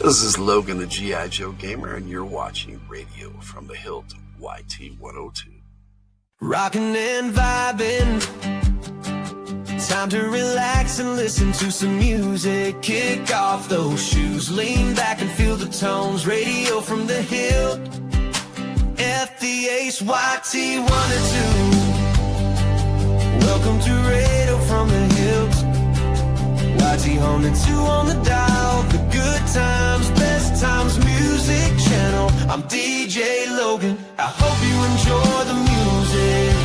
This is Logan, the G.I. Joe Gamer, and you're watching Radio from the Hildt YT102. Rockin' and vibing, time to relax and listen to some music. Kick off those shoes, lean back and feel the tones. Radio from the Hildt, FtH YT102. Welcome to Radio from the Hildt, YT102 on the dial. The good times, best times, music channel. I'm DJ Logan, I hope you enjoy the music.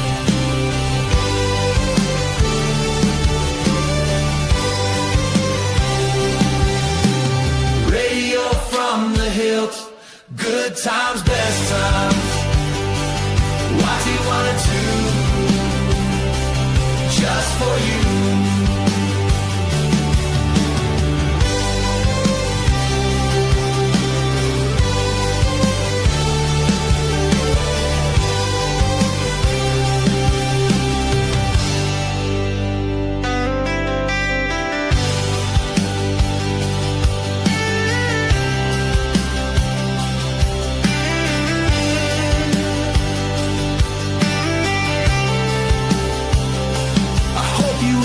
Radio from the Hildt, good times, best times, YT102, just for you.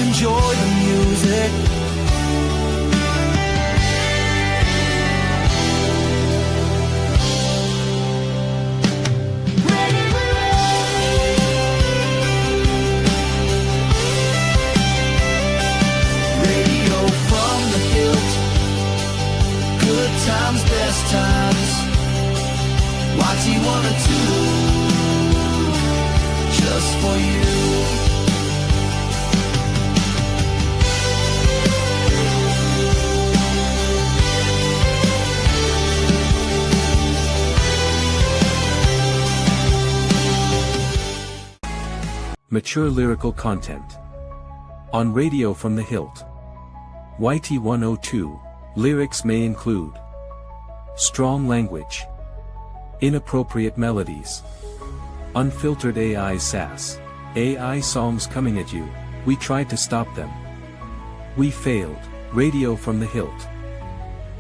Enjoy the music. Radio from the Hildt, good times, best times, YT102, just for you. Mature lyrical content. On Radio from the Hildt YT102, lyrics may include strong language, inappropriate melodies, unfiltered AI sass, AI songs coming at you. We tried to stop them. We failed. Radio from the Hildt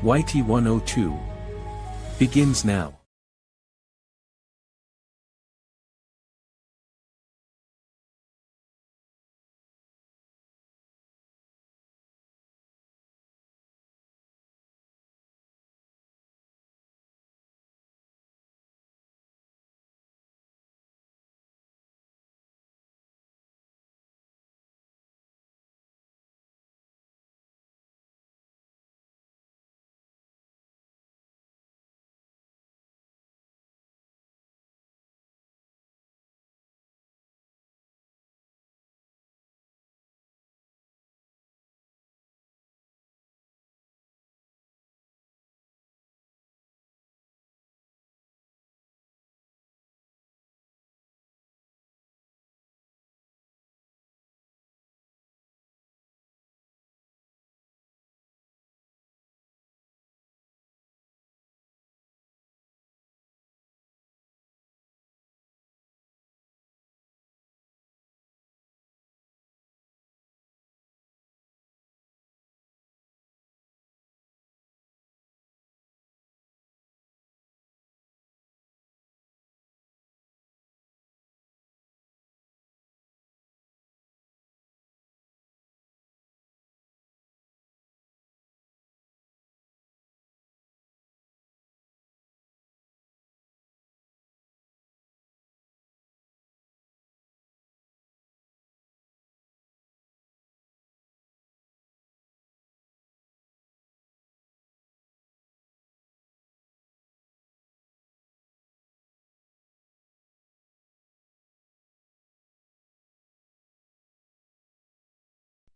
YT102 begins now.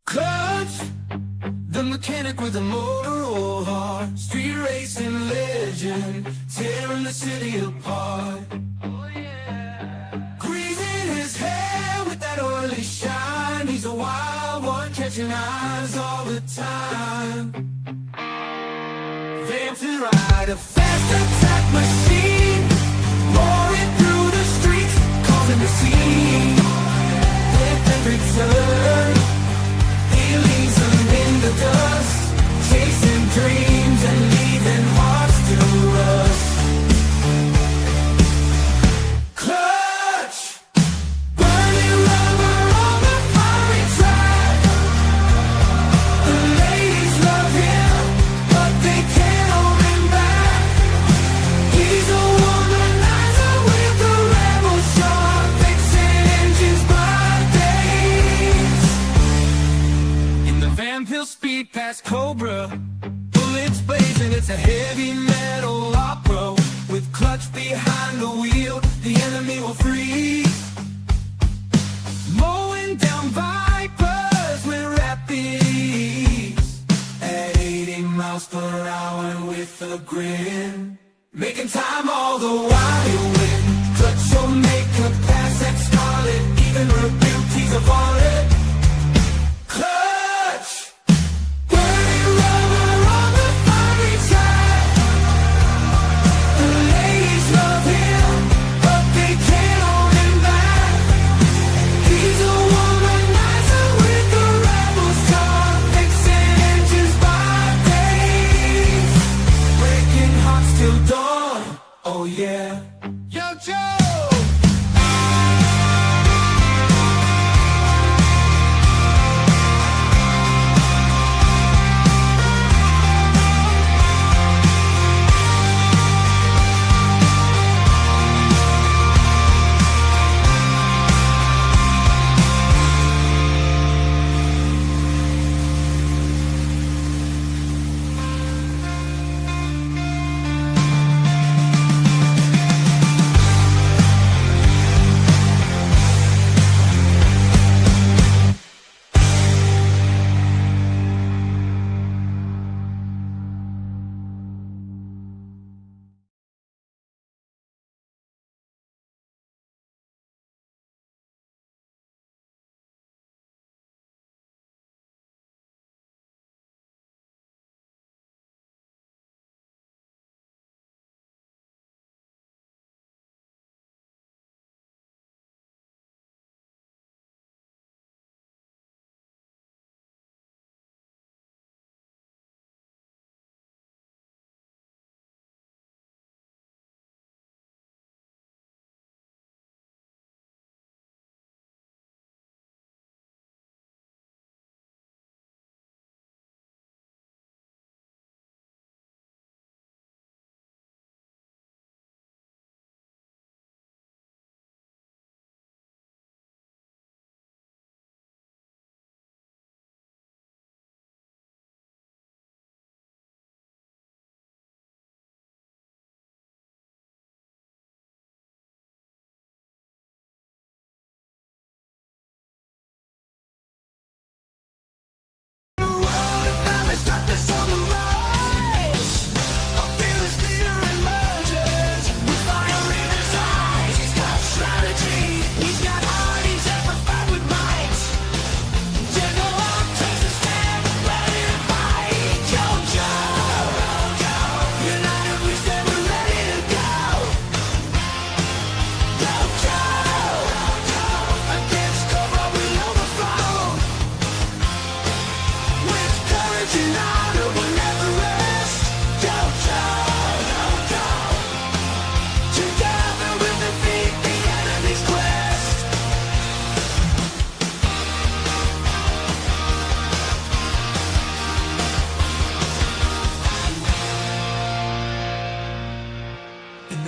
Clutch, the mechanic with the motor oil heart, street racing legend, tearing the city apart. Oh yeah. Greasing his hair with that oily shine, he's a wild one catching eyes all the time. Vamped and ride, a fast attack machine, roaring through the streets, causing the scene. With every turn, he leaves them in the dust, chasing dreams and leaving hearts. beat past Cobra. Bullets blazing, it's a heavy metal opera. With clutch behind the wheel, the enemy will freeze. Mowing down vipers with rapid ease. At 80 miles per hour with a grin. Making time all the while you win. Clutch will make a pass at Scarlet. Even rebuke, he's a varlet. Clutch! Burning rubber on the fiery track. The ladies love him, but they can't hold him back. He's a womanizer with the rebel's talk. Fixing engines by days. Breaking hearts till dawn. Oh yeah. Yo, Joe!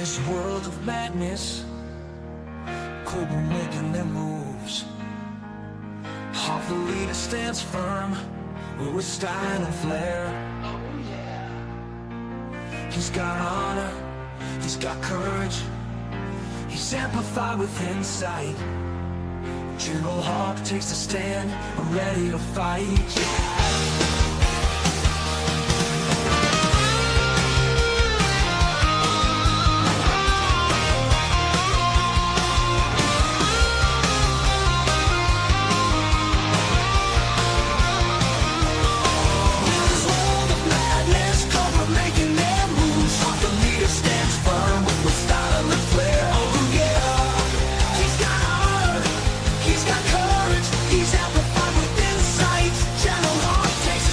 this world of madness, Cobra making their moves. Half the leader stands firm with style and flair. He's got honor, he's got courage, he's amplified with insight. General Hawk takes a stand, ready to fight. Takes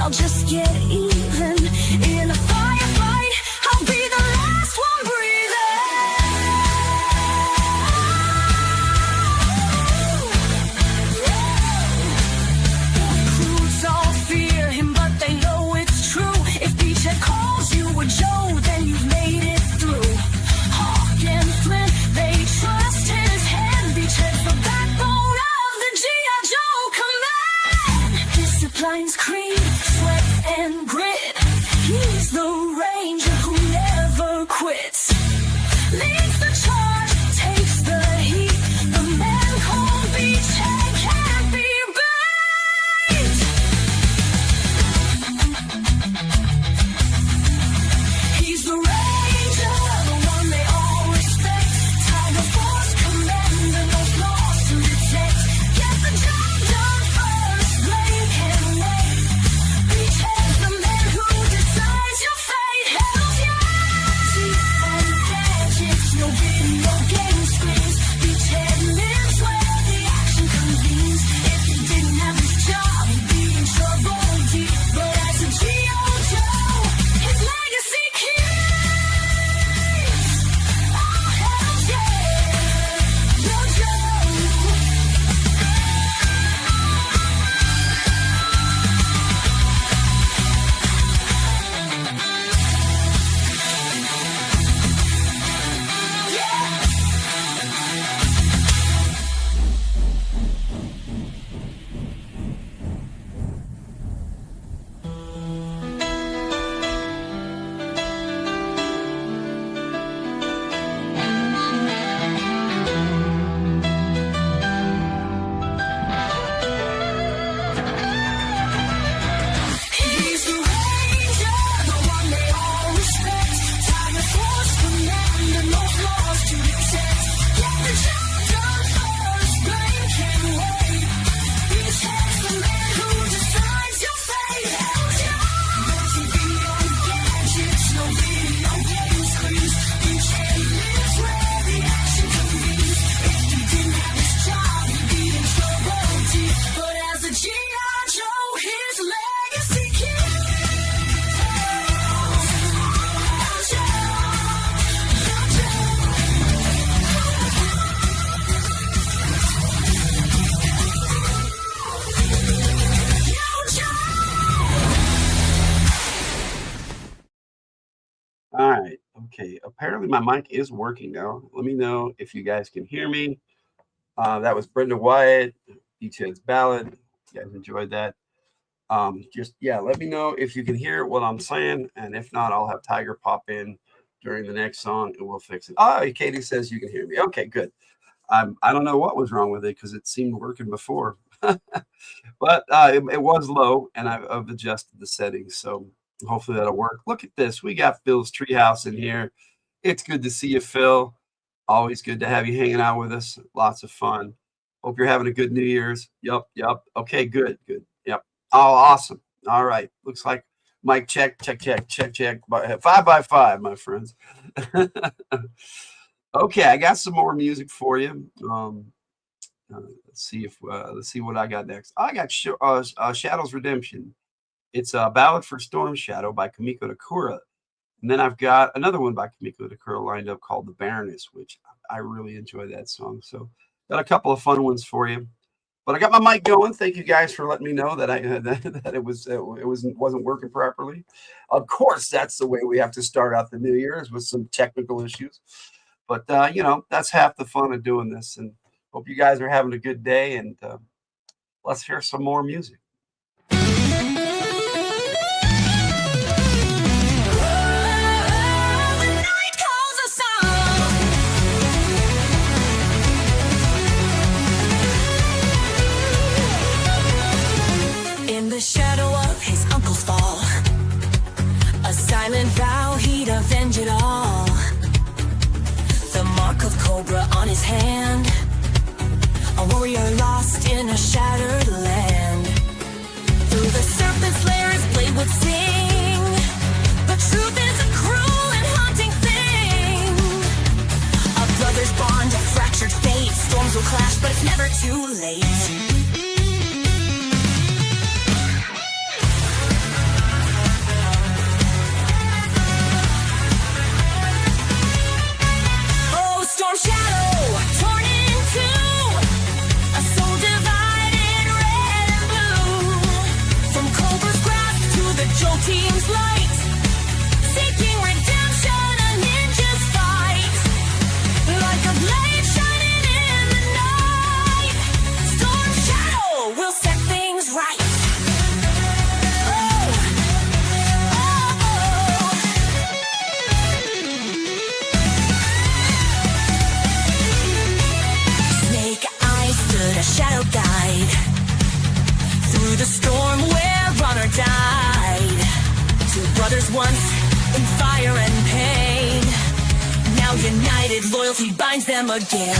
I'll just get even. In a firefight, I'll be the last one breathing. Crews all fear him, but they know it's true. If Beachhead calls you a Joe, then you've made it through. Hawk and Flint, they trust his hand. Beachhead's the backbone of the G.I. Joe command. Discipline's creed, sweat and grit. He's the ranger who never quits. Leads the charge, takes the heat. The man called Beachhead can't be beat. He's the ranger, the one they all respect. Tiger Force commander, no flaws to detect. Get the job done first, blame can wait. Beachhead's the man who decides your fate. Hells yeah! Teeth and gadgets, no video game screens. Beachhead lives where the action convenes. If he didn't have his job, he'd be in trouble deep. But as a G.I. Joe, his legacy keeps. Oh, hells yeah! Yo, Joe! He's the ranger, the one they all respect. Tiger Force commander, no flaws to detect. Get the job done first, blame can wait. Beachhead's the man who decides your fate. Hells yeah! No TV, no gadgets, no video game screens. Beachhead lives where the action convenes. If he didn't have his job, he'd be in trouble deep. But as a G.I. Joe, his legacy keeps. All right. Okay. Apparently my mic is working now. Let me know if you guys can hear me. That was Brenda Wyatt, Beachhead's Ballad. You guys enjoyed that. Just, yeah, let me know if you can hear what I'm saying. And if not, I'll have Tyger pop in during the next song and we'll fix it. Oh, Katie says you can hear me. Okay, good. I don't know what was wrong with it because it seemed working before. But it was low and I've adjusted the settings. So hopefully that'll work. Look at this. We got Phil's Treehouse in here. It's good to see you, Phil. Always good to have you hanging out with us. Lots of fun. Hope you're having a good New Year's. Yup. Okay, good. Yep. Oh, awesome. All right. Looks like mic check. 5x5, my friends. Okay, I got some more music for you. Let's see what I got next. I got Shadow's Redemption. It's a ballad for Storm Shadow by Kamiko Takura. And then I've got another one by Kamiko Takura lined up called The Baroness, which I really enjoy that song. So got a couple of fun ones for you. But I got my mic going. Thank you guys for letting me know that it wasn't working properly. Of course, that's the way we have to start out the New Year's with some technical issues. But that's half the fun of doing this. And hope you guys are having a good day. And let's hear some more music. In the shadow of his uncle's fall, a silent vow he'd avenge it all. The mark of Cobra on his hand, a warrior lost in a shattered land. Through the serpent's lair his blade would sing. The truth is a cruel and haunting thing. A brother's bond, a fractured fate. Storms will clash, but it's never too late. loyalty binds them again.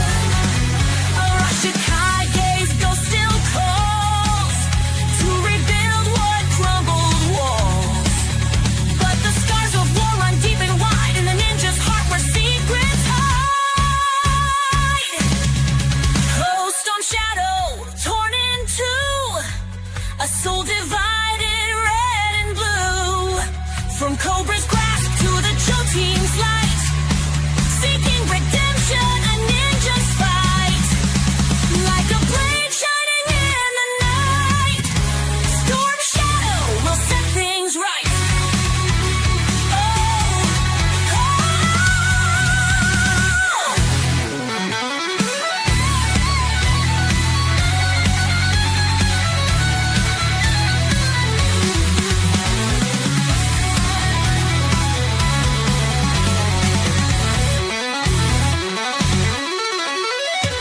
Arashikage's ghost still calls to rebuild what crumbled walls. But the scars of war run deep and wide in the ninja's heart where secrets hide. Oh, storm shadow, torn in two, a soul divided red and blue. From Cobra's grasp to the Jotun's light, seeking redemption, a ninja's fight. Like a blade shining in the night, storm shadow will set things right. Oh,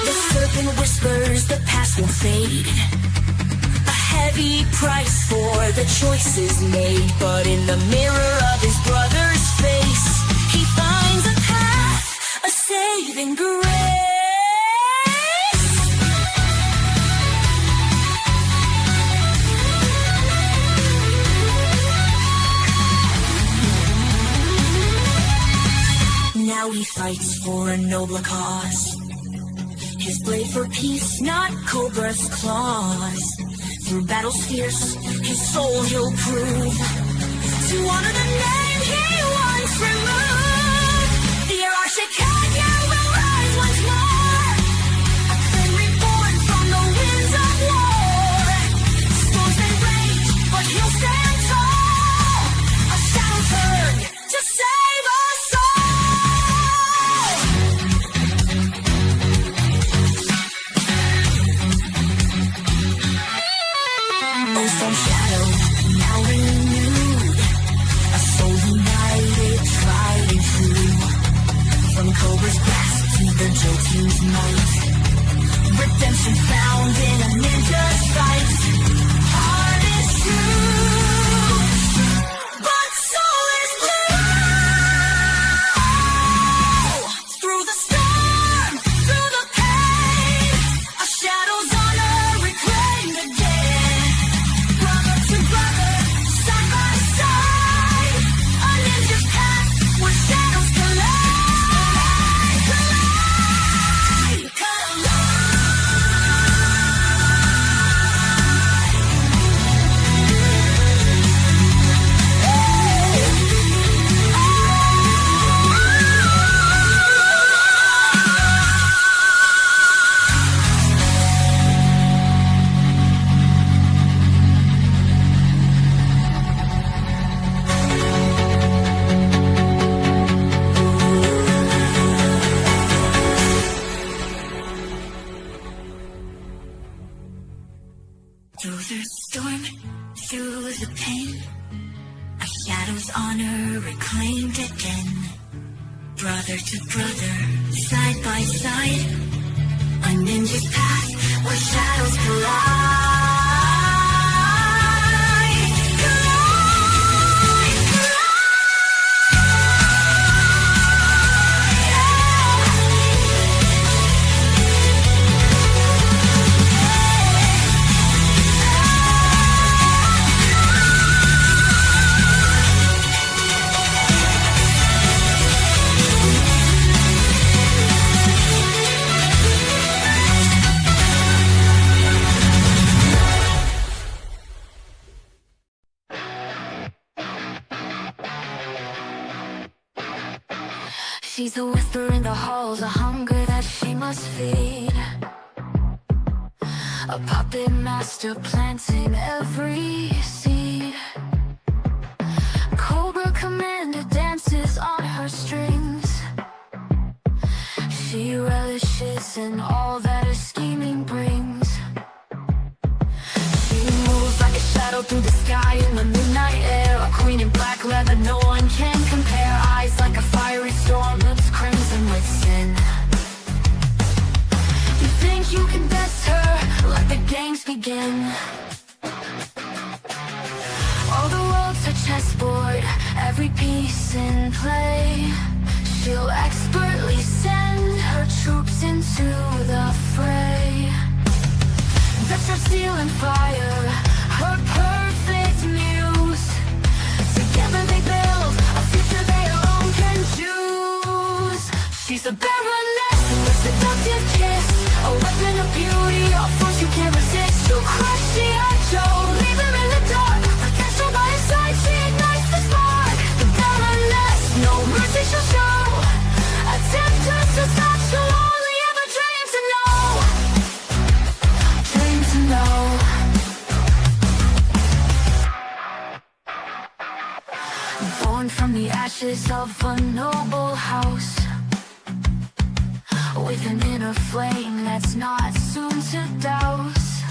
the serpent whispers the past won't fade. A heavy price for the choices made. But in the mirror of his brother's face, he finds a path, a saving grace. Now he fights for a nobler cause. His blade for peace, not Cobra's claws. Through battles fierce, his soul he'll prove to honor the name he once removed. The Arashikage will rise once more, a flame reborn from the winds of war. Storms may rage, but he'll stand tall. A shadow turn to save us all. Oh, storm shadow, now renewed, a soul united, tried and true. From Cobra's grasp to the Jotun's might, redemption found in a ninja's fight. Heart is true, but soul is blue. Through the storm, through the pain, a shadow's honor reclaimed again. Brother to brother, side by side, a ninja's path where shadows collide. Collide, collide. Through the storm, through the pain, a shadow's honor reclaimed again. Brother to brother, side by side, a ninja's path where shadows collide. Collide, she's a whisper in the halls, a hunger that she must feed. A puppet master planting every seed. Cobra commander dances on her strings. She relishes in all that her scheming brings. She moves like a shadow through the sky in the midnight air. A queen in black leather, no one can compare. Eyes like a fiery storm, lips crimson with sin. You think you can best her, let the games begin. All the world's a chessboard, every piece in play. She'll expertly send her troops into the fray. That's her stealing fire, her perfect muse. Together they build a future they alone can choose. She's a baroness with a seductive kiss, a weapon of beauty, a force you can't resist. She'll crush the Joe, leave him in the dark. Protect her by his side, she ignites the spark. The baroness, no mercy she'll show. A temptress is not she'll only ever dream to know. Dream to know. Born from the ashes of a noble house, with an inner flame that's not soon to douse.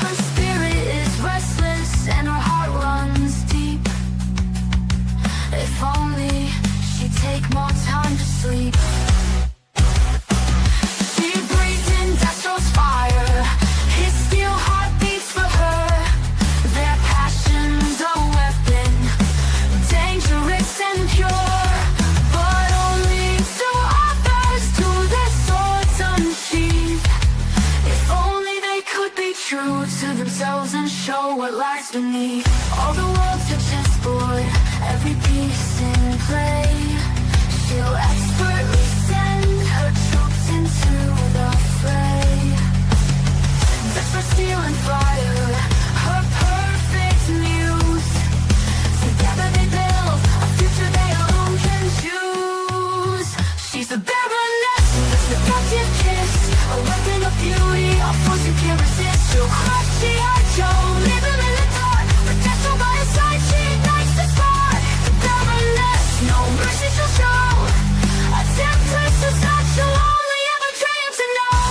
Her spirit is restless and her heart runs deep. If only she'd take more time to sleep. She breathed in Destro's fire, his steel heart beats for her. Their passion's a weapon, dangerous and pure, but only to others do their swords unsheathe. If only they could be true to themselves and show what lies beneath. All the world's a chessboard, every piece in play. She'll expertly send her troops into the fray. That's for steel and fire, her perfect muse. Together they build a future they alone can choose. She's the baroness with a seductive kiss, a weapon of beauty, a force you can't resist. She'll crush the Joe, leave him in the dark. Protect her by his side, she ignites the spark. The baroness, no mercy she'll show. A temptress is not she'll only ever dream to know.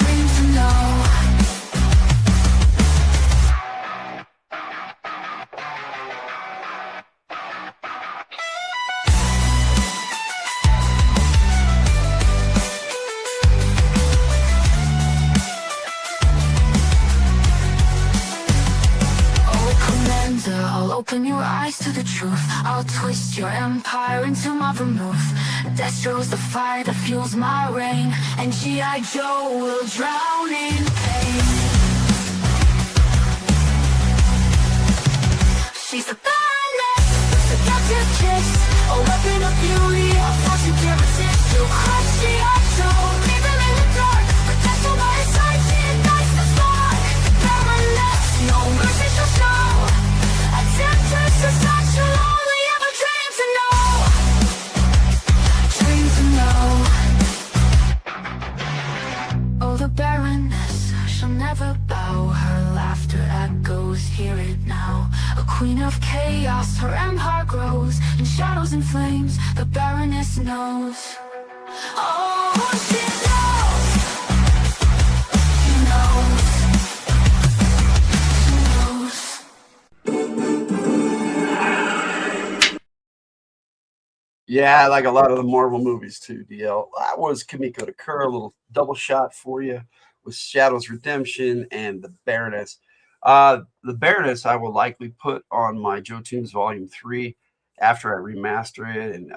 Dream to know. I'll open your eyes to the truth. I'll twist your empire into my vermouth. Destro's the fire that fuels my reign, and G.I. Joe will drown in pain. She's the baroness, seductive kiss, a weapon of beauty, a force you can't resist. She'll crush G.I. Joe, leave him in the dark. Protect her by his side, she ignites the spark. The baroness, no mercy she'll show. A temptress is not she'll only ever dream to know. Dream to know. Oh, the baroness, she'll never bow. Her laughter echoes, hear it now. A queen of chaos, her empire grows in shadows and flames. The baroness knows. Oh, she knows. She knows. She knows. Yeah, like a lot of the Marvel movies too, DL. That was Kimiko to Kerr, a little double shot for you with Shadow's Redemption and the Baroness. The Baroness I will likely put on my Joe Tunes Volume 3 after I remaster it and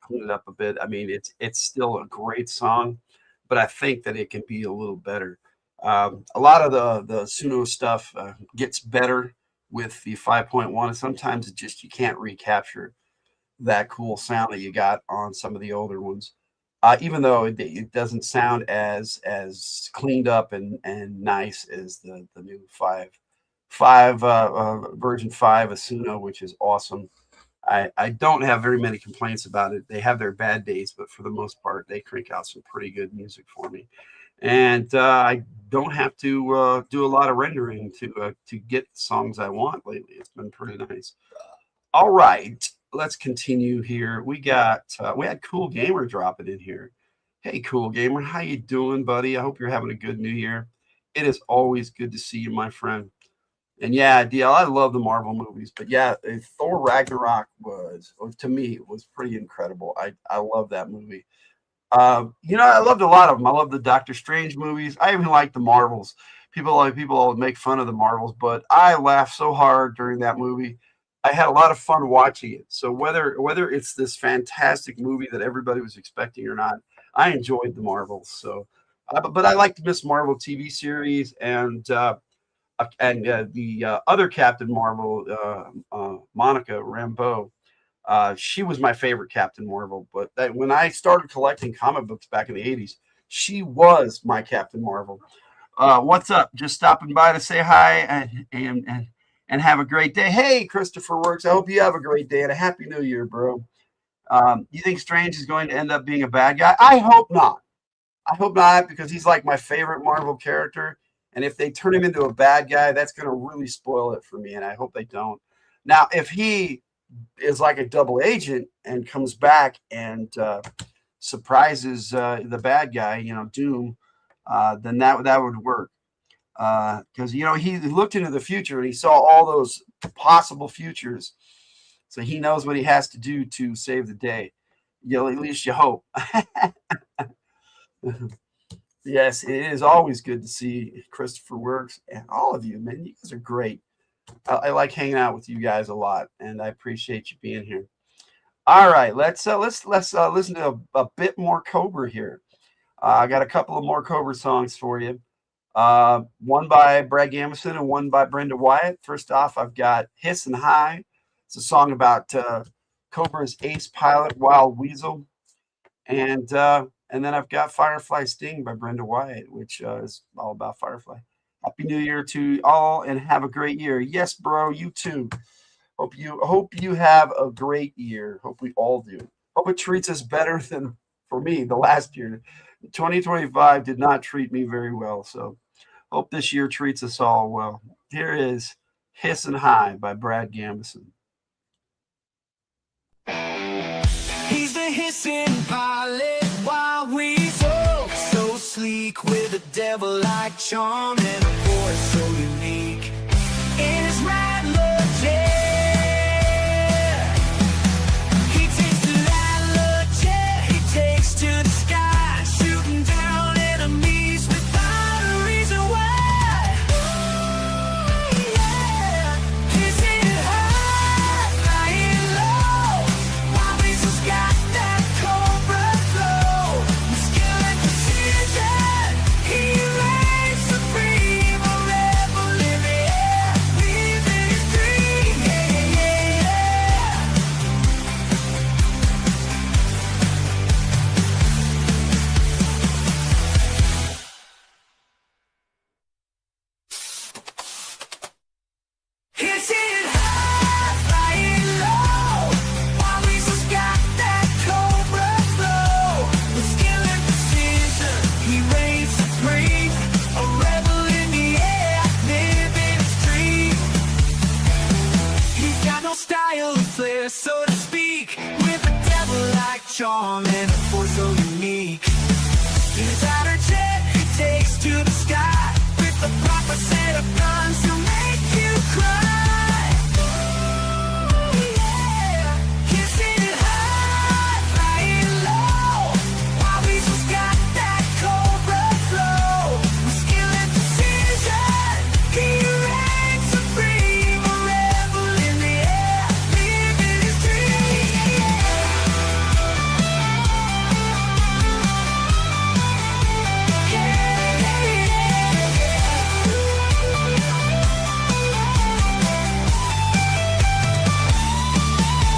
clean it up a bit. I mean, it's still a great song, but I think that it can be a little better. A lot of the Suno stuff gets better with the 5.1, and sometimes it just you can't recapture that cool sound that you got on some of the older ones. Even though it doesn't sound as cleaned up and nice as the new version 5 Asuno, which is awesome. I don't have very many complaints about it. They have their bad days, but for the most part, they crank out some pretty good music for me. And I don't have to do a lot of rendering to get the songs I want lately. It's been pretty nice. All right, let's continue here. We had Cool Gamer dropping in here. Hey, Cool Gamer, how you doing, buddy? I hope you're having a good New Year. It is always good to see you, my friend. And yeah, DL, I love the Marvel movies, but yeah, Thor Ragnarok to me, it was pretty incredible. I love that movie. I loved a lot of them. I love the Doctor Strange movies. I even like the Marvels. People make fun of the Marvels, but I laughed so hard during that movie. I had a lot of fun watching it. So whether it's this fantastic movie that everybody was expecting or not, I enjoyed the Marvels. So, but I liked Miss Marvel TV series and the other Captain Marvel, Monica Rambeau. She was my favorite Captain Marvel. But when I started collecting comic books back in the 80s, she was my Captain Marvel. What's up? Just stopping by to say hi and have a great day. Hey, Christopher Works. I hope you have a great day and a happy new year, bro. You think Strange is going to end up being a bad guy? I hope not. I hope not, because he's like my favorite Marvel character. And if they turn him into a bad guy, that's going to really spoil it for me. And I hope they don't. Now, if he is like a double agent and comes back and surprises the bad guy, Doom, then that would work. Because he looked into the future and he saw all those possible futures, so he knows what he has to do to save the day. At least you hope. Yes, it is always good to see Christopher Works and all of you, man. You guys are great. I like hanging out with you guys a lot, and I appreciate you being here. All right, let's listen to a bit more Cobra here. I got a couple of more Cobra songs for you. One by Brad Gamison and one by Brenda Wyatt. First off, I've got Hiss and High. It's a song about Cobra's ace pilot, Wild Weasel. And then I've got Firefly Sting by Brenda Wyatt, which is all about Firefly. Happy New Year to all and have a great year. Yes, bro, you too. Hope you have a great year. Hope we all do. Hope it treats us better than for me the last year. 2025 did not treat me very well, so hope this year treats us all well. Here is Hiss and High by Brad Gamison. He's the hissing pilot, Wild Weasel, so sleek with a devil-like charm and a voice so unique. In his rattler jet, he takes the rattler jet, he takes to the sky, shooting down enemies without a reason why. Yeah, he's in high, flying low. Wild Weasel's got that Cobra flow, with skill and precision. He reigns supreme, a rebel in the air, living his dream. Yeah, yeah, yeah, yeah. He's in high, flying low. Wild Weasel's got that Cobra flow, with skill and precision. He reigns supreme, a rebel in the air, living his dream. He's got no style or flair, so to speak, with a devil-like charm and a force so unique. His outer jet he takes to the sky, with the proper set of guns to make you cry. Ooh, yeah. He's sitting high, flying low. Wild Weasel's got that Cobra flow, with skill and precision. He reigns supreme, a rebel in the air, living his dream.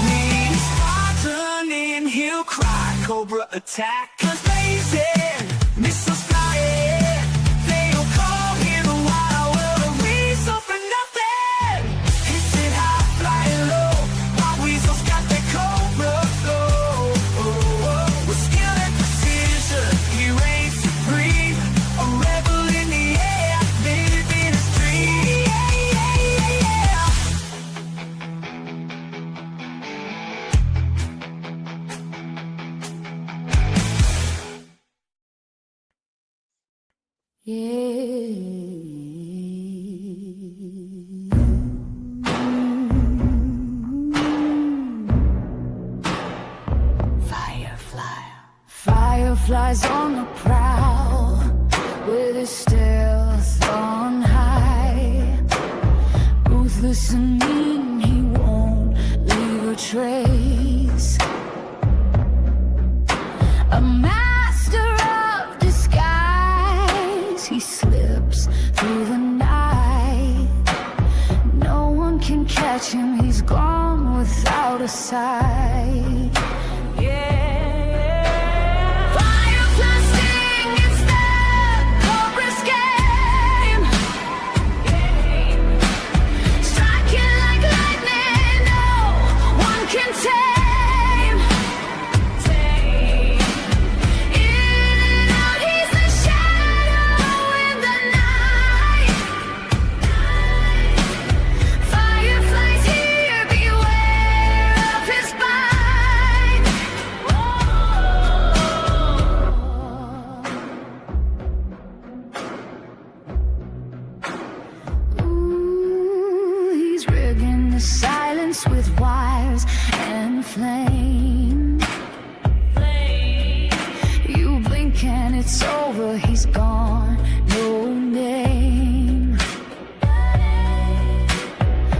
Lead his squadron in, he'll cry, Cobra attack, 'cause blazing, missiles flying. They don't call him a wild world, a weasel for nothing. He's sitting high, flying low. Wild Weasel's got that Cobra flow. With skill and precision, he reigns supreme, a rebel in the air, living his dream. Yeah, yeah, yeah, yeah. Fireflies on the prowl, with his stealth on high. Ruthless and mean, he won't trace. A master of disguise, he slips through the night. No one can catch him, he's gone without a sight. Yeah. Firefly sting, it's the Cobra's game. Striking like lightning, no one can tame. In and out, he's the shadow in the night. Fireflies here, beware of his bite. Ooh, he's rigging the silence with wires and flame. You blink and it's over, he's gone, no name.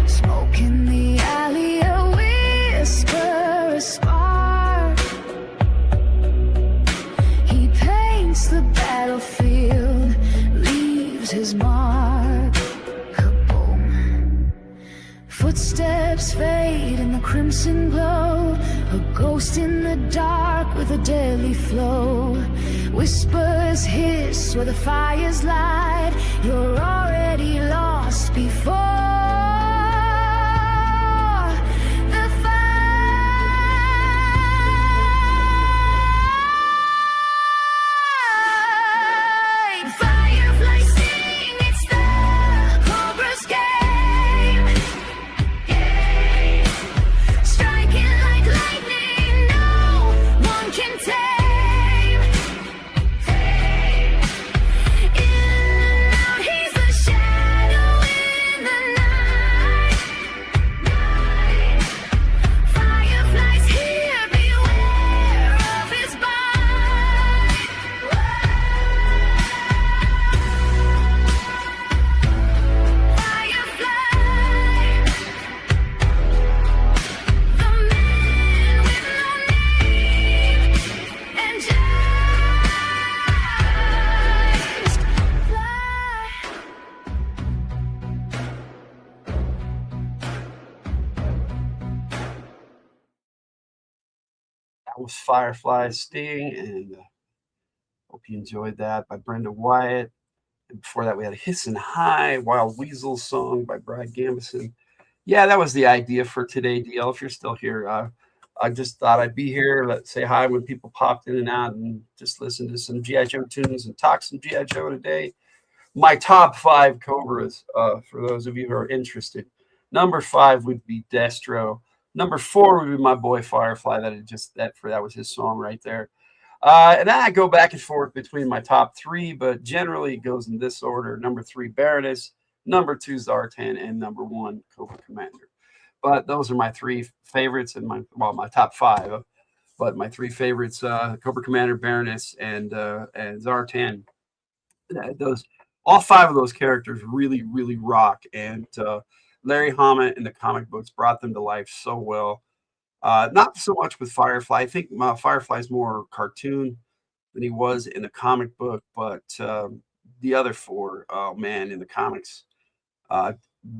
Smoke in the alley, a whisper, a spark. He paints the battlefield, leaves his mark. Kaboom. Footsteps fade in the crimson glow. A ghost in the dark with a deadly flow. Whispers hiss where the fires light. You're already lost before the fight. Firefly sting, it's the Cobra's game. Striking like lightning, no one can tame. In and out, he's the shadow in the night. Fireflies here, beware of his bite. Firefly, the man with no name and just fly. That was Firefly Sting, and hope you enjoyed that by Brenda Wyatt. And before that, we had Hissin' High, Wild Weasel song by Brad Gambison. Yeah, that was the idea for today, DL. If you're still here, I just thought I'd be here, let's say hi when people popped in and out, and just listen to some G.I. Joe tunes and talk some G.I. Joe today. My top 5 Cobras, for those of you who are interested. Number 5 would be Destro. Number 4 would be my boy Firefly. That was his song right there. And then I go back and forth between my top 3, but generally it goes in this order: number 3, Baroness; number 2, Zartan; and number 1, Cobra Commander. But those are my 3 favorites, and my top 5. But my 3 favorites: Cobra Commander, Baroness, and Zartan. All 5 of those characters really, really rock, and Larry Hama in the comic books brought them to life so well. Not so much with Firefly. I think Firefly's more cartoon than he was in the comic book, but the other 4, oh man, in the comics,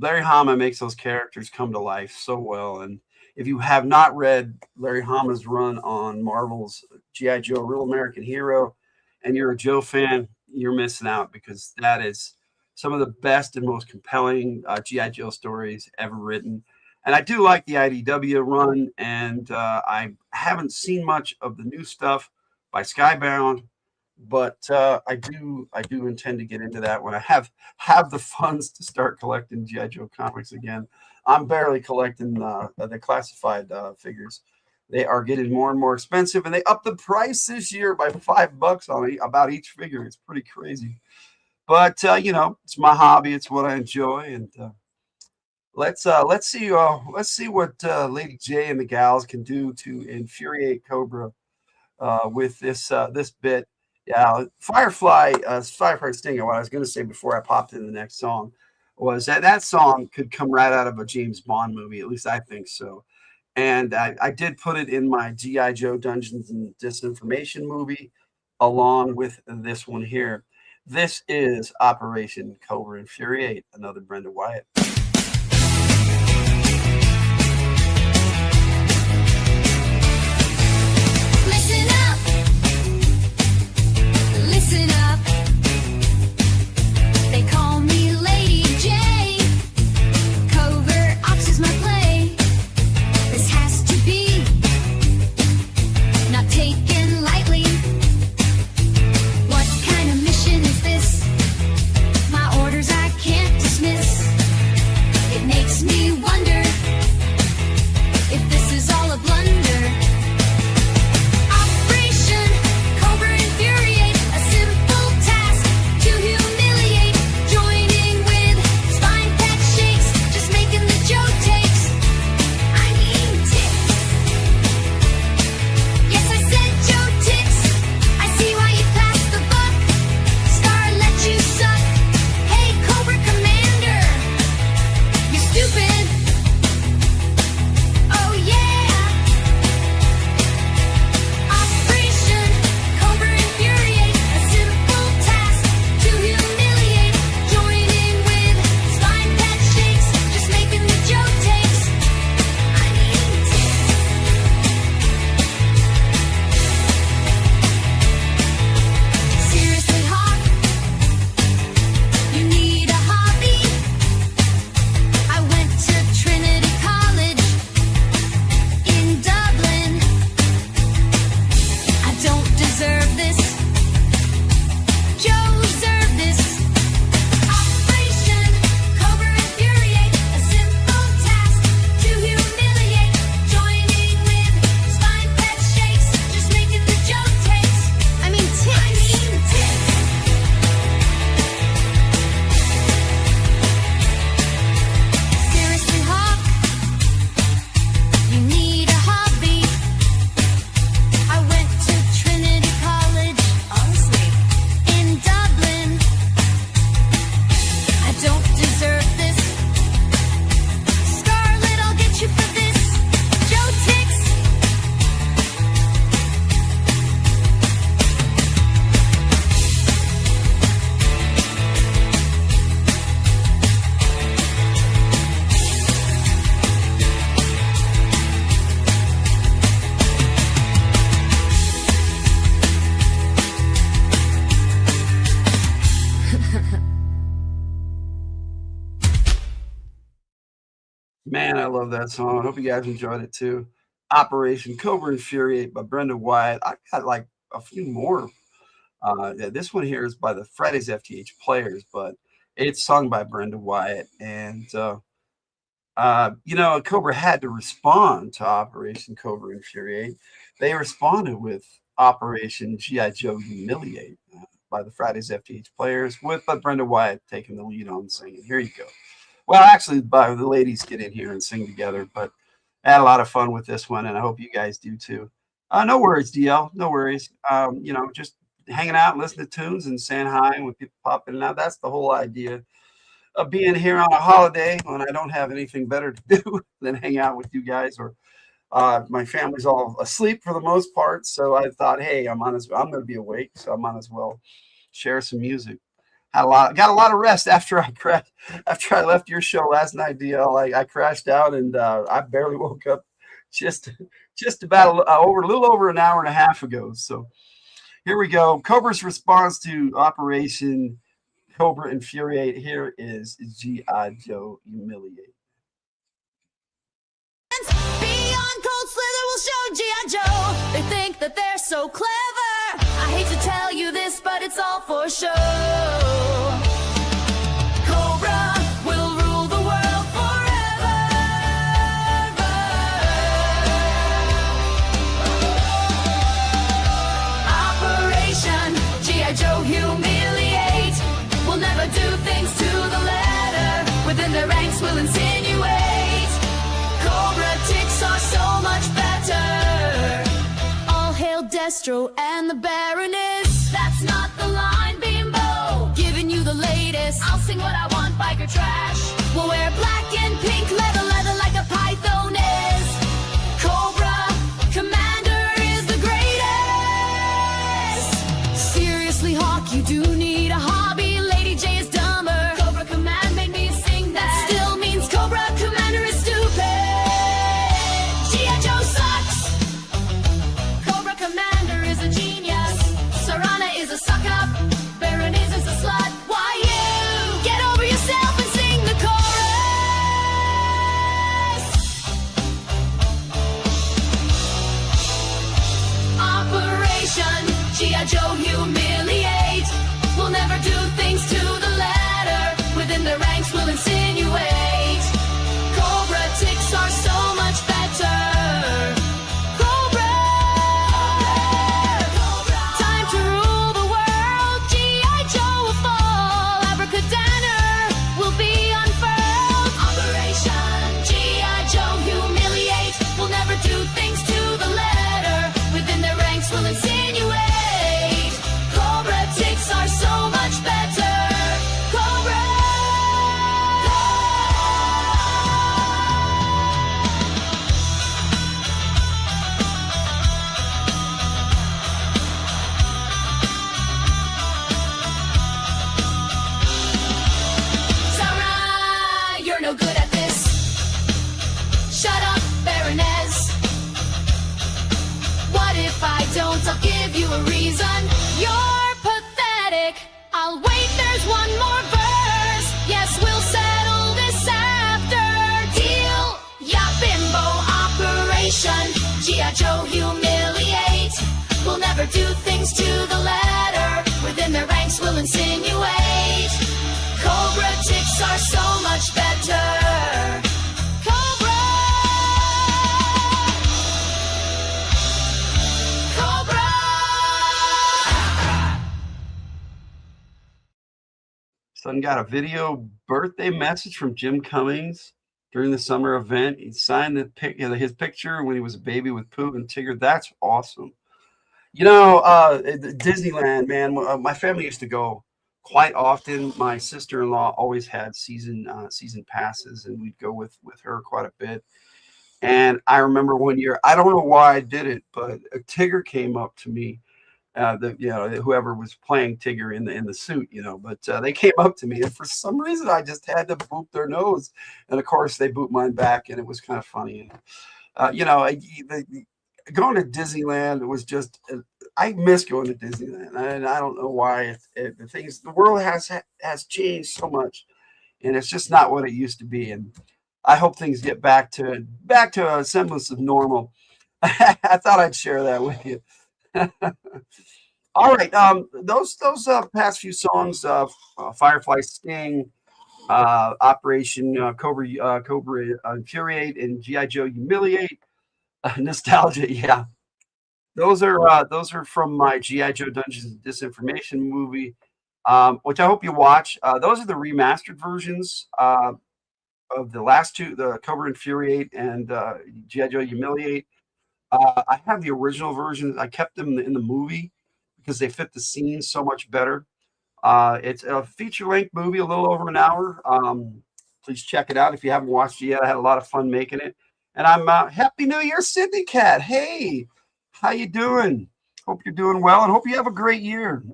Larry Hama makes those characters come to life so well. And if you have not read Larry Hama's run on Marvel's G.I. Joe: Real American Hero, and you're a Joe fan, you're missing out, because that is some of the best and most compelling G.I. Joe stories ever written. And I do like the IDW run, and I haven't seen much of the new stuff by Skybound, but I do intend to get into that when I have the funds to start collecting G.I. Joe comics again. I'm barely collecting the classified figures. They are getting more and more expensive, and they upped the price this year by $5 on about each figure. It's pretty crazy. But it's my hobby. It's what I enjoy, and let's see what Lady J and the gals can do to infuriate Cobra with this bit. Yeah, Firefly Sting. What I was going to say before I popped in the next song was that song could come right out of a James Bond movie. At least I think so. And I did put it in my G.I. Joe Dungeons and Disinformation movie, along with this one here. This is Operation Cobra Infuriate, another Brenda Wyatt. Listen up. Listen up. They call me Lady J. Covert Ops is my play. This has to be not taken lightly. What kind of mission is this? My orders I can't dismiss. It makes me wonder if this is all a blunder. Operation Cobra Infuriate, a simple task to humiliate. Joining with spine patch shakes, just making the Joe takes. I mean ticks. Yes, I said Joe ticks. I see why you passed the buck. Star let you suck. Hey, Cobra Commander, you're stupid. Oh yeah. Operation Cobra Infuriate, a simple task to humiliate. Joining with spine patch shakes, just making the Joe takes. I mean ticks. Seriously, Hawk, you need a hobby. I went to Trinity College in Dublin. I don't deserve this. Joe deserved this. Operation Cobra Infuriate, a simple task to humiliate. Joining with spine patch shakes, just making the Joe takes. I mean ticks. Seriously, Hawk, you need a hobby. I went to Trinity College, honestly, in Dublin. I don't deserve this. Scarlet, I'll get you for this. Joe ticks. Man, I love that song. I hope you guys enjoyed it too. Operation Cobra Infuriate by Brenda Wyatt. I got like a few more. This one here is by the Friday's FtH Players, but it's sung by Brenda Wyatt. And, Cobra had to respond to Operation Cobra Infuriate. They responded with Operation G.I. Joe Humiliate by the Friday's FtH Players, with Brenda Wyatt taking the lead on singing. Here you go. Well, actually, the ladies get in here and sing together, but I had a lot of fun with this one, and I hope you guys do too. No worries, DL. No worries. Just hanging out, listening to tunes, and saying hi when people pop in and out. That's the whole idea of being here on a holiday when I don't have anything better to do than hang out with you guys. Or my family's all asleep for the most part, so I thought, hey, I'm going to be awake, so I might as well share some music. Got a lot of rest after I left your show last night, DL. I crashed out and I barely woke up just about a little over an hour and a half ago. So here we go. Cobra's response to Operation Cobra Infuriate. Here is G.I. Joe Humiliate. Beyond cold slither will show G.I. Joe. They think that they're so clever. I hate to tell you this, but it's all for show. Cobra will rule the world forever. Operation G.I. Joe Humiliate will never do things to the letter. Within their ranks will insinuate Cobra ticks are so much better. All hail Destro and the Baroness. That's not the line, Bimbo. Giving you the latest. I'll sing what I want, biker trash. We'll wear black and pink leather like a python is. son got a video birthday message from Jim Cummings during the summer event. He signed his picture when he was a baby with Pooh and Tigger. That's awesome. Disneyland, man. My family used to go quite often. My sister-in-law always had season passes, and we'd go with her quite a bit. And I remember one year, I don't know why I did it, but a Tigger came up to me. Whoever was playing Tigger in the suit, but they came up to me, and for some reason I just had to boop their nose, and of course they booped mine back, and it was kind of funny. Going to Disneyland was just I miss going to Disneyland, and I don't know why. The world has changed so much, and it's just not what it used to be. And I hope things get back to a semblance of normal. I thought I'd share that with you. All right, those past few songs, Firefly Sting, Operation Cobra Infuriate, and GI Joe Humiliate. Nostalgia, yeah. Those are from my GI Joe Dungeons and Disinformation movie, which I hope you watch. Those are the remastered versions of the last two, the Cobra Infuriate and GI Joe Humiliate. I have the original versions. I kept them in the movie because they fit the scenes so much better. It's a feature-length movie, a little over an hour. Please check it out if you haven't watched it yet. I had a lot of fun making it. And I'm Happy New Year, Sydney Cat. Hey, how you doing? Hope you're doing well, and hope you have a great year.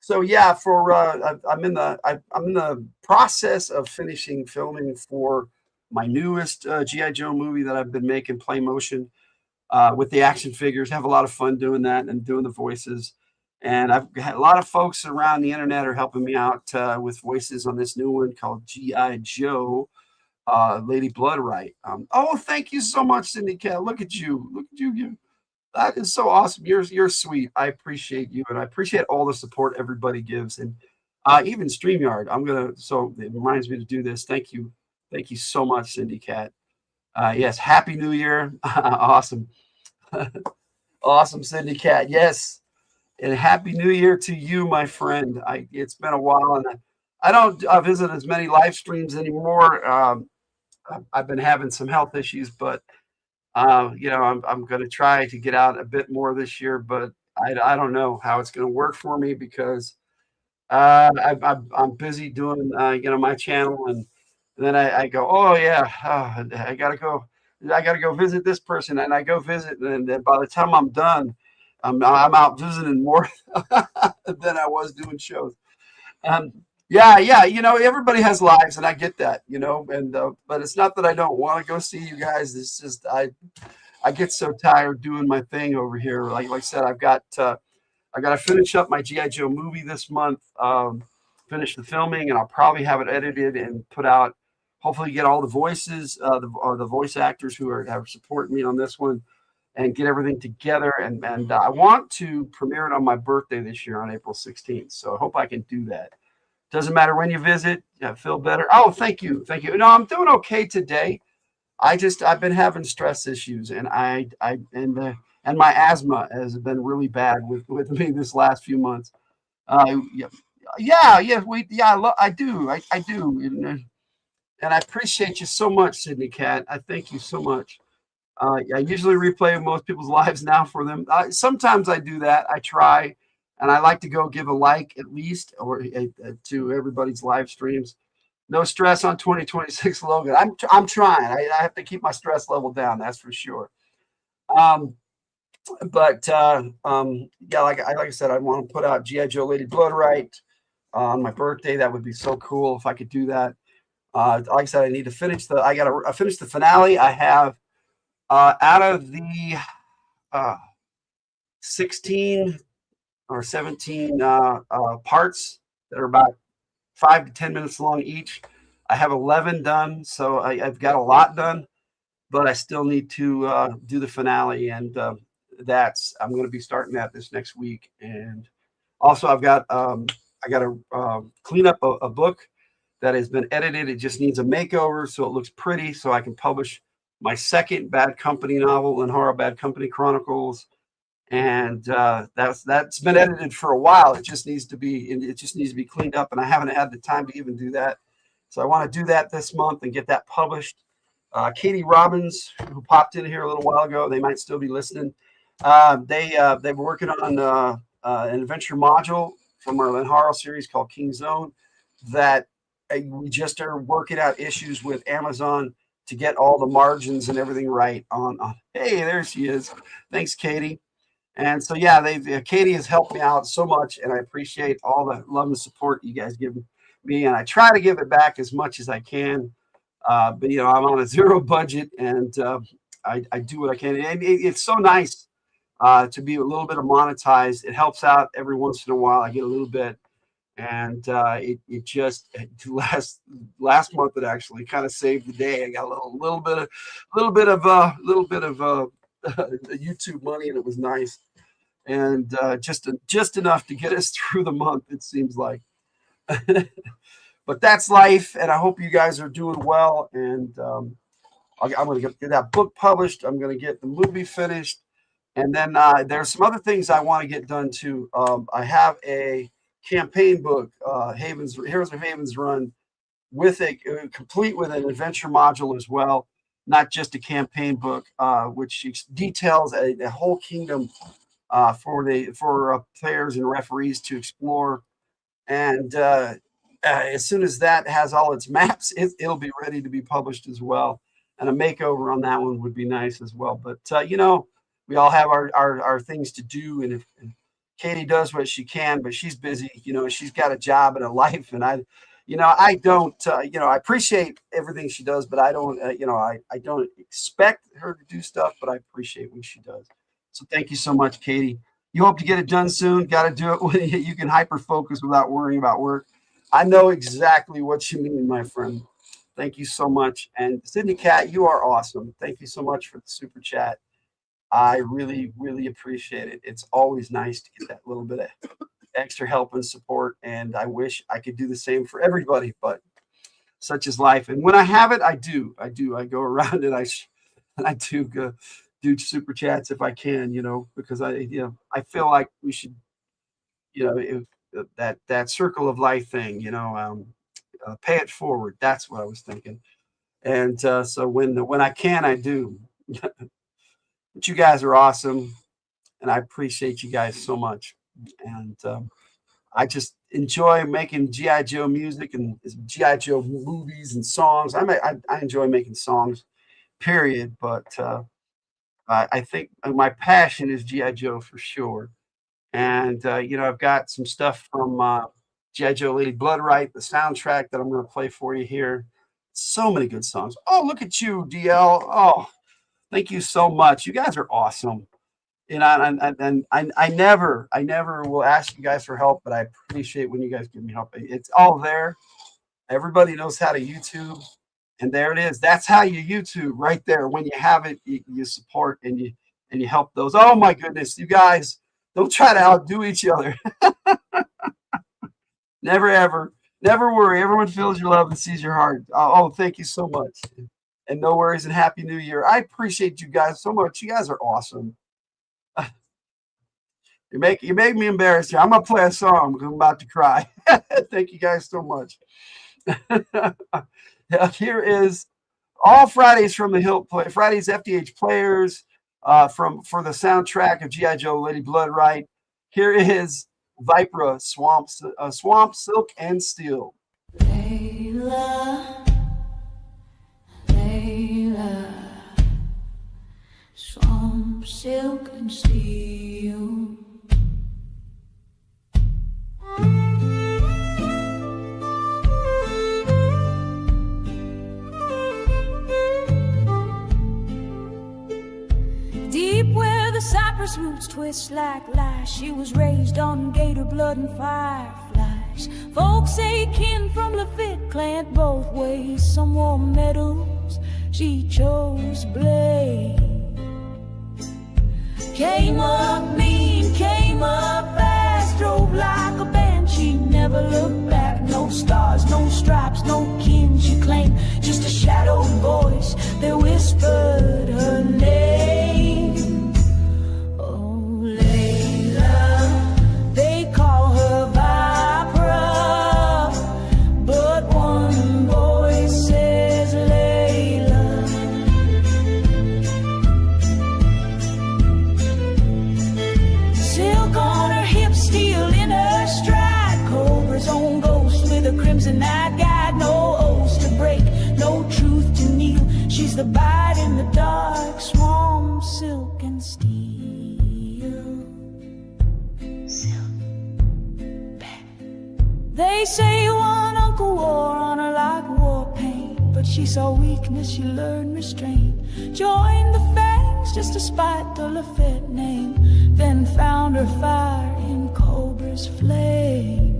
So yeah, I'm in the process of finishing filming for my newest GI Joe movie that I've been making, play motion, with the action figures. Have a lot of fun doing that and doing the voices. And I've had a lot of folks around the internet are helping me out with voices on this new one called GI Joe. Lady Bloodright. Thank you so much, Cindy Cat. Look at you. That is so awesome. You're sweet. I appreciate you, and I appreciate all the support everybody gives, and even StreamYard. So it reminds me to do this. Thank you so much, Cindy Cat. Yes, Happy New Year. Awesome. Awesome, Cindy Cat. Yes, and Happy New Year to you, my friend. It's been a while, and I don't visit as many live streams anymore. I've been having some health issues, but I'm going to try to get out a bit more this year. But I don't know how it's going to work for me because I'm busy doing my channel, and then I go, I gotta go visit this person, and I go visit, and then by the time I'm done, I'm out visiting more than I was doing shows. Yeah. Everybody has lives, and I get that, but it's not that I don't want to go see you guys. It's just I get so tired doing my thing over here. Like I said, I got to finish up my GI Joe movie this month, finish the filming, and I'll probably have it edited and put out. Hopefully, get all the voices, the voice actors who have supported me on this one, and get everything together. And I want to premiere it on my birthday this year on April 16th. So I hope I can do that. Doesn't matter when you visit. Feel better. Oh, thank you. No, I'm doing okay today. I've been having stress issues, and and my asthma has been really bad with me this last few months. I do. I do. And I appreciate you so much, Sydney Cat. I thank you so much. I usually replay most people's lives now for them. Sometimes I do that. I try. And I like to go give a like at least, or to everybody's live streams. No stress on 2026, Logan. I'm trying. I have to keep my stress level down. That's for sure. Like I said, I want to put out GI Joe Lady Bloodright on my birthday. That would be so cool if I could do that. Like I said, I need to finish I finish the finale. I have out of the 16 or 17 parts that are about 5 to 10 minutes long each. I have 11 done, so I've got a lot done, but I still need to do the finale, and I'm going to be starting that this next week. And also, I got to clean up a book that has been edited. It just needs a makeover so it looks pretty, so I can publish my second Bad Company novel, Horror Bad Company Chronicles. and that's been edited for a while. It just needs to be cleaned up, and I haven't had the time to even do that. So I want to do that this month and get that published. Katie Robbins, who popped in here a little while ago, they might still be listening. They were working on an adventure module from our Lenharo series called King Zone that we just are working out issues with Amazon to get all the margins and everything right on. Hey, there she is. Thanks, Katie. And so, yeah, Katie has helped me out so much, and I appreciate all the love and support you guys give me, and I try to give it back as much as I can. But, I'm on a zero budget, and I do what I can. And it's so nice to be a little bit of monetized. It helps out every once in a while. I get a little bit, and it just last month it actually kind of saved the day. I got a little bit of YouTube money, and it was nice, and just enough to get us through the month. It seems like. But that's life, and I hope you guys are doing well. And I'm going to get that book published. I'm going to get the movie finished. And then there's some other things I want to get done, too. I have a campaign book, Heroes of Haven's Run, complete with an adventure module as well, not just a campaign book, which details a whole kingdom for players and referees to explore. And as soon as that has all its maps, it'll be ready to be published as well. And a makeover on that one would be nice as well. But, we all have our things to do. And if Katie does what she can, but she's busy, she's got a job and a life. And I don't, I appreciate everything she does, but I don't, I don't expect her to do stuff, but I appreciate when she does. So thank you so much, Katie. You hope to get it done soon. Got to do it when you can hyper focus without worrying about work. I know exactly what you mean, my friend. Thank you so much. And Sydney Cat, you are awesome. Thank you so much for the super chat. I really, really appreciate it. It's always nice to get that little bit of extra help and support. And I wish I could do the same for everybody, but such is life. And when I have it, I do. I go around and I do super chats if I can, because I feel like we should, that circle of life thing, pay it forward. That's what I was thinking. And so when I can, I do. But you guys are awesome, and I appreciate you guys so much. And I just enjoy making G.I. Joe music and G.I. Joe movies and songs. I enjoy making songs, period. But I think my passion is G.I. Joe for sure. And, I've got some stuff from G.I. Joe Lady Bloodright, the soundtrack that I'm going to play for you here. So many good songs. Oh, look at you, DL. Oh, thank you so much. You guys are awesome. And I never will ask you guys for help, but I appreciate when you guys give me help. It's all there. Everybody knows how to YouTube, and there it is. That's how you YouTube right there. When you have it, you support and you help those. Oh my goodness, you guys, don't try to outdo each other. Never ever. Never worry. Everyone feels your love and sees your heart. Oh, thank you so much. And no worries, and Happy New Year. I appreciate you guys so much. You guys are awesome. You make me embarrassed here. I'm going to play a song because I'm about to cry. Thank you guys so much. Here is all Fridays from the Hildt Play. Fridays FtH Players for the soundtrack of G.I. Joe Lady Bloodright. Here is Vipra, Swamp, Silk, and Steel. Layla, Swamp, Silk, and Steel. Deep where the cypress roots twist like lies, she was raised on gator blood and fireflies. Folks say kin from Lafitte clan both ways. Some wore medals, she chose blade. Came up mean, came up fast, drove like a banshee, never looked back. No stars, no stripes, no kin she claimed, just a shadowed voice that whispered her name. Oh, the bite in the dark, swamp, silk, and steel. Silk. They say one uncle wore on her like war paint, but she saw weakness, she learned restraint. Joined the fangs just to spite the Lafette name, then found her fire in Cobra's flame.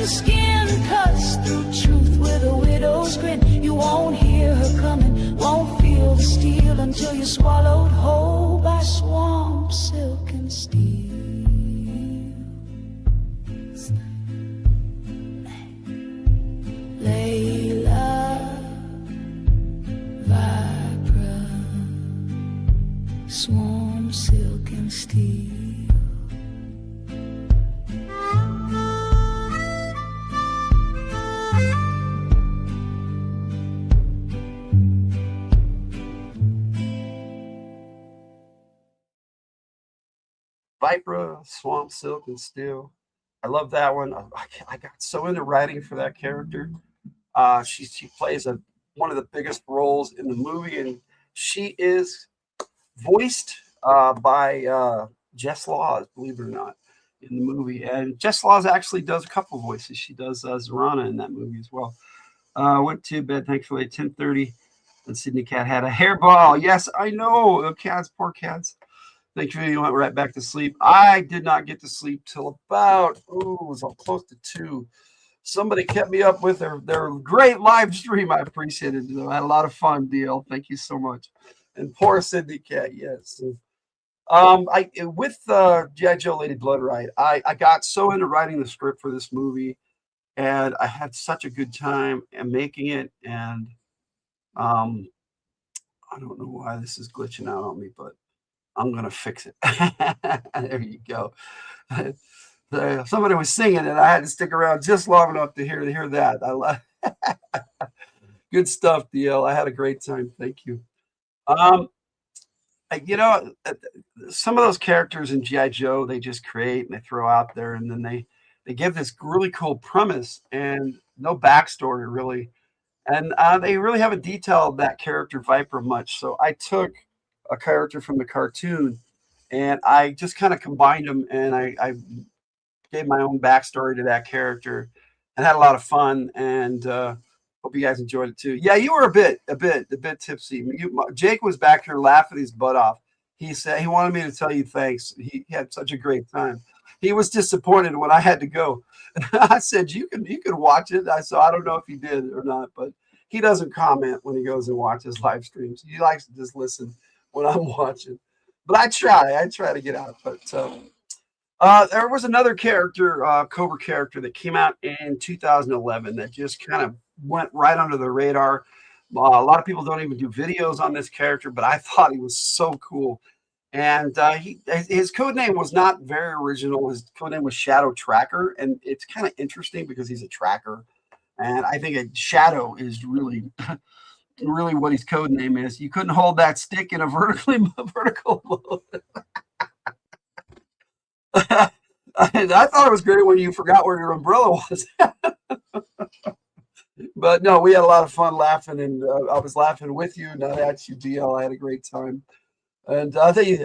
Skin cuts through truth with a widow's grin. You won't hear her coming, won't feel the steel until you're swallowed whole by swamp, silk, and steel. Layla, Vipra, swamp, silk, and steel. Vipra, Swamp, Silk, and Steel. I love that one. I got so into writing for that character. She plays one of the biggest roles in the movie, and she is voiced by Jess Laws, believe it or not, in the movie. And Jess Laws actually does a couple voices. She does Zorana in that movie as well. Went to bed, thankfully, at 10:30. And Sydney Cat had a hairball. Yes, I know. The cats, poor cats. Thankfully, you went right back to sleep. I did not get to sleep till about, it was close to 2. Somebody kept me up with their great live stream. I appreciated it. I had a lot of fun, DL. Thank you so much. And poor Sydney Cat, yes. With G.I. Joe Lady Blood Ride, I got so into writing the script for this movie, and I had such a good time making it. And I don't know why this is glitching out on me, but I'm going to fix it. There you go. Somebody was singing and I had to stick around just long enough to hear that. I love good stuff, DL. I had a great time. Thank you. Some of those characters in G.I. Joe, they just create and they throw out there, and then they give this really cool premise and no backstory really. And they really haven't detailed that character Viper much. So I took a character from the cartoon and I just kind of combined them, and I gave my own backstory to that character and had a lot of fun, and hope you guys enjoyed it too. Yeah, you were a bit tipsy. Jake was back here laughing his butt off. He said he wanted me to tell you thanks. He had such a great time. He was disappointed when I had to go. I said you can watch it. I don't know if he did or not, but he doesn't comment when he goes and watches live streams. He likes to just listen when I'm watching. But I try to get out. But there was another character, Cobra character, that came out in 2011 that just kind of went right under the radar. A lot of people don't even do videos on this character, but I thought he was so cool. And his code name was not very original. His code name was Shadow Tracker, and it's kind of interesting because he's a tracker. And I think a Shadow is really what his code name is. You couldn't hold that stick in a vertical mode. I thought it was great when you forgot where your umbrella was. But no, we had a lot of fun laughing, and I was laughing with you. Not at you, DL. I had a great time. And I think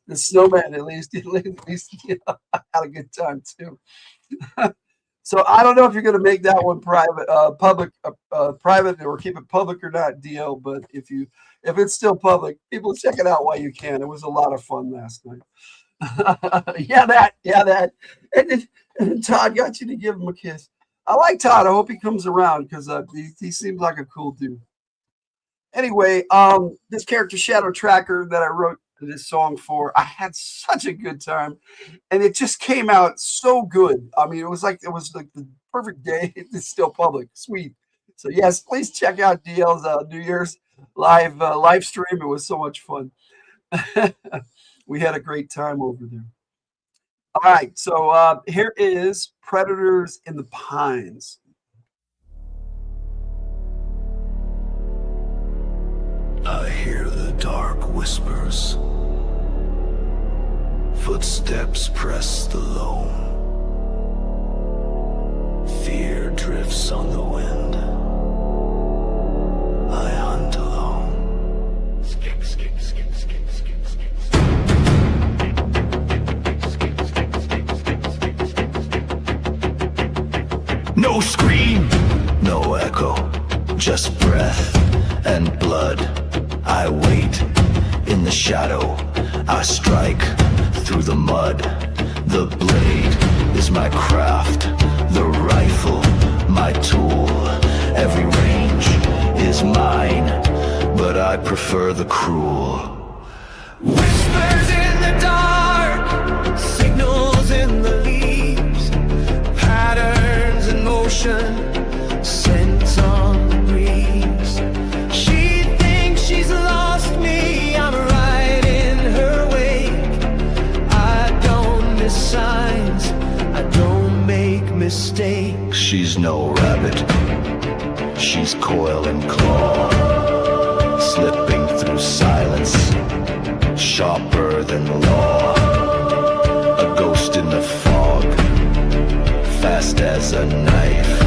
the snowman, at least I had a good time too. So I don't know if you're going to make that one private, private, or keep it public or not, DL. But if it's still public, people check it out while you can. It was a lot of fun last night. yeah, that. And Todd got you to give him a kiss. I like Todd. I hope he comes around because he seems like a cool dude. Anyway, this character Shadow Tracker that I wrote this song for, I had such a good time, and it just came out so good. I mean, it was like the perfect day. It's still public, sweet. So yes, please check out DL's New Year's live stream. It was so much fun. We had a great time over there. All right, so here is Predators in the Pines. I hear the dark whispers. Footsteps press the loam. Fear drifts on the wind. I hunt alone. Skip, skip, skip, skip, skip, skip. No scream, no echo, just breath and blood. I wait in the shadow, I strike through the mud. The blade is my craft, the rifle my tool. Every range is mine, but I prefer the cruel. Whispers in the dark, signals in the leaves, patterns in motion, scents on the breeze. She thinks she's lost me, I'm right in her wake. I don't miss signs, I don't make mistakes. She's no rabbit, she's coil and claw, slipping through silence, sharper than the law. A ghost in the fog, fast as a knife,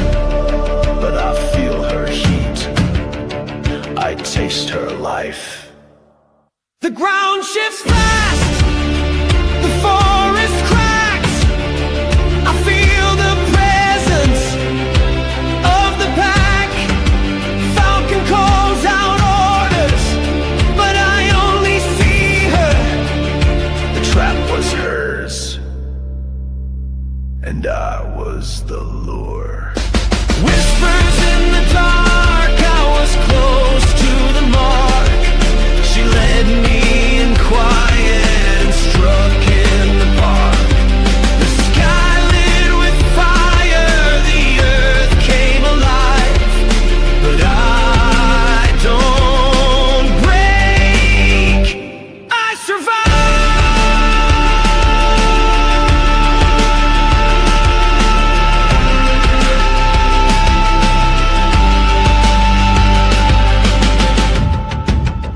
but I feel her heat, I taste her life. The ground shifts fast, the forest cracks, I feel the presence of the pack. Falcon calls out orders, but I only see her. The trap was hers, and I was the lure. Whispers in the dark, I was close to the mark. She led me in quiet and struck in the park. The sky lit with fire, the earth came alive, but I don't break, I survive.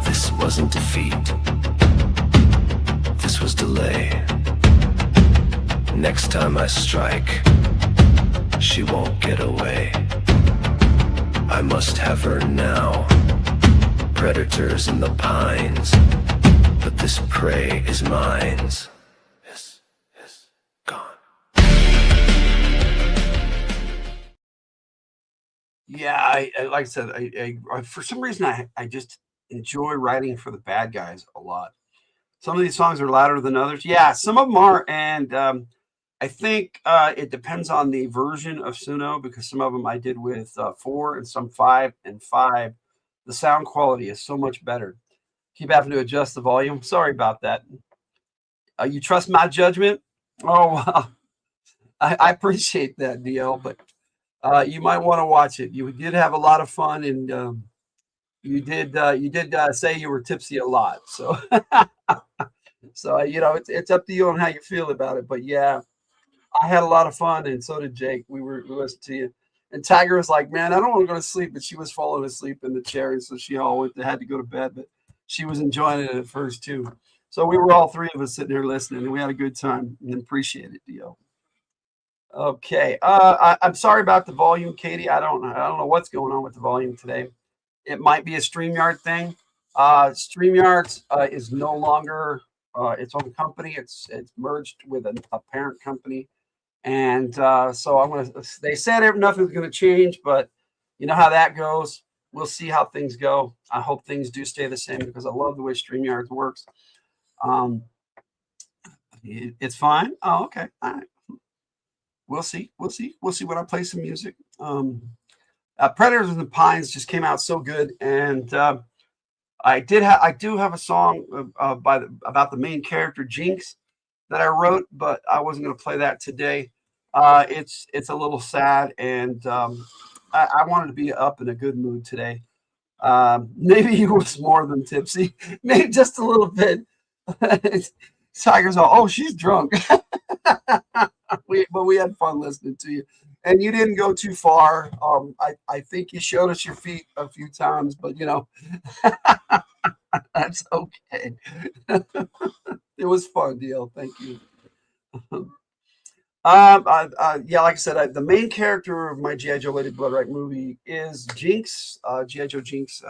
This wasn't defeat, this was delay. Next time I strike, she won't get away. I must have her now. Predators in the pines, but this prey is mine. Is gone. Yeah, I like I said, I for some reason I just enjoy writing for the bad guys a lot. Some of these songs are louder than others. Yeah, some of them are, and I think it depends on the version of Suno, because some of them I did with 4 and some 5 and 5. The sound quality is so much better. Keep having to adjust the volume. Sorry about that. You trust my judgment? Oh, well, I appreciate that, DL, but you might want to watch it. You did have a lot of fun, and you did say you were tipsy a lot. So, so it's up to you on how you feel about it. But yeah, I had a lot of fun, and so did Jake. We listened to you, and Tyger was like, "Man, I don't want to go to sleep," but she was falling asleep in the chair, and so she all had to go to bed. But she was enjoying it at first too. So we were all three of us sitting here listening, and we had a good time and appreciate it, Dio. Okay, I'm sorry about the volume, Katie. I don't know what's going on with the volume today. It might be a StreamYard thing. StreamYard is no longer its own company. It's merged with a parent company, and so they said nothing's going to change, but you know how that goes. We'll see how things go. I hope things do stay the same, because I love the way StreamYard works. It's fine. Oh, okay. All right. We'll see when I play some music. Predators in the Pines just came out so good, and I do have a song about the main character Jinx that I wrote, but I wasn't going to play that today. It's a little sad, and I wanted to be up in a good mood today. Maybe he was more than tipsy, maybe just a little bit. Tiger's all, oh, she's drunk. But we had fun listening to you, and you didn't go too far. I think you showed us your feet a few times, but you know, that's okay. It was fun, DL. Thank you. Yeah, like I said, the main character of my G.I. Joe Lady Blood Right movie is Jinx, G.I. Joe Jinx.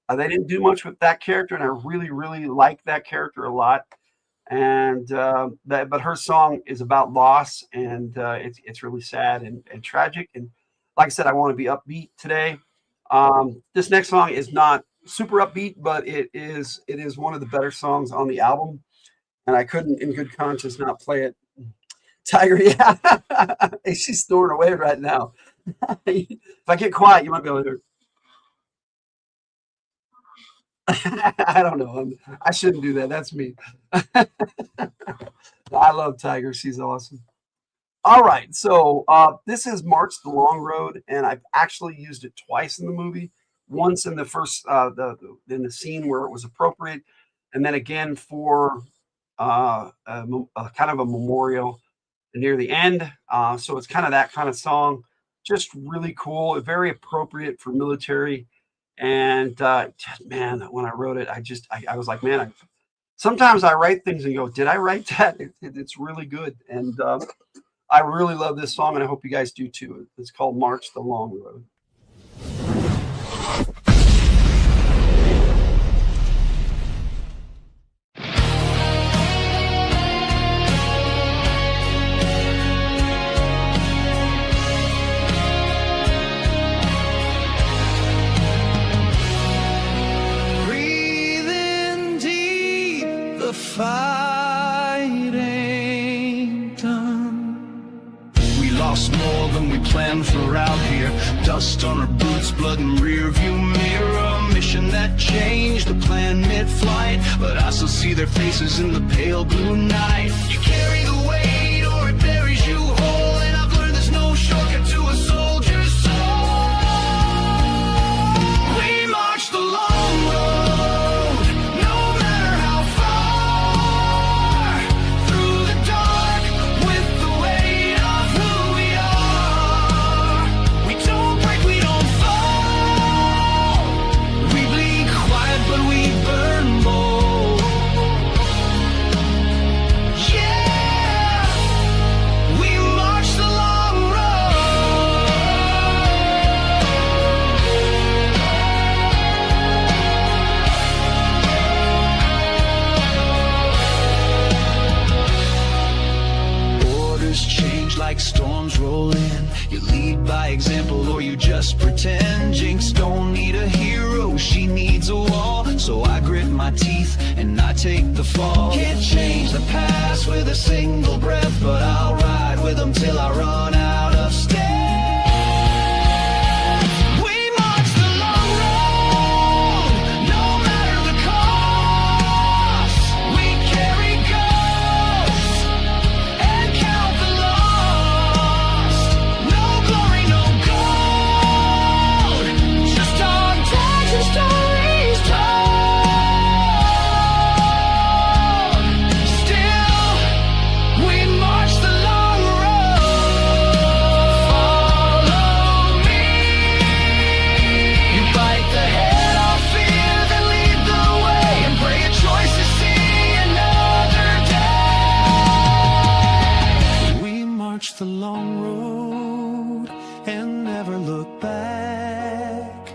They didn't do much with that character, and I really, really like that character a lot. And but her song is about loss, and it's really sad and tragic. And like I said, I want to be upbeat today. This next song is not super upbeat, but it is one of the better songs on the album, and I couldn't, in good conscience, not play it. Tiger, yeah, she's snoring away right now. If I get quiet, you might be able to hear. I don't know. I shouldn't do that. That's me. I love Tyger. She's awesome. All right. So this is March the Long Road, and I've actually used it twice in the movie. Once in the first, in the scene where it was appropriate, and then again for kind of a memorial near the end. So it's kind of that kind of song. Just really cool. Very appropriate for military. And man, when I wrote it, I was like, man, sometimes I write things and go, did I write that? It's really good. And I really love this song, and I hope you guys do too. It's called March the Long Road. Fight ain't done. We lost more than we planned for out here. Dust on our boots, blood in rear view mirror. Mission that changed the plan mid-flight, but I still see their faces in the pale blue night. You carry the weight or it buries you whole, and I've learned there's no shortcut to a soldier's soul. We march the long road. Like storms roll in, you lead by example or you just pretend. Jinx don't need a hero, she needs a wall. So I grit my teeth and I take the fall. Can't change the past with a single breath, but I'll ride with them till I run out of steam. The long road and never look back,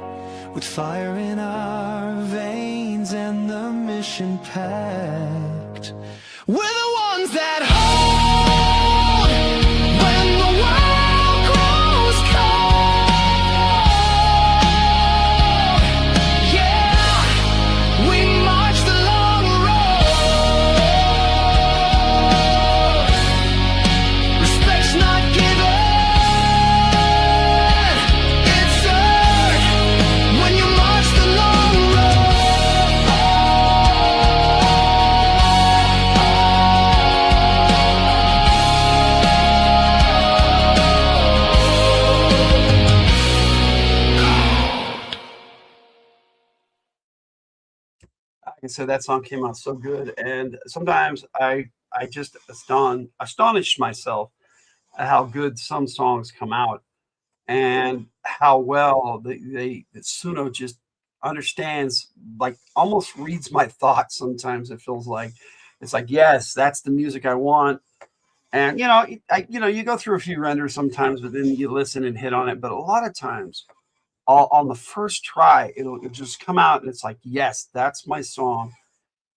with fire in our veins and the mission packed. We're the ones that hold when the world grows cold. Yeah, we march the long road. Respect's not given, it's earned when you march the long road. like I said, that song came out so good, and sometimes I just astonish myself at how good some songs come out, and how well that Suno just understands, like almost reads my thoughts. Sometimes it feels like it's like, yes, that's the music I want. And you go through a few renders sometimes, but then you listen and hit on it. But a lot of times, all on the first try, it'll just come out, and it's like, yes, that's my song.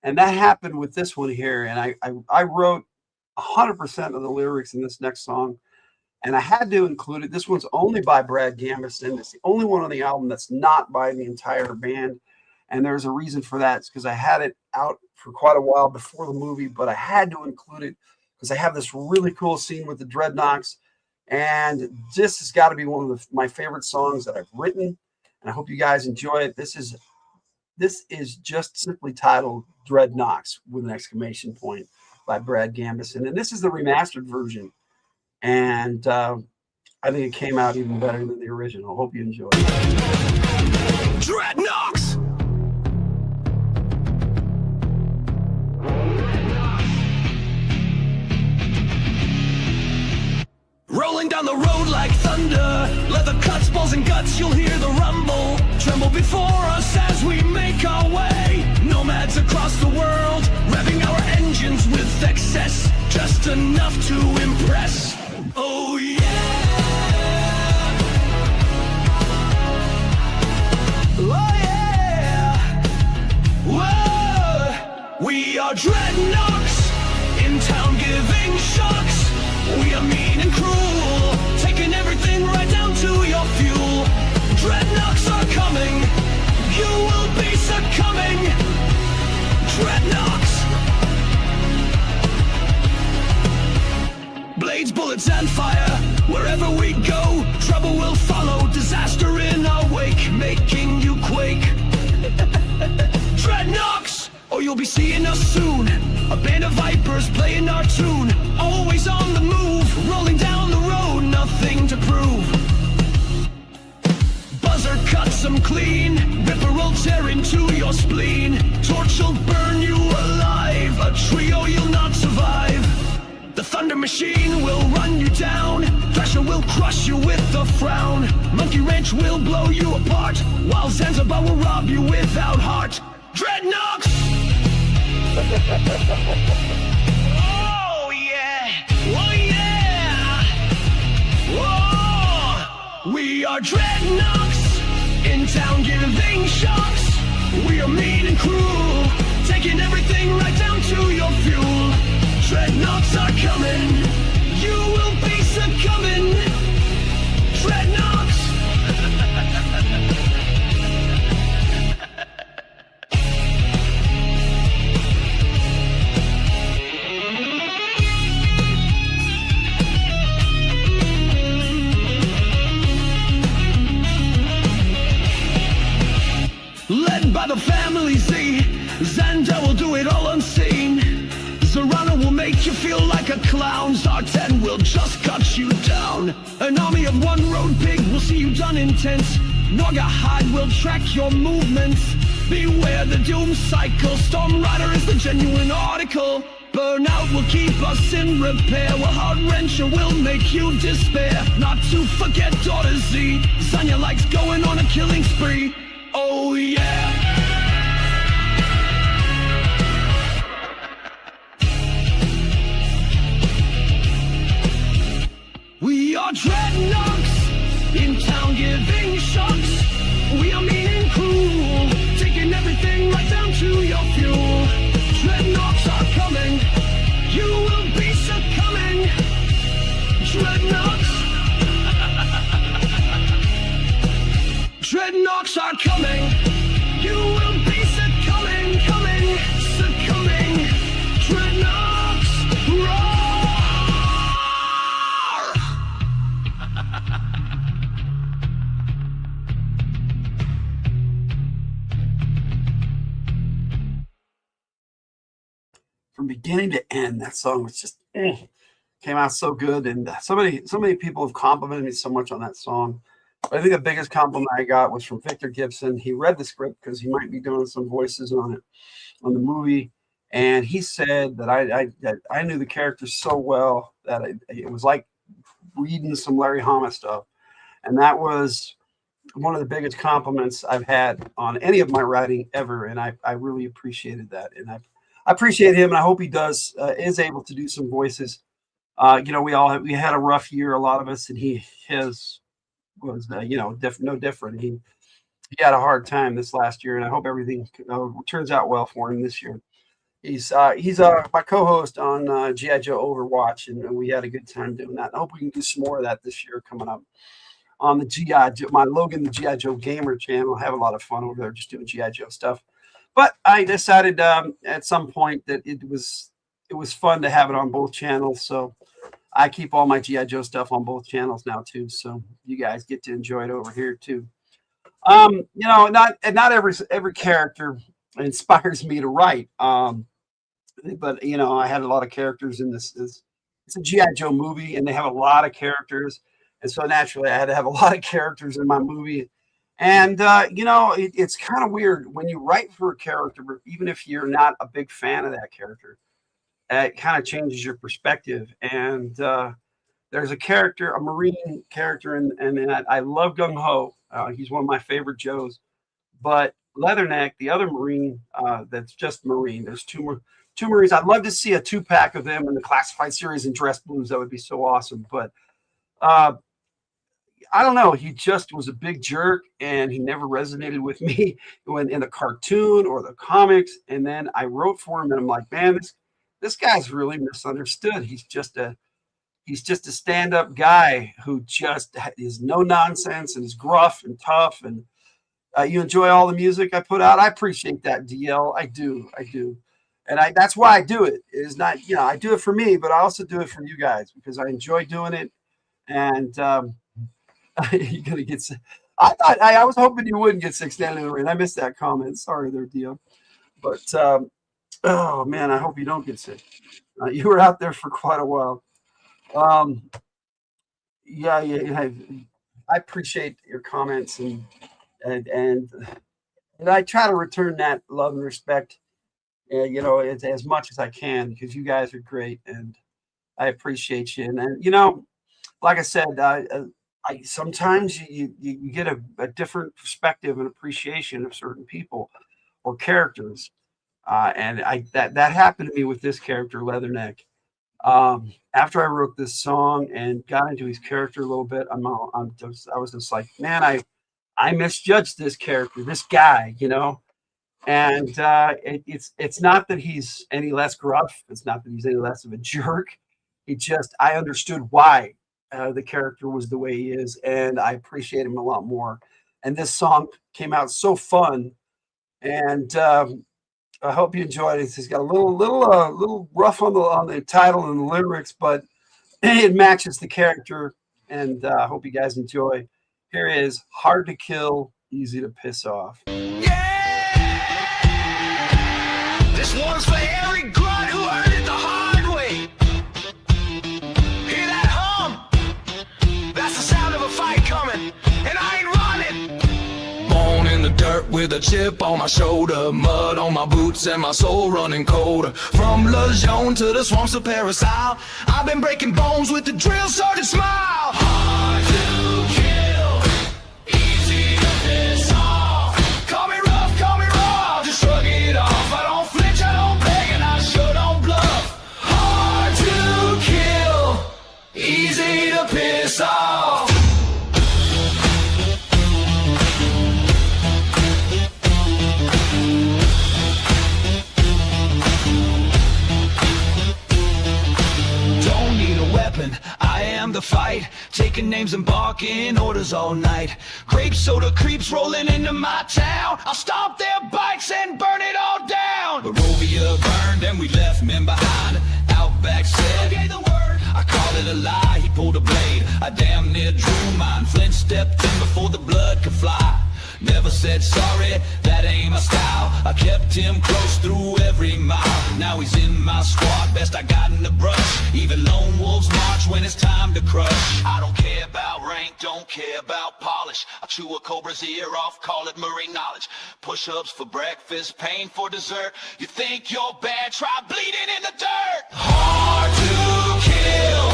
And that happened with this one here. And I wrote 100% of the lyrics in this next song, and I had to include it. This one's only by Brad Gambison. It's the only one on the album that's not by the entire band. And there's a reason for that. It's because I had it out for quite a while before the movie, but I had to include it because I have this really cool scene with the Dreadnoks. And this has got to be one of my favorite songs that I've written. And I hope you guys enjoy it. This is just simply titled Dreadnoks with an exclamation point by Brad Gambison. And this is the remastered version. And I think it came out even better than the original. Hope you enjoy it. Dreadnoks! Rolling down the road like thunder, leather cuts, balls and guts, you'll hear the rumble. Tremble before us as we make our way. Nomads across the world, revving our engines with excess, just enough to impress. Oh yeah! Oh yeah! Whoa! We are Dreadnoks, in town giving shocks. We are mean and cruel, taking everything right down to your fuel. Dreadnoks are coming, you will be succumbing. Dreadnoks. Blades, bullets, and fire, wherever we go, trouble will follow, disaster in our wake, making you quake. Dreadnoks, or you'll be seeing us soon. A band of vipers playing our tune, always on the move, rolling down the road, nothing to prove. Buzzer cuts them clean, ripper will tear into your spleen. Torch will burn you alive, a trio you'll not survive. The thunder machine will run you down, Thrasher will crush you with a frown. Monkey wrench will blow you apart, while Zanzibar will rob you without heart. Dreadnoks! Oh yeah! Oh yeah! Whoa! We are Dreadnoks, in town giving shocks. We are mean and cruel, taking everything right down to your fuel. Dreadnoks are coming, you will be succumbing. Dreadnoks. Led by the family Z, Xander will do it all unseen. Zorana will make you feel like a clown. Zartan will just cut you down. An army of one road pig will see you done intense. Norgahide will track your movements. Beware the doom cycle. Storm Rider is the genuine article. Burnout will keep us in repair, while Hard Wrencher will make you despair. Not to forget Daughter Z, Zanya likes going on a killing spree. Oh yeah! We are Dreadnoks, in town giving shocks. We are mean and cruel, taking everything right down to your fuel. Dreadnoks are coming, you will be succumbing. Dreadnoks. Dreadnoks are coming, you will be succumbing, succumbing. Dreadnoks, roar! From beginning to end, that song was just came out so good, and so many people have complimented me so much on that song. I think the biggest compliment I got was from Victor Gibson. He read the script because he might be doing some voices on it, on the movie. And he said that I knew the characters so well that it was like reading some Larry Hama stuff. And that was one of the biggest compliments I've had on any of my writing ever. And I really appreciated that. And I appreciate him. And I hope he is able to do some voices. You know, we had a rough year, a lot of us, and his was, you know, no different. He had a hard time this last year, and I hope everything turns out well for him this year. He's my co-host on G.I. Joe Overwatch, and we had a good time doing that. I hope we can do some more of that this year coming up on the G.I. Joe, my Logan, the G.I. Joe Gamer channel. I have a lot of fun over there just doing G.I. Joe stuff. But I decided at some point that it was fun to have it on both channels, so I keep all my G.I. Joe stuff on both channels now too, so you guys get to enjoy it over here too. You know, not every character inspires me to write. But you know, I had a lot of characters in this. It's a G.I. Joe movie, and they have a lot of characters, and so naturally, I had to have a lot of characters in my movie. And you know, it's kind of weird when you write for a character, even if you're not a big fan of that character. It kind of changes your perspective. And there's a character, a Marine character, and I love Gung Ho. He's one of my favorite Joes. But Leatherneck, the other Marine, that's just Marine. There's two Marines. I'd love to see a 2-pack of them in the classified series in dress blues. That would be so awesome. But I don't know. He just was a big jerk, and he never resonated with me when in the cartoon or the comics. And then I wrote for him, and I'm like, man, this guy's really misunderstood. He's just a stand-up guy who just is no nonsense and is gruff and tough. And you enjoy all the music I put out. I appreciate that, DL. I do. And that's why I do it. It is not, you know, I do it for me, but I also do it for you guys because I enjoy doing it. And you're gonna get. I was hoping you wouldn't get sick standing in the rain. I missed that comment. Sorry, there, DL. But oh man, I hope you don't get sick. You were out there for quite a while. Yeah, I appreciate your comments and I try to return that love and respect, you know, as much as I can because you guys are great and I appreciate you. And you know, like I said, sometimes you get a different perspective and appreciation of certain people or characters. And that happened to me with this character, Leatherneck. After I wrote this song and got into his character a little bit, I was just like, man, I misjudged this character, this guy, you know. And it's not that he's any less gruff. It's not that he's any less of a jerk. I understood why the character was the way he is, and I appreciate him a lot more. And this song came out so fun, and I hope you enjoyed it. It's got a little rough on the title and the lyrics, but it matches the character. And I hope you guys enjoy. Here is Hard to Kill, Easy to Piss Off. Yeah! This one's for every grunt who heard it the hard way. Hear that hum? That's the sound of a fight coming, and I ain't running. Born in the dirt with a chip on my shoulder, mud on my boots and my soul running colder. From Lejeune to the swamps of Paris Isle, I've been breaking bones with the drill sergeant smile. Hard to kill, easy to piss off. Call me rough, call me raw, just shrug it off. I don't flinch, I don't beg, and I sure don't bluff. Hard to kill, easy to piss off. I am the fight, taking names and barking orders all night. Grape soda creeps rolling into my town. I'll stomp their bikes and burn it all down. Barovia burned and we left men behind. Outback said, okay, the word. I called it a lie, he pulled a blade. I damn near drew mine. Flint stepped in before the blood could fly. Never never said sorry, that ain't my style. I kept him close through every mile. Now he's in my squad, best I got in the brush. Even lone wolves march when it's time to crush. I don't care about rank, don't care about polish. I chew a cobra's ear off, call it marine knowledge. Push-ups for breakfast, pain for dessert. You think you're bad, try bleeding in the dirt. Hard to kill,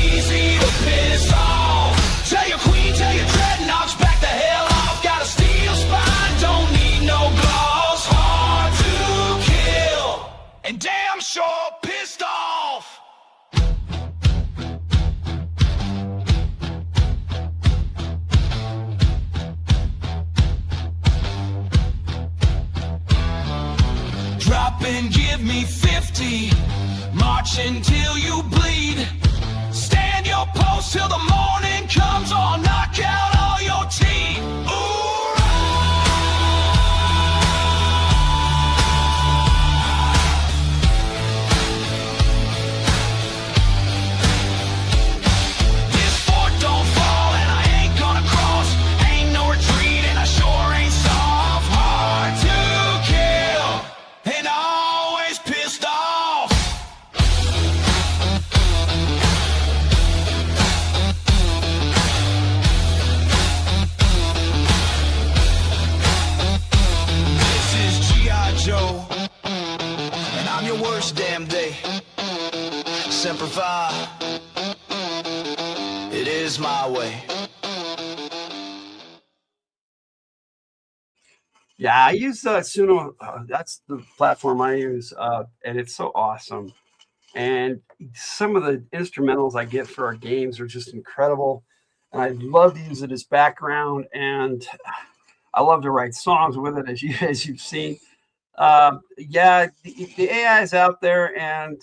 easy to piss off. Tell your queen, tell your dreadnoughts, back the hell off. Got a steel spine, don't need no gloss. Hard to kill, and damn sure pissed off. Drop and give me 50. March until you bleed. Stand your post till the morning comes, or knock out all your team. This fort don't fall and I ain't gonna cross. Ain't no retreat and I sure ain't soft. Hard to kill and always pissed off. This is G.I. Joe, and I'm your worst damn day. Semper Fi, it is my way. Yeah, I use Suno. That's the platform I use, and it's so awesome. And some of the instrumentals I get for our games are just incredible. And I love to use it as background, and I love to write songs with it, as you've seen. Yeah, the AI is out there, and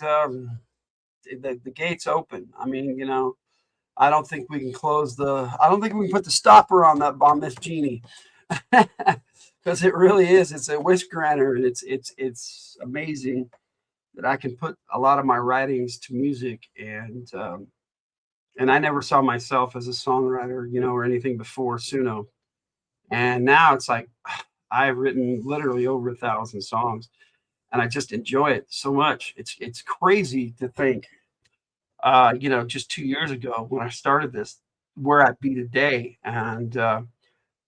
the gate's open. I mean, I don't think we can I don't think we can put the stopper on this genie. Because it really is. It's a wish granter, and it's amazing that I can put a lot of my writings to music, and I never saw myself as a songwriter, or anything before Suno, and now it's like I've written literally over 1,000 songs, and I just enjoy it so much. It's crazy to think, just 2 years ago when I started this, where I'd be today, and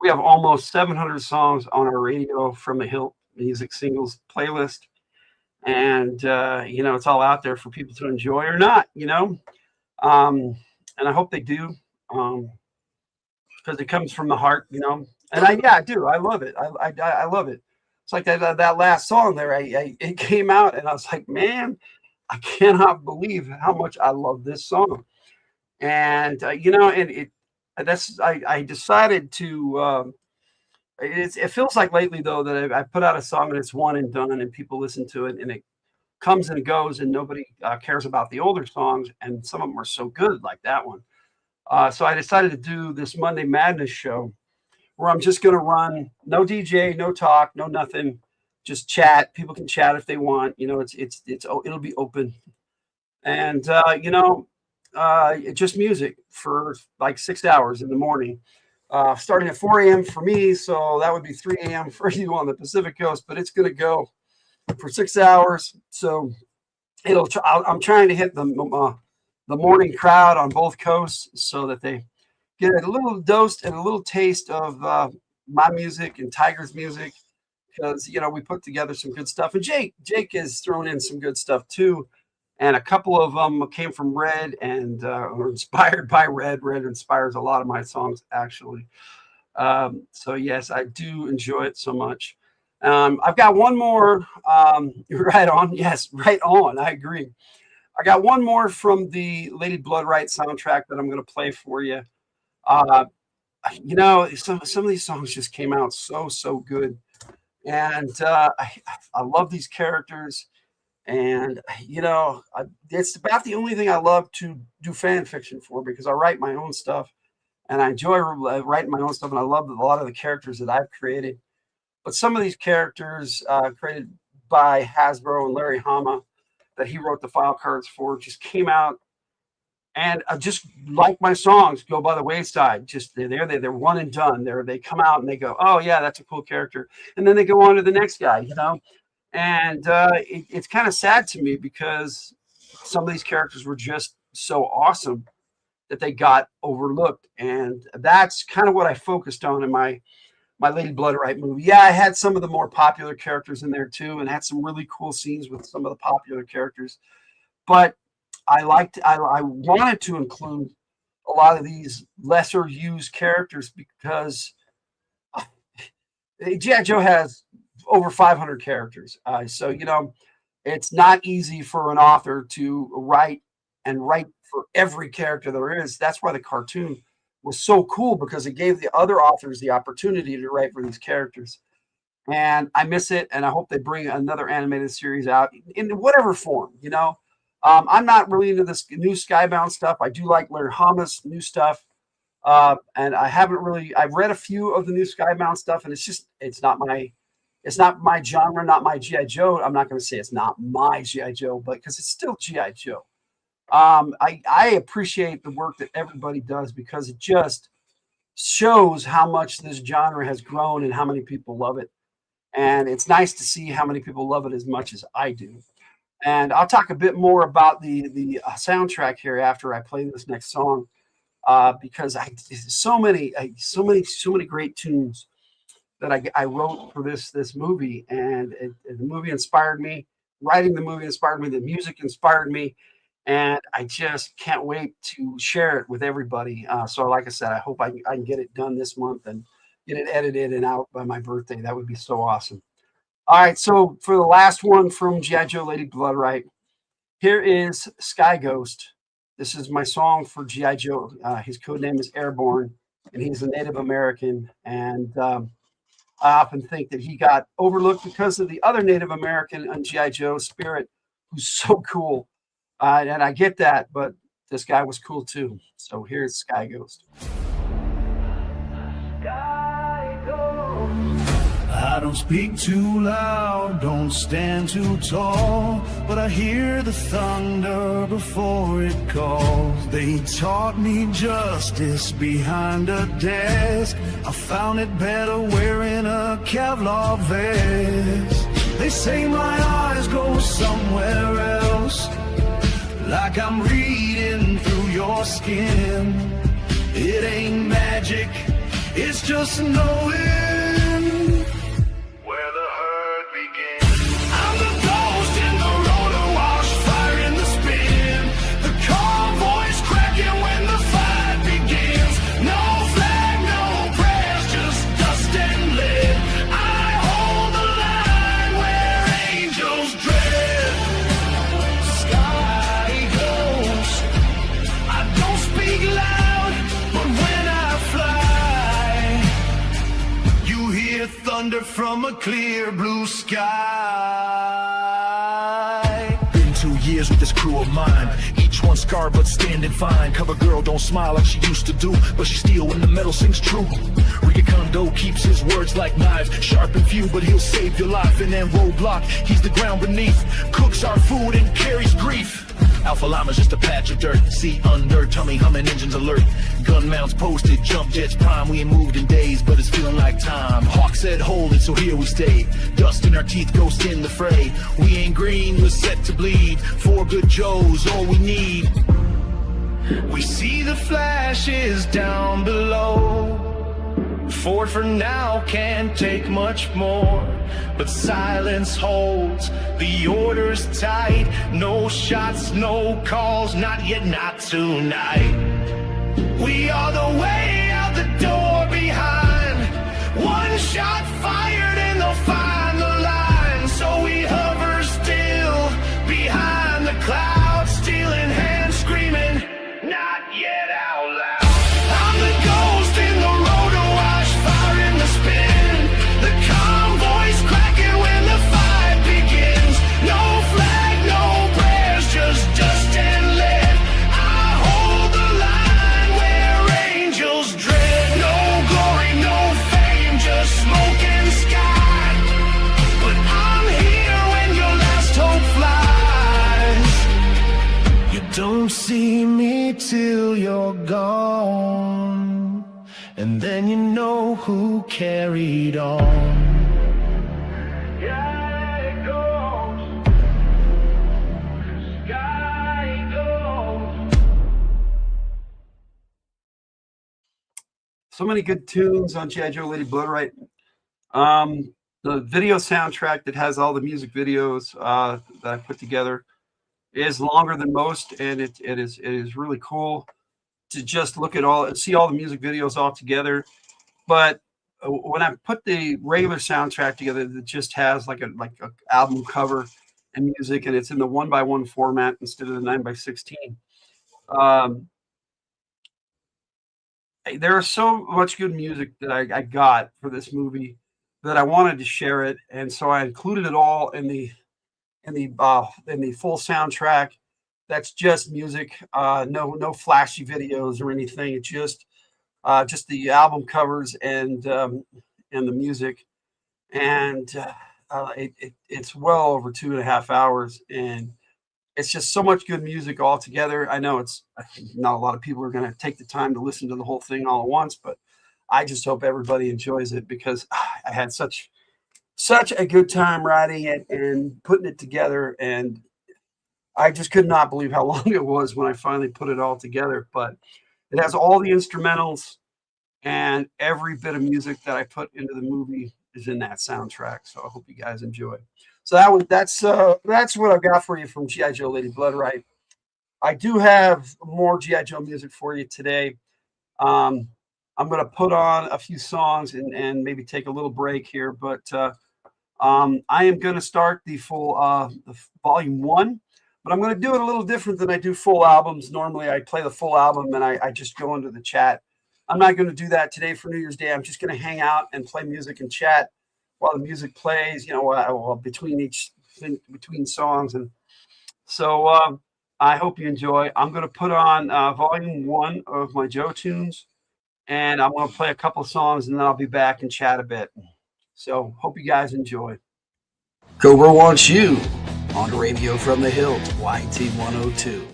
we have almost 700 songs on our radio from the Hildt Music Singles playlist. And, it's all out there for people to enjoy or not, and I hope they do, because it comes from the heart, and I do. I love it. I love it. It's like that last song there, it came out and I was like, man, I cannot believe how much I love this song. And, I decided to, it feels like lately though that I put out a song and it's one and done, and people listen to it and it comes and goes, and nobody cares about the older songs, and some of them are so good, like that one. So I decided to do this Monday Madness show where I'm just going to run, no DJ, no talk, no nothing, just chat. People can chat if they want. It'll be open, and just music for like 6 hours in the morning, starting at 4 a.m. for me. So that would be 3 a.m. for you on the Pacific Coast, but it's going to go for 6 hours. So I'm trying to hit the morning crowd on both coasts so that they get a little dose and a little taste of my music and Tyger's music, because we put together some good stuff, and Jake has thrown in some good stuff too. And a couple of them came from Red and were inspired by Red. Red inspires a lot of my songs, actually. So, yes, I do enjoy it so much. I've got one more. Right on. Yes, right on. I agree. I got one more from the Lady Bloodright soundtrack that I'm going to play for you. Some of these songs just came out so good. And I love these characters. And, it's about the only thing I love to do fan fiction for, because I write my own stuff and I enjoy writing my own stuff. And I love a lot of the characters that I've created. But some of these characters created by Hasbro and Larry Hama that he wrote the file cards for just came out. and just like my songs go by the wayside. Just they're one and done. They come out and they go, oh yeah, that's a cool character, and then they go on to the next guy, you know. And it's kind of sad to me because some of these characters were just so awesome that they got overlooked, and that's kind of what I focused on in my Lady Bloodright movie. Yeah, I had some of the more popular characters in there too, and had some really cool scenes with some of the popular characters. But I wanted to include a lot of these lesser used characters because G.I. Joe has over 500 characters. So, you know, it's not easy for an author to write for every character there is. That's why the cartoon was so cool, because it gave the other authors the opportunity to write for these characters. And I miss it, and I hope they bring another animated series out in whatever form, you know. I'm not really into this new Skybound stuff. I do like Larry Hama's new stuff. And I've read a few of the new Skybound stuff, and it's not my genre, not my G.I. Joe. I'm not going to say it's not my G.I. Joe, but because it's still G.I. Joe. I appreciate the work that everybody does, because it just shows how much this genre has grown and how many people love it. And it's nice to see how many people love it as much as I do. And I'll talk a bit more about the soundtrack here after I play this next song, because so many great tunes that I wrote for this movie, and the movie inspired me. Writing the movie inspired me. The music inspired me. And I just can't wait to share it with everybody. So like I said, I hope I can get it done this month and get it edited and out by my birthday. That would be so awesome. All right, so for the last one from G.I. Joe Lady Bloodright, here is Sky Ghost. This is my song for G.I. Joe. His code name is Airborne, and he's a Native American. And I often think that he got overlooked because of the other Native American on G.I. Joe, Spirit, who's so cool. And I get that, but this guy was cool too. So here's Sky Ghost. I don't speak too loud, don't stand too tall, but I hear the thunder before it calls. They taught me justice behind a desk. I found it better wearing a Kevlar vest. They say my eyes go somewhere else, like I'm reading through your skin. It ain't magic, it's just knowing where the hurt begins. I'm the ghost in the rotor wash, fire in the spin. The car voice cracking when the fight begins. No flag, no prayers, just dust and lead. I hold the line where angels dread. Sky ghost, I don't speak loud, but when I fly, you hear thunder from a clear blue sky. Been 2 years with this crew of mine, each one scarred but standing fine. Cover girl don't smile like she used to do, but she steal when the metal sings true. Ricky Kondo keeps his words like knives, sharp and few, but he'll save your life. And then Roadblock, he's the ground beneath, cooks our food and carries grief. Alpha Llama's just a patch of dirt, see under, tummy humming, engines alert. Gun mounts posted, jump jets prime, we ain't moved in days, but it's feeling like time. Hawk said hold it, so here we stay. Dust in our teeth, ghost in the fray. We ain't green, we're set to bleed. 4 good Joes, all we need. We see the flashes down below. Forward for now, can't take much more, but silence holds, the order's tight. No shots, no calls, not yet, not tonight. We are the way out the door behind. One shot fired and they'll find the line. So we hover still behind the clouds, steel in hand, screaming, not yet out loud. I'm the ghost in the rotor wash, fire in the spin. The convoy's cracking when the fight begins. No flag, no prayers, just dust and lead. I hold the line where angels dread. No glory, no fame, just smoke and you're gone. And then you know who carried on. Sky goes, sky goes. So many good tunes on G.I. Joe Lady Blood. The video soundtrack that has all the music videos that I put together is longer than most, and it is really cool to just look at all and see all the music videos all together. But when I put the regular soundtrack together, it just has like a album cover and music, and it's in the 1x1 format instead of the 9x16. There is so much good music that I got for this movie that I wanted to share it, and so I included it all in the full soundtrack. That's just music, no flashy videos or anything. It's just the album covers and the music, and it's well over 2.5 hours, and it's just so much good music all together. I know it's not a lot of people are going to take the time to listen to the whole thing all at once, but I just hope everybody enjoys it, because I had such a good time writing it and putting it together, and I just could not believe how long it was when I finally put it all together. But it has all the instrumentals, and every bit of music that I put into the movie is in that soundtrack. So I hope you guys enjoy. So that's what I've got for you from G.I. Joe Lady Blood. I do have more G.I. Joe music for you today. I'm going to put on a few songs and maybe take a little break here, but I am going to start the full the volume 1, but I'm going to do it a little different than I do full albums. Normally I play the full album and I just go into the chat. I'm not going to do that today for New Year's Day. I'm just going to hang out and play music and chat while the music plays, between songs. And so I hope you enjoy. I'm going to put on volume 1 of my Joe tunes, and I'm going to play a couple songs, and then I'll be back and chat a bit. So hope you guys enjoy. Cobra wants you on radio from the Hildt, YT 102.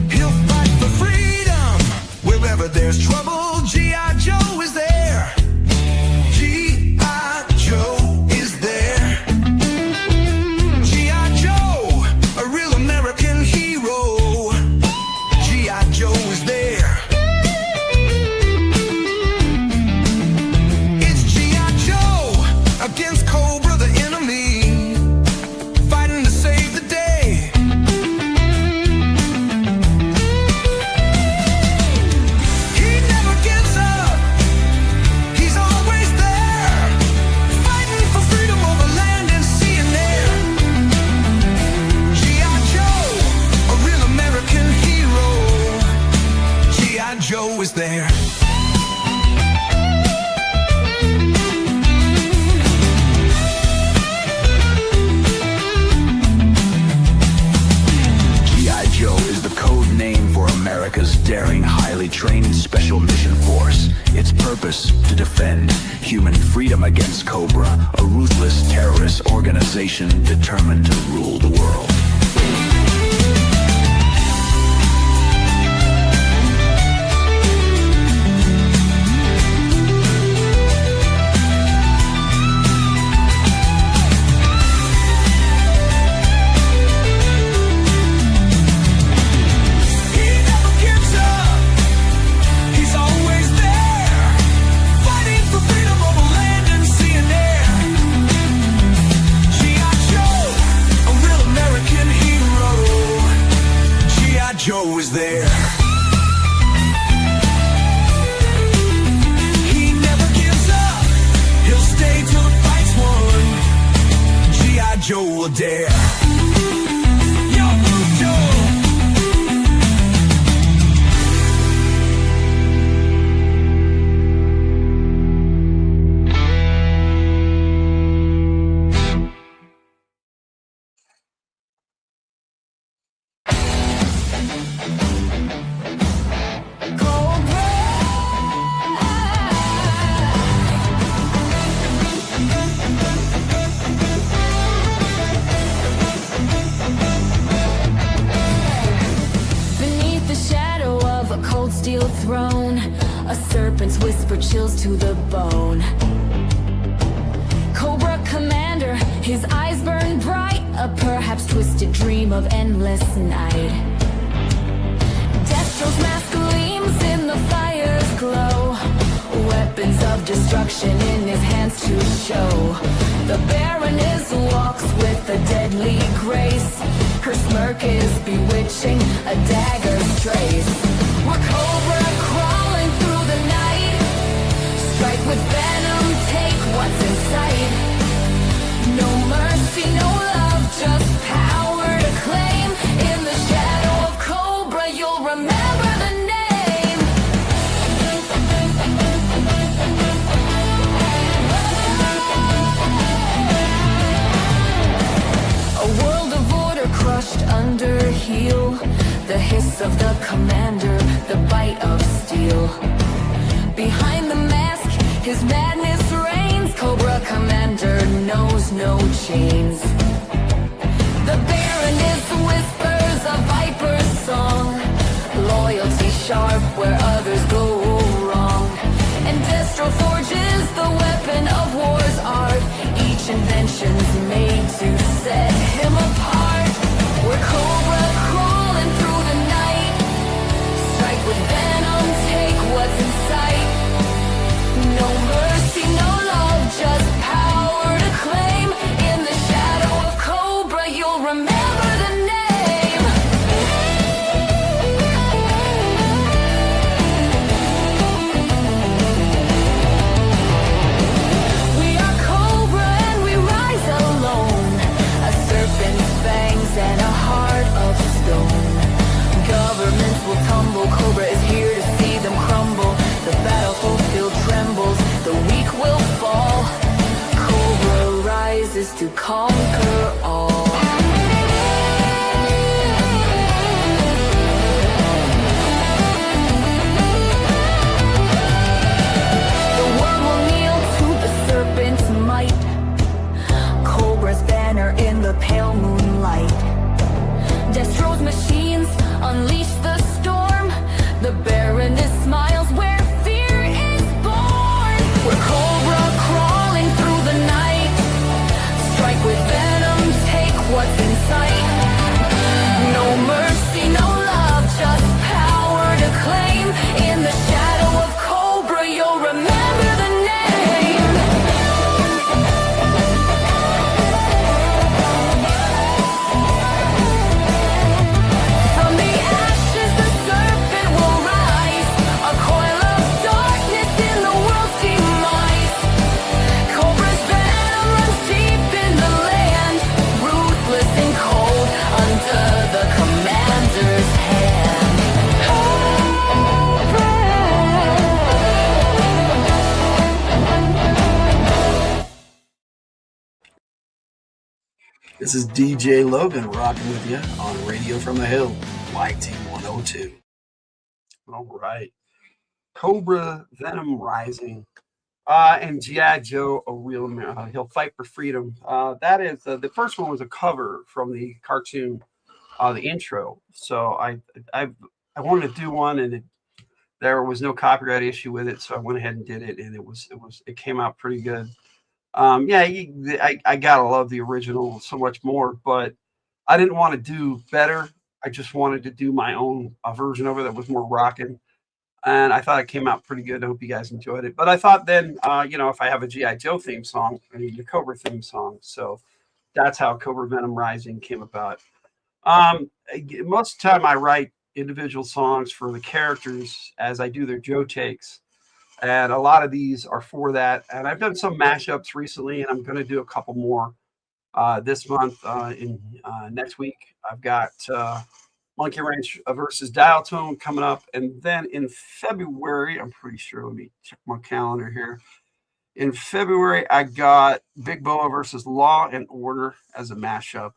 He'll fight for freedom wherever there's trouble. G.I. Joe is there. G.I. Joe is there. G.I. Joe, a real American hero. G.I. Joe is there. It's G.I. Joe against Cobra, the enemy, fighting to save the day. He never gives up. He's always there, fighting for freedom over land and sea and air. G.I. Joe, a real American hero. G.I. Joe is there. G.I. Joe is the code name for America's daring, highly trained special mission force. Its purpose to defend human freedom against Cobra, a ruthless terrorist organization determined to rule the world. He never gives up. He's always there, fighting for freedom over land and sea and air. G.I. Joe, a real American hero. G.I. Joe is there. He never gives up. He'll stay till the fight's won. G.I. Joe will dare. Yo, Joe. throne. A serpent's whisper chills to the bone. Cobra commander, his eyes burn bright. A perhaps twisted dream of endless night. Destro's mask gleams in the fire's glow. Weapons of destruction in his hands to show. The Baroness walks with a deadly grace. Her smirk is bewitching, a dagger's trace. We're cobra crawling through the night. Strike with venom, take what's in sight. No mercy, no love, just power to claim. In the shadow of Cobra, you'll remember the name. A world of order crushed under heel. The hiss of the commander, the bite of steel. Behind the mask, his madness reigns. Cobra commander knows no chains. The Baroness whispers a viper's song. Loyalty sharp where others go wrong. And Destro forges the weapon of war's art. Each invention's made to set him apart. We're cobra crawling through the night. Strike with venom, take what's in sight. No mercy, no love, just power to claim. In the shadow of Cobra, you'll remember the name. We are Cobra and we rise alone. A serpent's fangs and a heart of stone. Governments will tumble, Cobra is here to see them crumble. The battlefield still trembles, the weak will fall. Cobra rises to conquer all. The world will kneel to the serpent's might. Cobra's banner in the pale moonlight. Destro's machines unleash the storm. The Baroness smiles where fear is born. We're cobra crawling through the night. Strike with venom, take what's in sight. No mercy, no love, just power to claim. In the shadow of Cobra, you'll remember the name. From the ashes, the serpent will rise. A coil of darkness in the world's demise. Cobra's venom runs deep in the land. Ruthless and cold under the commander's hand. This is DJ Logan rocking with you on Radio from the Hill, YT 102. All right. Cobra, Venom Rising, and G.I. Joe, A Real American. He'll Fight for Freedom. That is, the first one was a cover from the cartoon, the intro. So I wanted to do one, and there was no copyright issue with it, so I went ahead and did it, and it came out pretty good. I gotta love the original so much more, but I didn't want to do better. I just wanted to do my own version of it that was more rocking, and I thought it came out pretty good. I hope you guys enjoyed it. But I thought then, if I have a G.I. Joe theme song, I need a Cobra theme song. So that's how Cobra Venom Rising came about. Most of the time I write individual songs for the characters as I do their Joe takes. And a lot of these are for that. And I've done some mashups recently, and I'm going to do a couple more this month. Next week, I've got Monkey Ranch versus Dial Tone coming up. And then in February, I'm pretty sure, let me check my calendar here. In February, I got Big Boa versus Law and Order as a mashup.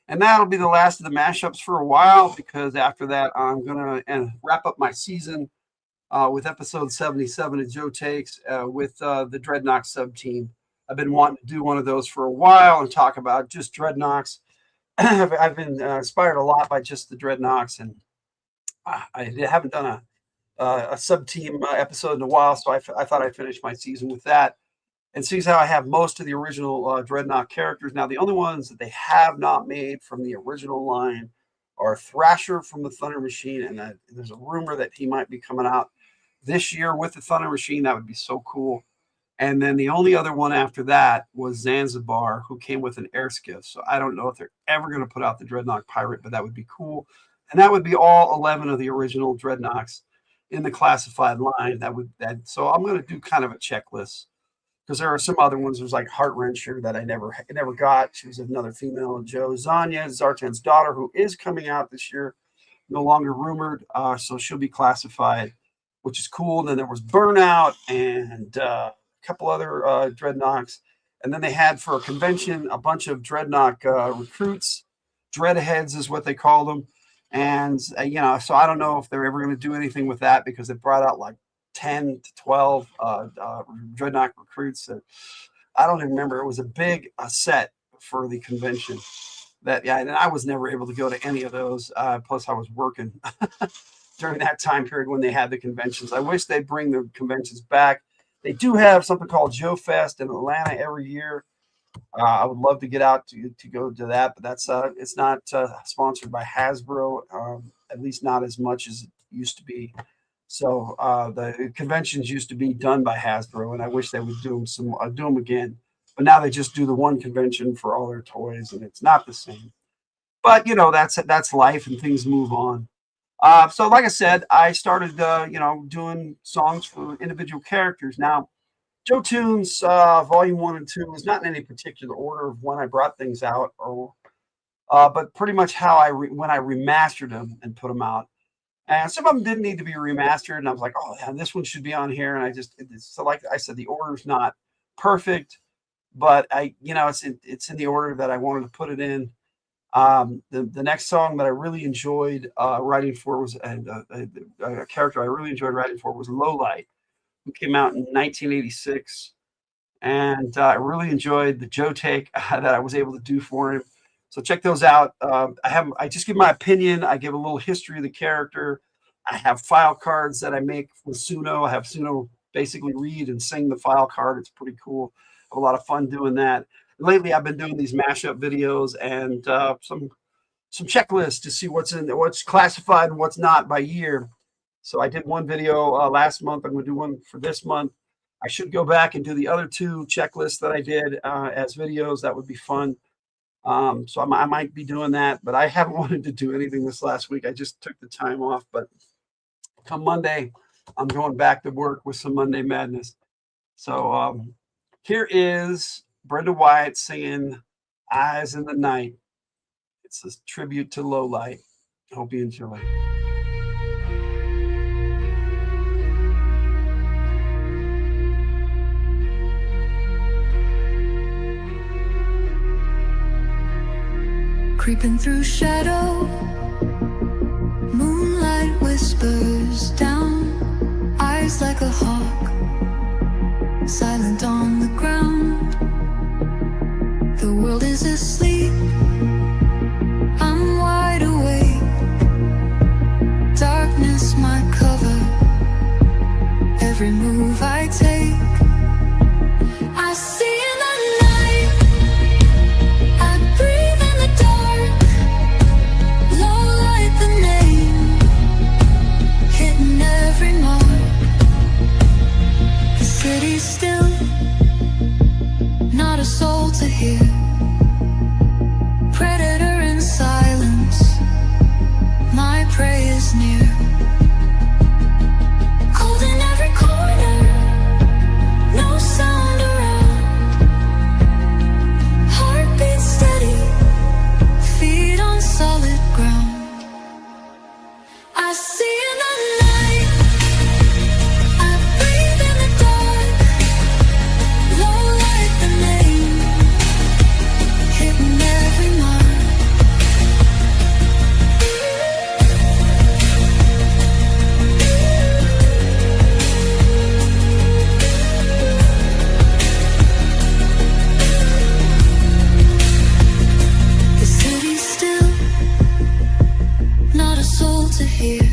And that'll be the last of the mashups for a while, because after that, I'm going to wrap up my season with episode 77 of Joe Takes with the Dreadnoughts sub team. I've been wanting to do one of those for a while and talk about just Dreadnoughts. I've been inspired a lot by just the Dreadnoughts, and I haven't done a sub-team episode in a while, so I thought I'd finish my season with that. And sees how I have most of the original Dreadnought characters. Now, the only ones that they have not made from the original line are Thrasher from the Thunder Machine, and there's a rumor that he might be coming out this year with the Thunder Machine. That would be so cool. And then the only other one after that was Zanzibar, who came with an air skiff. So I don't know if they're ever going to put out the Dreadnought Pirate, but that would be cool. And that would be all 11 of the original Dreadnoughts in the classified line. So I'm going to do kind of a checklist, because there are some other ones. There's like Heart Wrencher that I never got. She was another female. Joe Zanya, Zartan's daughter, who is coming out this year, no longer rumored. So she'll be classified, which is cool. And then there was Burnout and a couple other Dreadnoughts. And then they had, for a convention, a bunch of Dreadnought recruits. Dreadheads is what they call them. And, so I don't know if they're ever going to do anything with that, because they brought out like 10 to 12 Dreadnought recruits. I don't even remember. It was a big set for the convention. And I was never able to go to any of those. Plus, I was working during that time period when they had the conventions. I wish they'd bring the conventions back. They do have something called Joe Fest in Atlanta every year. I would love to get out to go to that, but that's it's not sponsored by Hasbro, at least not as much as it used to be. So the conventions used to be done by Hasbro, and I wish they would do them again. But now they just do the one convention for all their toys, and it's not the same. But that's life, and things move on. So like I said, I started doing songs for individual characters. Now, Joe Tunes Volume 1 and 2 was not in any particular order of when I brought things out, but pretty much how when I remastered them and put them out. And some of them didn't need to be remastered, and I was like, oh, yeah, this one should be on here. And so like I said, the order's not perfect, but it's in the order that I wanted to put it in. The next song that I really enjoyed writing for was a character I really enjoyed writing for was Lowlight, who came out in 1986, and I really enjoyed the Joe take that I was able to do for him. So check those out. I just give my opinion. I give a little history of the character. I have file cards that I make with Suno. I have Suno basically read and sing the file card. It's pretty cool. I have a lot of fun doing that. Lately, I've been doing these mashup videos and some checklists to see what's classified and what's not by year. So I did one video last month. I'm going to do one for this month. I should go back and do the other two checklists that I did as videos. That would be fun. So I might be doing that, but I haven't wanted to do anything this last week. I just took the time off, but come Monday, I'm going back to work with some Monday Madness. So here is Brenda Wyatt singing Eyes in the Night. It's a tribute to Lowlight. Hope you enjoy. Creeping through shadow, moonlight whispers down, eyes like a hawk, silent on the ground. The world is asleep, I'm wide awake. Darkness my cover, every move I take. I see in the night, I breathe in the dark. Low light the name, hitting every mark. The city's still, not a soul to hear. Predator in silence, my prey is near. Cold in every corner, no sound around. Heartbeat steady, feet on solid ground. I see in the night, I breathe in the dark. Low light the name, hitting every mark. The city's still, not a soul to hear.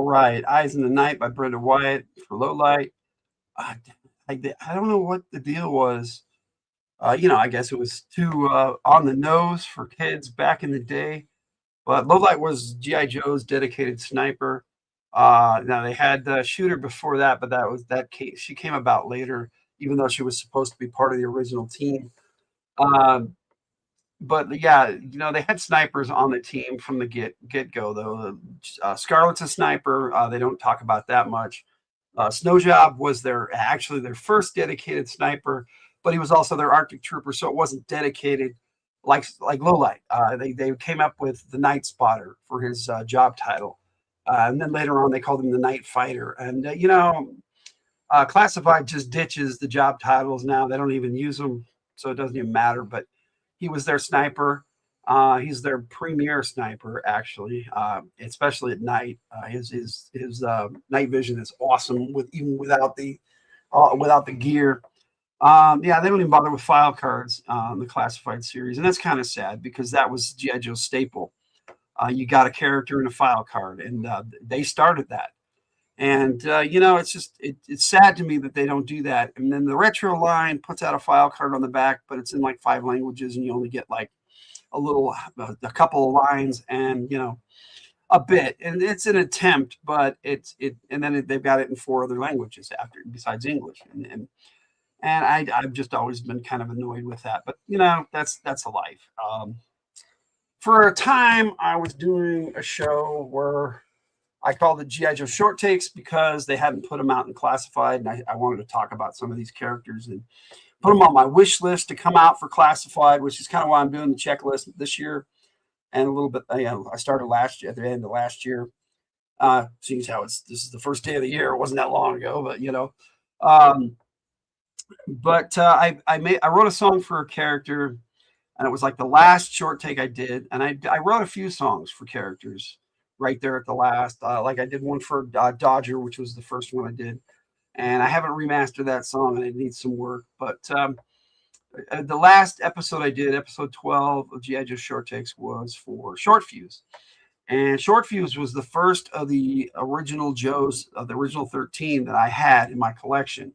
right. Eyes in the Night by Brenda Wyatt for Low Light. I don't know what the deal was. I guess it was too on the nose for kids back in the day. But Low Light was G.I. Joe's dedicated sniper. Now they had Shooter before that, but she came about later, even though she was supposed to be part of the original team. Um, but yeah, they had snipers on the team from the get go though. Scarlet's a sniper. They don't talk about that much. Snowjob was actually their first dedicated sniper, but he was also their Arctic trooper, so it wasn't dedicated like Lowlight. They came up with the Night Spotter for his job title, and then later on they called him the Night Fighter. And Classified just ditches the job titles now. They don't even use them, so it doesn't even matter. But he was their sniper. He's their premier sniper, actually, especially at night. His night vision is awesome even without the gear. Yeah, they don't even bother with file cards on the Classified series, and that's kind of sad because that was G.I. Joe's staple. You got a character in a file card, and they started that. And it's sad to me that they don't do that. And then the retro line puts out a file card on the back, but it's in like 5 languages, and you only get like a couple of lines and a bit, and it's an attempt, but and then they've got it in 4 other languages after besides English, and I've just always been kind of annoyed with that, but that's a life. For a time I was doing a show where I called it G.I. Joe Short Takes because they hadn't put them out in Classified, and I wanted to talk about some of these characters and put them on my wish list to come out for Classified, which is kind of why I'm doing the checklist this year. And a little bit, I started last year, at the end of last year. Seeing as how this is the first day of the year, it wasn't that long ago, but I wrote a song for a character, and it was like the last short take I did, and I wrote a few songs for characters right there at the last. Like I did one for Dodger, which was the first one I did. And I haven't remastered that song, and it needs some work. But the last episode I did, episode 12 of G.I. Joe Short Takes, was for Short Fuse. And Short Fuse was the first of the original Joes, of the original 13 that I had in my collection.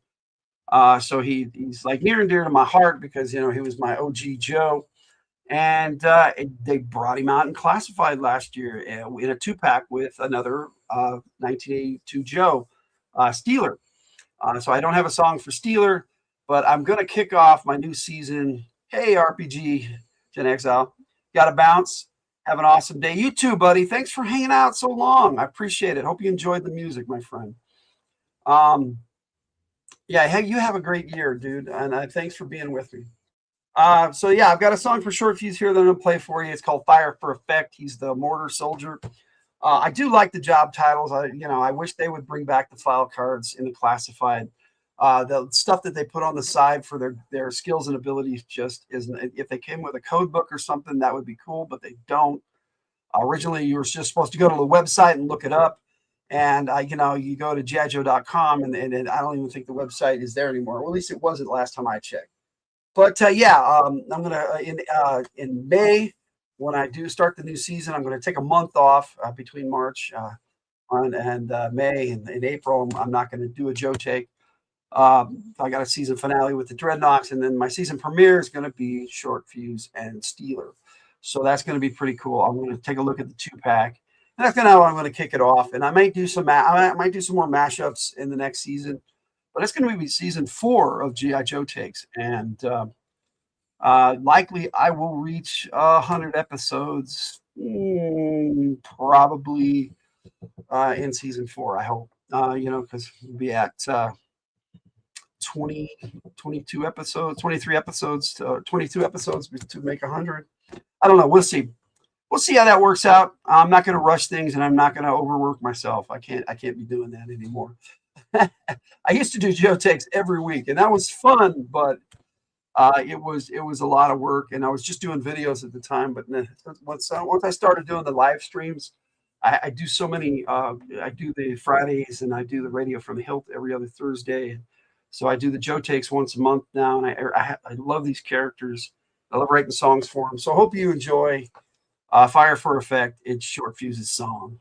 So he's like near and dear to my heart because, he was my OG Joe. And they brought him out in Classified last year in a 2-pack with another 1982 Joe, Steeler. So I don't have a song for Steeler, but I'm going to kick off my new season. Hey, RPG, Gen Exile. Got to bounce. Have an awesome day. You too, buddy. Thanks for hanging out so long. I appreciate it. Hope you enjoyed the music, my friend. Yeah, hey, you have a great year, dude. And thanks for being with me. So yeah, I've got a song for Short Fuse here that I'm going to play for you. It's called Fire for Effect. He's the mortar soldier. I do like the job titles. I wish they would bring back the file cards in the Classified. The stuff that they put on the side for their skills and abilities just isn't. If they came with a code book or something, that would be cool, but they don't. Originally, you were just supposed to go to the website and look it up. And you go to gijoe.com, and I don't even think the website is there anymore. Well, at least it wasn't last time I checked. But I'm gonna in May, when I do start the new season, I'm going to take a month off between March and May, and in April I'm not going to do a Joe take. I got a season finale with the Dreadnoks, and then my season premiere is going to be Short Fuse and Steeler. So that's going to be pretty cool. I'm going to take a look at the 2-pack, and that's kind of how I'm going to kick it off. And I might do some more mashups in the next season, but it's going to be season 4 of G.I. Joe takes, and likely I will reach 100 episodes, probably in season 4. I hope, because we'll be at 22 episodes, 23 episodes, 22 episodes to make 100. I don't know. We'll see. We'll see how that works out. I'm not going to rush things, and I'm not going to overwork myself. I can't be doing that anymore. I used to do Joe takes every week, and that was fun, but it was a lot of work, and I was just doing videos at the time. But once I started doing the live streams, I do so many. I do the Fridays, and I do the radio from the Hildt every other Thursday. So I do the Joe takes once a month now, and I love these characters. I love writing songs for them. So I hope you enjoy Fire for Effect. It's Short Fuse's song.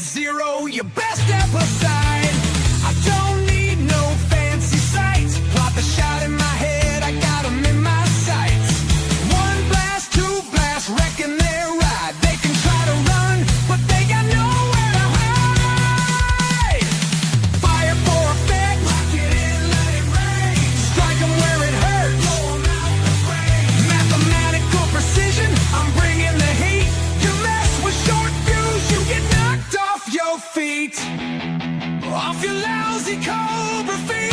zero your best aside. I don't need no fancy sights. Plot the shot in my head, I got 'em in my sights. One blast, two blast, reckon they're right. They can try to run, but they got nowhere to hide. Fire for effect, lock it in, let it rain. Strike 'em where it hurts, blow 'em out the frame. Mathematical precision, I'm bringing the heat. You mess with short fuse, you get knocked off your feet. Off your lousy cobra feet.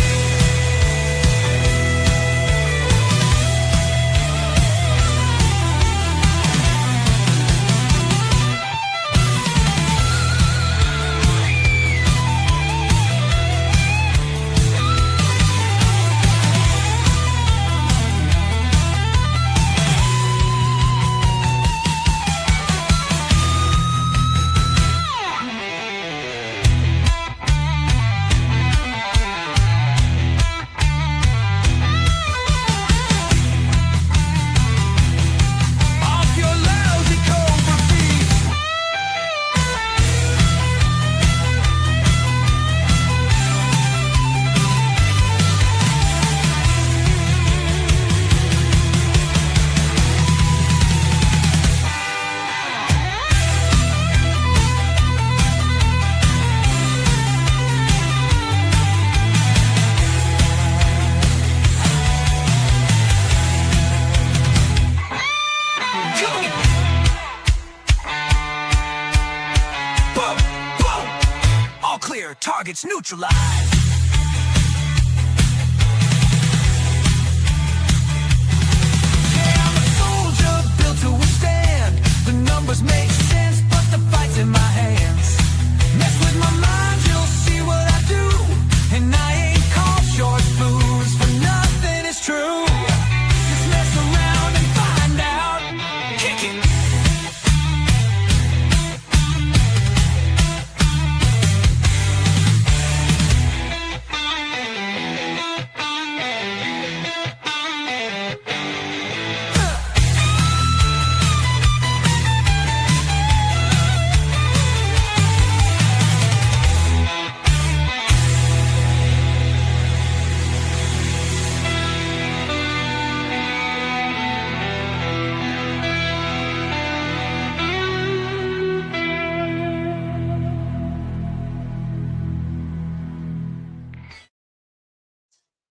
Off your lousy cobra feet. Boom, boom. All clear, targets neutralized. Yeah, I'm a soldier built to withstand. The numbers make sense, but the fight's in my hands. Mess with my mind, you'll see what I do. And I ain't called short fools for nothing is true. Just mess around and find out. Kick it.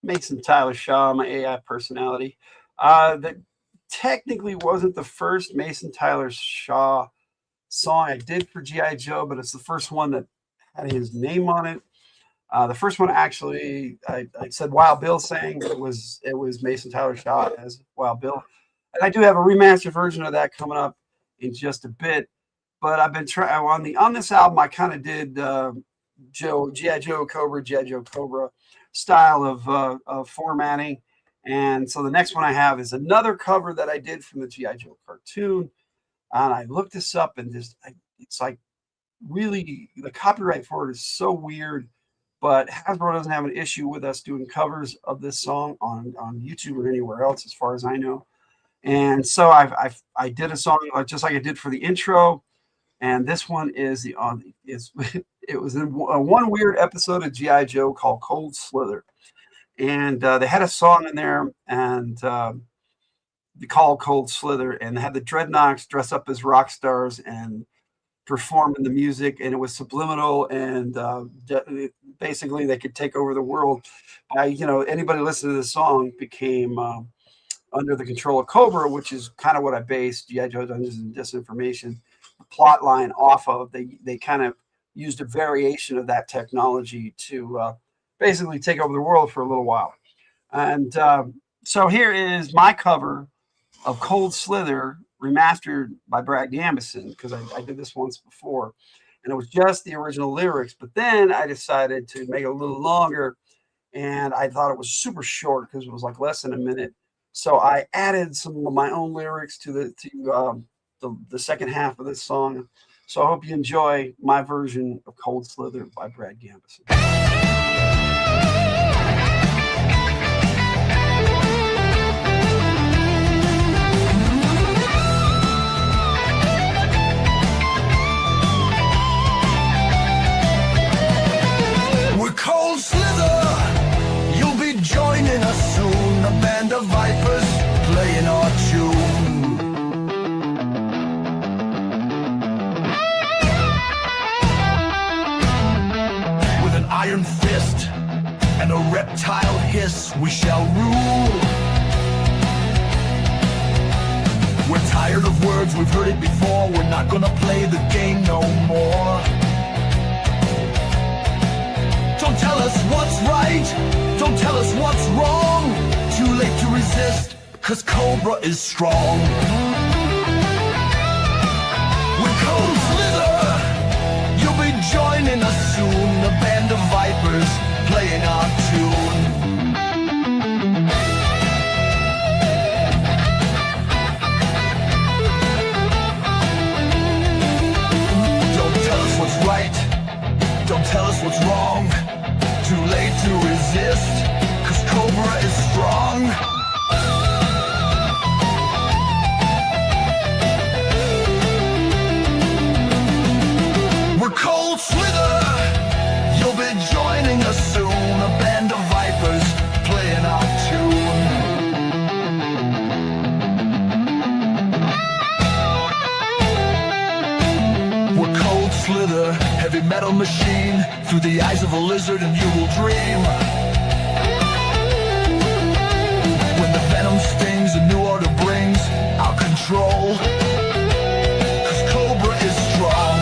Mason Tyler Shaw, my AI personality. That technically wasn't the first Mason Tyler Shaw song I did for G.I. Joe, but it's the first one that had his name on it. The first one actually, I said Wild Bill sang, but it was Mason Tyler Shaw as Wild Bill. And I do have a remastered version of that coming up in just a bit. But I've been trying on this album. I kind of did G.I. Joe Cobra style of formatting. And so the next one I have is another cover that I did from the G.I. Joe cartoon. And I looked this up and it's like really the copyright for it is so weird. But Hasbro doesn't have an issue with us doing covers of this song on YouTube or anywhere else, as far as I know. And so I did a song just like I did for the intro. And this one is it was in a one weird episode of G.I. Joe called Cold Slither. And they had a song in there and they called Cold Slither, and they had the Dreadnoks dress up as rock stars and perform in the music, and it was subliminal, and basically they could take over the world. Anybody listening to this song became under the control of Cobra, which is kind of what I based G.I. Joe Dungeons and Disinformation plot line off of. They kind of used a variation of that technology to basically take over the world for a little while. And so here is my cover of Cold Slither, remastered by Brad Gambison, because I did this once before, and it was just the original lyrics. But then I decided to make it a little longer, and I thought it was super short because it was like less than a minute. So I added some of my own lyrics to the second half of this song. So I hope you enjoy my version of Cold Slither by Brad Gambison. reptile hiss, we shall rule. We're tired of words, we've heard it before. We're not gonna play the game no more. Don't tell us what's right, don't tell us what's wrong. Too late to resist, 'cause Cobra is strong. We're Cold Slither, you'll be joining us soon. A band of vipers playing our tune. Don't tell us what's right, don't tell us what's wrong. Too late to resist, 'cause Cobra is strong. We're Cold Slither, you'll be joining us soon. A band of vipers playing our tune. We're Cold Slither, heavy metal machine. Through the eyes of a lizard and you will dream. When the venom stings, a new order brings our control. 'Cause Cobra is strong.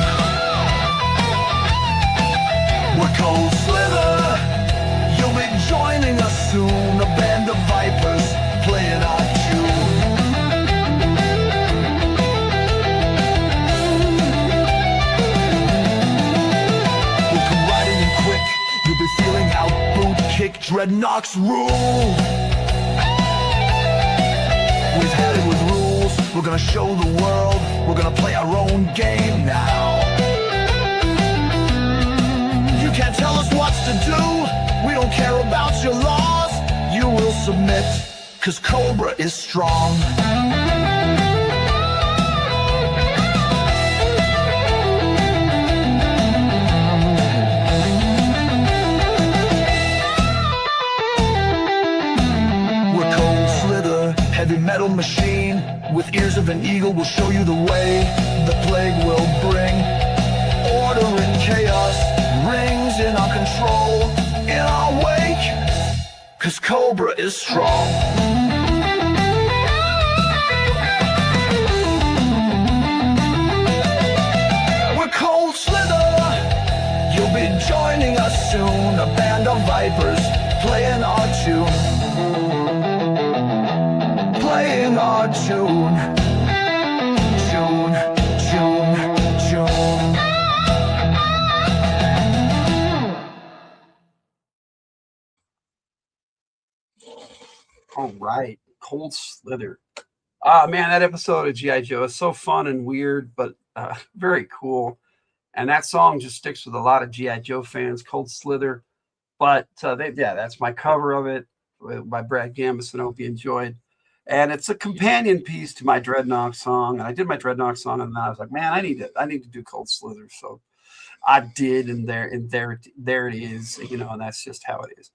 We're Cold Slither, you'll be joining us soon. A band of vipers playing our tune. We'll come riding in quick, you'll be feeling out, boot kick, dreadnoughts rule. We've had it with rules, we're gonna show the world. We're gonna play our own game now. You can't tell us what to do, we don't care about your laws. You will submit, 'cause Cobra is strong. We're Cold Slither, heavy metal machine. With ears of an eagle, we'll show you the way. The plague will bring order and chaos. Rings in our control, in our wake, 'cause Cobra is strong. We're Cold Slither, you'll be joining us soon. A band of vipers playing our tune. Playing our tune. Tune, tune, tune. All right, Cold Slither. Ah, man, that episode of G.I. Joe is so fun and weird, but very cool. And that song just sticks with a lot of G.I. Joe fans, Cold Slither. But that's my cover of it by Brad Gambus, and I hope you enjoyed. And it's a companion piece to my Dreadnought song. And I did my Dreadnought song, and then I was like, man, I need to do Cold Slither. So I did, and there it is, and that's just how it is.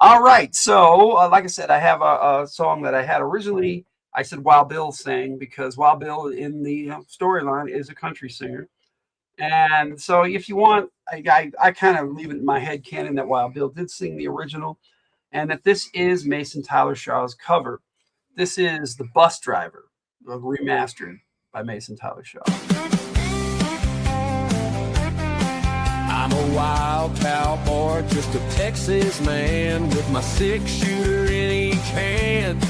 All right, so like I said, I have a song that I had originally. I said Wild Bill sang because Wild Bill in the storyline is a country singer. And so if you want, I kind of leave it in my head canon that Wild Bill did sing the original, and that this is Mason Tyler Shaw's cover. This is The Bus Driver, remastered by Mason Tyler Shaw. I'm a wild cowboy, just a Texas man with my 6-shooter in each hand.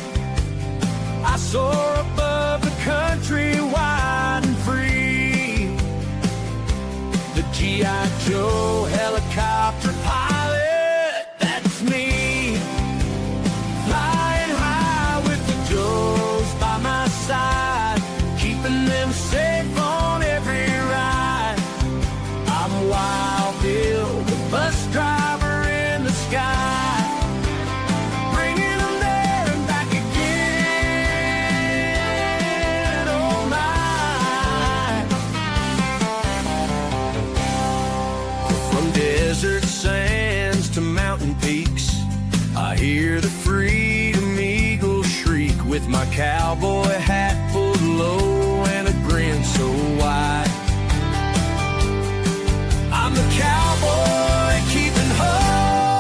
I soar above the country wide and free. The G.I. Joe helicopter pilot, that's me. Flying high with the Joes by my side, keeping them safe on every ride. I'm Wild Bill, the bus driver in the sky, bringing them there and back again. Oh my! From desert sands to mountain peaks, I hear the freedom eagle shriek with my cowboy hat pulled low and a grin so wide. I'm the cowboy keeping home.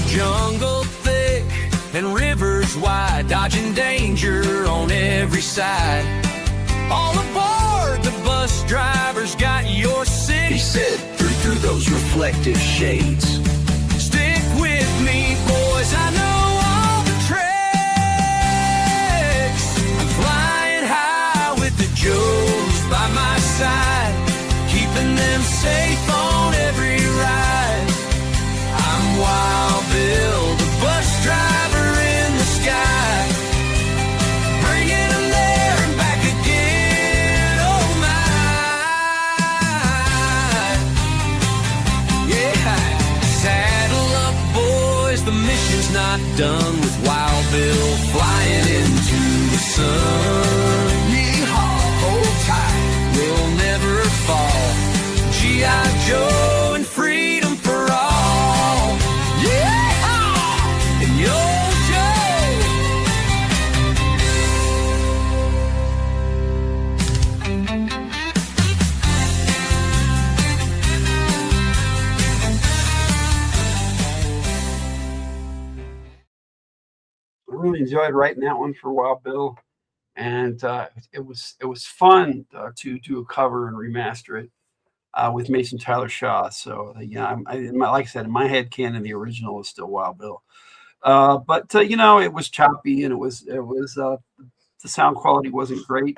the jungle thick and rivers wide, dodging danger on every side. All aboard, the bus driver's got your city. He said, through those reflective shades. Stick with me, boys, I know all the tricks. I'm flying high with the Joes by my side, keeping them safe on every ride. I'm Wild Bill, the bus driver in the sky, bringing them there and back again, oh my. Yeah, saddle up, boys, the mission's not done with Wild Bill flying into the sun. Yeehaw, hold tight, we'll never fall. G.I. Joe and freedom for all. Yeah, and yo, I really enjoyed writing that one for Wild Bill, and it was fun to do a cover and remaster it with Mason Tyler Shaw. So yeah, like I said, in my head canon, the original is still Wild Bill, but you know, it was choppy and it was the sound quality wasn't great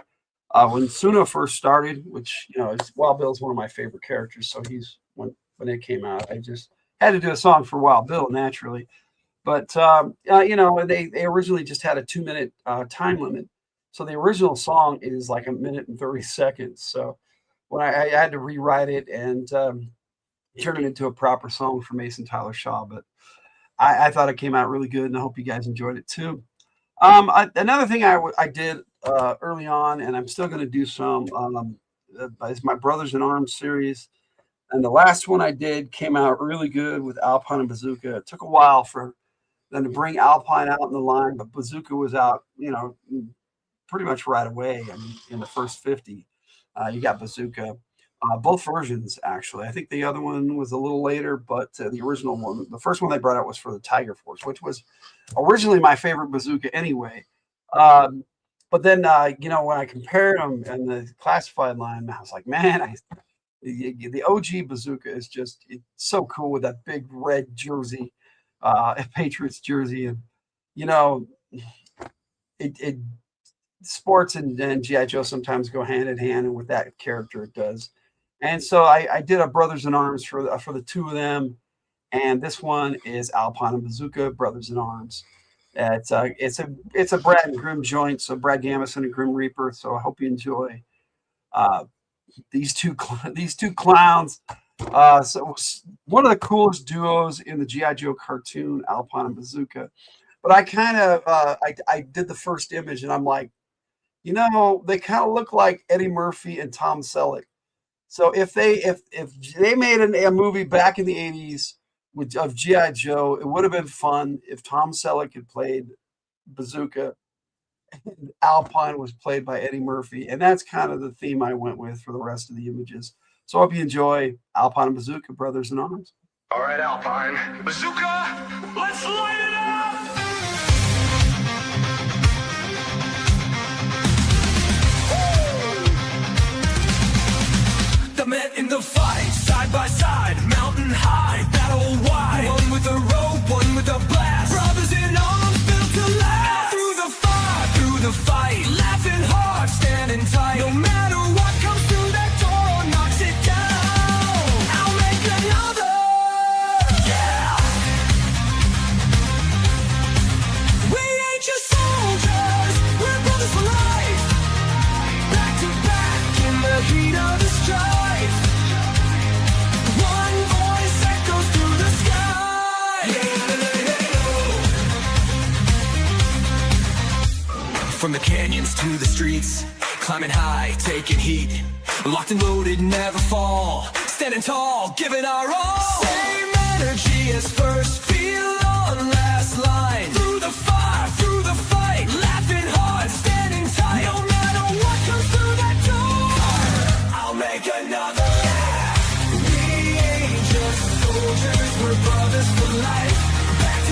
when Suno first started, which, you know, Wild Bill is one of my favorite characters. So he's when it came out, I just had to do a song for Wild Bill naturally. But you know, they originally just had a 2-minute time limit, so the original song is like 1 minute and 30 seconds. So when I had to rewrite it and turn it into a proper song for Mason Tyler Shaw, but I thought it came out really good, and I hope you guys enjoyed it too. Another thing I did early on, and I'm still going to do some, is my Brothers in Arms series. And the last one I did came out really good with Alpine and Bazooka. It took a while for them to bring Alpine out in the line, but Bazooka was out, you know, pretty much right away. I mean, in the first 50, you got Bazooka. Both versions, actually. I think the other one was a little later, but the original one, the first one they brought out was for the Tyger Force, which was originally my favorite Bazooka anyway. But then, you know, when I compared them in the classified line, I was like, man, the OG Bazooka is just, it's so cool with that big red jersey, Patriots jersey. And, you know, sports and G.I. Joe sometimes go hand in hand, and with that character it does. And so I did a Brothers in Arms for the two of them, and this one is Alpine and Bazooka Brothers in Arms. It's a Brad and Grim joint, so Brad Gamison and Grim Reaper. So I hope you enjoy these two clowns. So one of the coolest duos in the G.I. Joe cartoon, Alpine and Bazooka. But I kind of I did the first image, and I'm like, you know, they kind of look like Eddie Murphy and Tom Selleck. So if they made a movie back in the 80s of G.I. Joe, it would have been fun if Tom Selleck had played Bazooka and Alpine was played by Eddie Murphy. And that's kind of the theme I went with for the rest of the images. So I hope you enjoy Alpine and Bazooka, Brothers in Arms. All right, Alpine. Bazooka, let's light it up! The men in the fight, side by side, mountain high, battle wide. One with a rope, one with a blast. Brothers in arms built to last. Through the fire, through the fight, laughing hard, standing tight. No matter what comes through that door or knocks it down, I'll make another. Yeah. We ain't just soldiers, we're brothers for life. Back to back in the heat of the strife. From the canyons to the streets, climbing high, taking heat. Locked and loaded, never fall. Standing tall, giving our all. Same energy as first, feel on last line. Through the fire, through the fight, laughing hard, standing tight. No matter what comes through that door, I'll make another. Yeah. We ain't just soldiers, we're brothers for life. Back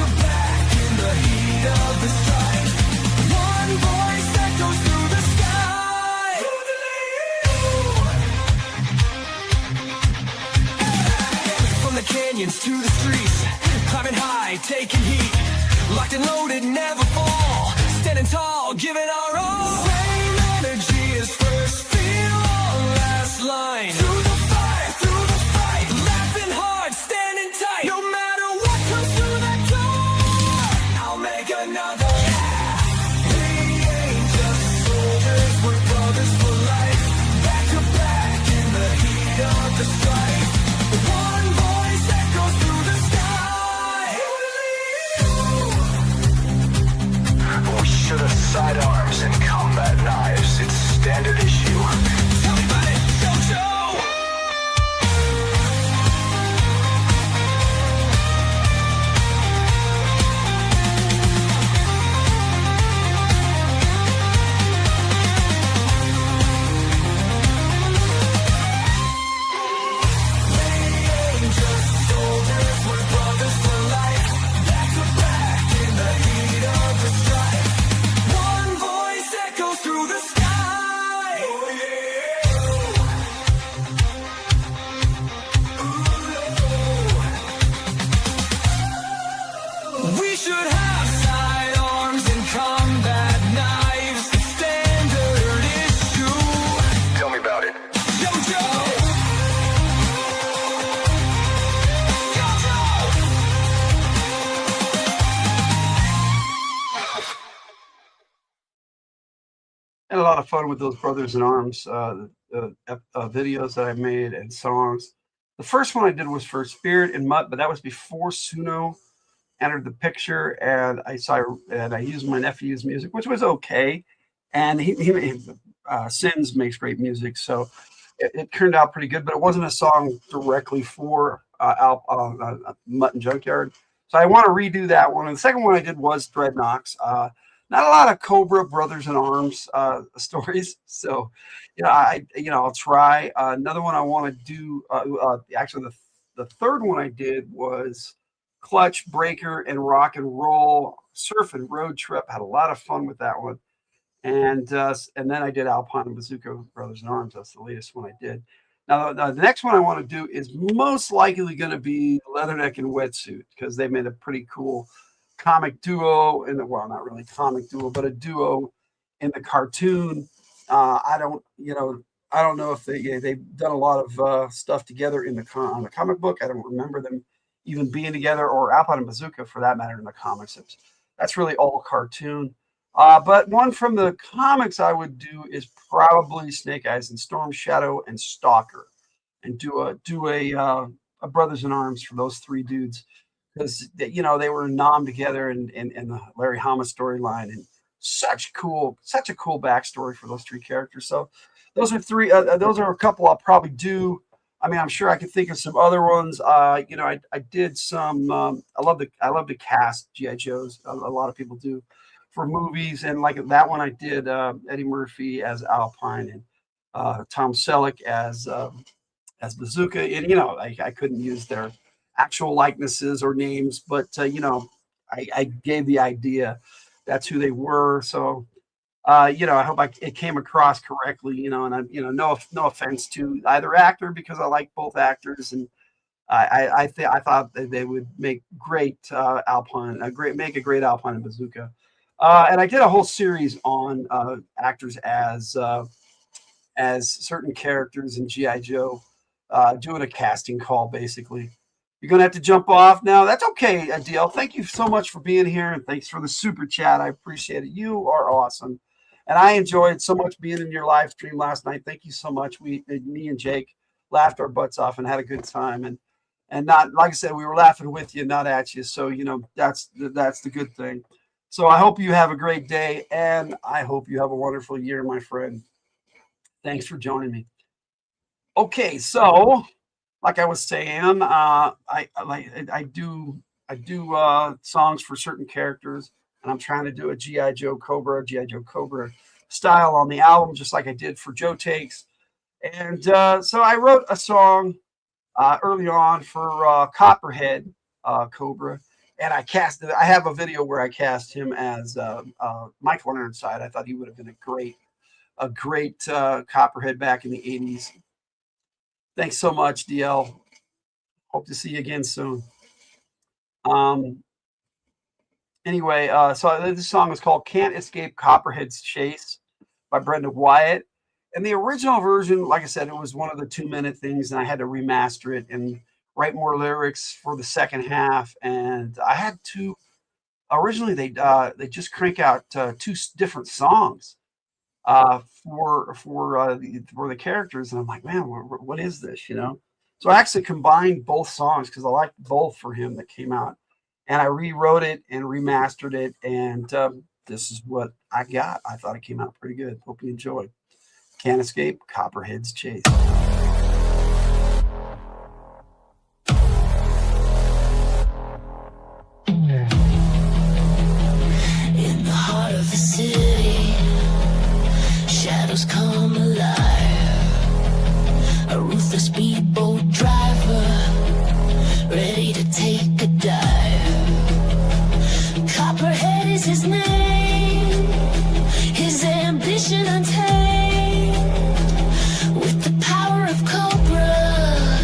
making heat. Locked and loaded, never fall. Standing tall, giving our all. Same energy is first, feel on last line. Through the fight, laughing hard, standing tight. No matter what comes through that door, I'll make another. We ain't just soldiers, we're brothers for life. Back to back in the heat of the strife. One voice echoes through the sky. We should have sidearms and combat knives. It's standard issue. Tell me about it, Jojo! One voice echoes through the sky. We should have sidearms and combat knives. Standard issue. Tell me about it. Jojo! Had a lot of fun with those Brothers in Arms videos that I made and songs. The first one I did was for Spirit and Mutt, but that was before Suno entered the picture, and I used my nephew's music, which was okay. And Sins makes great music, so it turned out pretty good. But it wasn't a song directly for Mutt and Junkyard, so I want to redo that one. And the second one I did was Dreadnoks. Not a lot of Cobra Brothers in Arms stories, so I'll try. Another one I want to do. Actually, the third one I did was Clutch, Breaker, and Rock and Roll Surf and Road Trip. Had a lot of fun with that one, and then I did Alpine and Bazooka Brothers in Arms. That's the latest one I did. Now the next one I want to do is most likely going to be Leatherneck and Wetsuit, because they made a pretty cool comic duo not really comic duo, but a duo in the cartoon. I don't know if they've done a lot of stuff together on the comic book. I don't remember them even being together, or Alpine and Bazooka for that matter in the comics. That's really all cartoon. But one from the comics I would do is probably Snake Eyes and Storm Shadow and Stalker, and do a Brothers in Arms for those three dudes, because they were nom together in the Larry Hama storyline, and such a cool backstory for those three characters. So those are three. Those are a couple I'll probably do. I mean, I'm sure I could think of some other ones. I did some. I love to cast GI Joes. A lot of people do for movies, and like that one I did Eddie Murphy as Alpine, and Tom Selleck as Bazooka. And I couldn't use their actual likenesses or names, but I gave the idea that's who they were. So I hope it came across correctly, and no offense to either actor, because I like both actors, and I thought that they would make great Alpine, make a great Alpine and Bazooka. And I did a whole series on actors as certain characters in GI Joe, doing a casting call basically. You're going to have to jump off now. That's okay, DL. Thank you so much for being here, and thanks for the super chat. I appreciate it. You are awesome. And I enjoyed so much being in your live stream last night. Thank you so much. Me and Jake laughed our butts off and had a good time. And not, like I said, we were laughing with you, not at you. So, that's the good thing. So I hope you have a great day, and I hope you have a wonderful year, my friend. Thanks for joining me. Okay, so like I was saying, I do songs for certain characters, and I'm trying to do a GI Joe Cobra style on the album, just like I did for Joe Takes. And so I wrote a song early on for Copperhead Cobra, and I have a video where I cast him as Michael Ironside. I thought he would have been a great Copperhead back in the 80s. Thanks so much, DL. Hope to see you again soon. Anyway, so this song is called "Can't Escape Copperhead's Chase" by Brenda Wyatt. And the original version, like I said, it was one of the 2-minute things, and I had to remaster it and write more lyrics for the second half. And I had to originally they just crank out two different songs for the characters, and I'm like, man, what is this? So I actually combined both songs because I liked both for him that came out, and I rewrote it and remastered it, and this is what I got. I thought it came out pretty good. Hope you enjoyed. Can't Escape Copperhead's Chase. In the heart of the city, shadows come alive. A ruthless speedboat driver, ready to take a dive. Copperhead is his name, his ambition untamed. With the power of Cobra,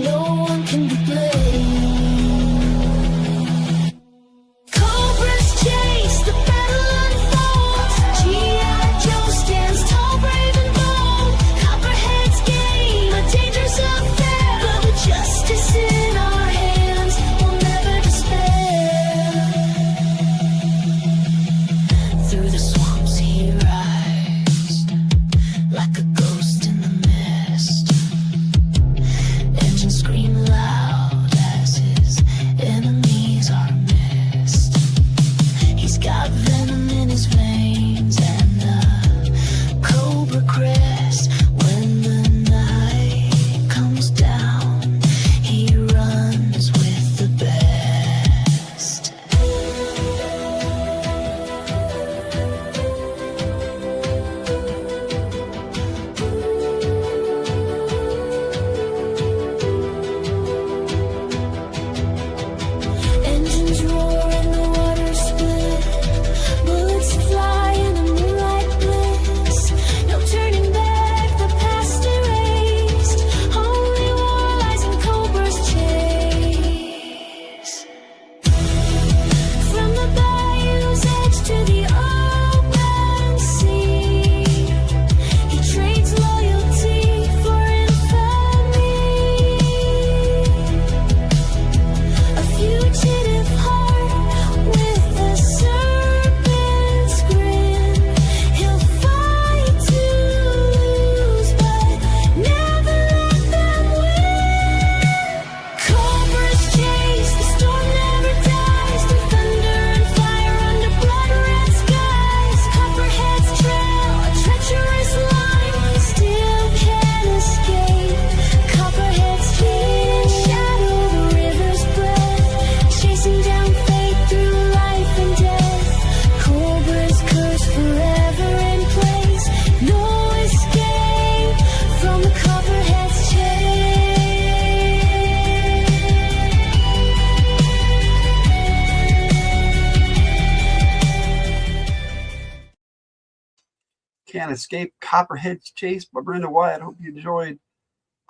no one can be blamed. Cobra's chase, the battle unfolds. G.I. Joe stands tall, brave and bold. Copperhead's game, a dangerous affair. But with justice in our hands, we'll never despair. Through the swamps he rides, like a ghost in the mist. Engines scream loud as his enemies are missed. He's got venom in his veins and a cobra crest. When the night comes down, he runs with the best. Engines roar and the water split. Bullets fly in a moonlight bliss. No turning back, the past erased. Only war lies in Cobra's chase. From the bayou's edge to the open sea, he trades loyalty for infamy. A fugitive heart with a serpent's grin. He'll fight to lose, but never let them win. Cobra's chase, the storm never dies. Through thunder and fire, under blood-red skies. Copperhead's trail, a treacherous line, still can't escape. Copperhead's chase, shadow the river's breath, chasing down fate through life and death. Cobra's curse forever in place. No escape from the Copperhead's Can't Escape Copperhead's Chase by Brenda Wyatt. Hope you enjoyed.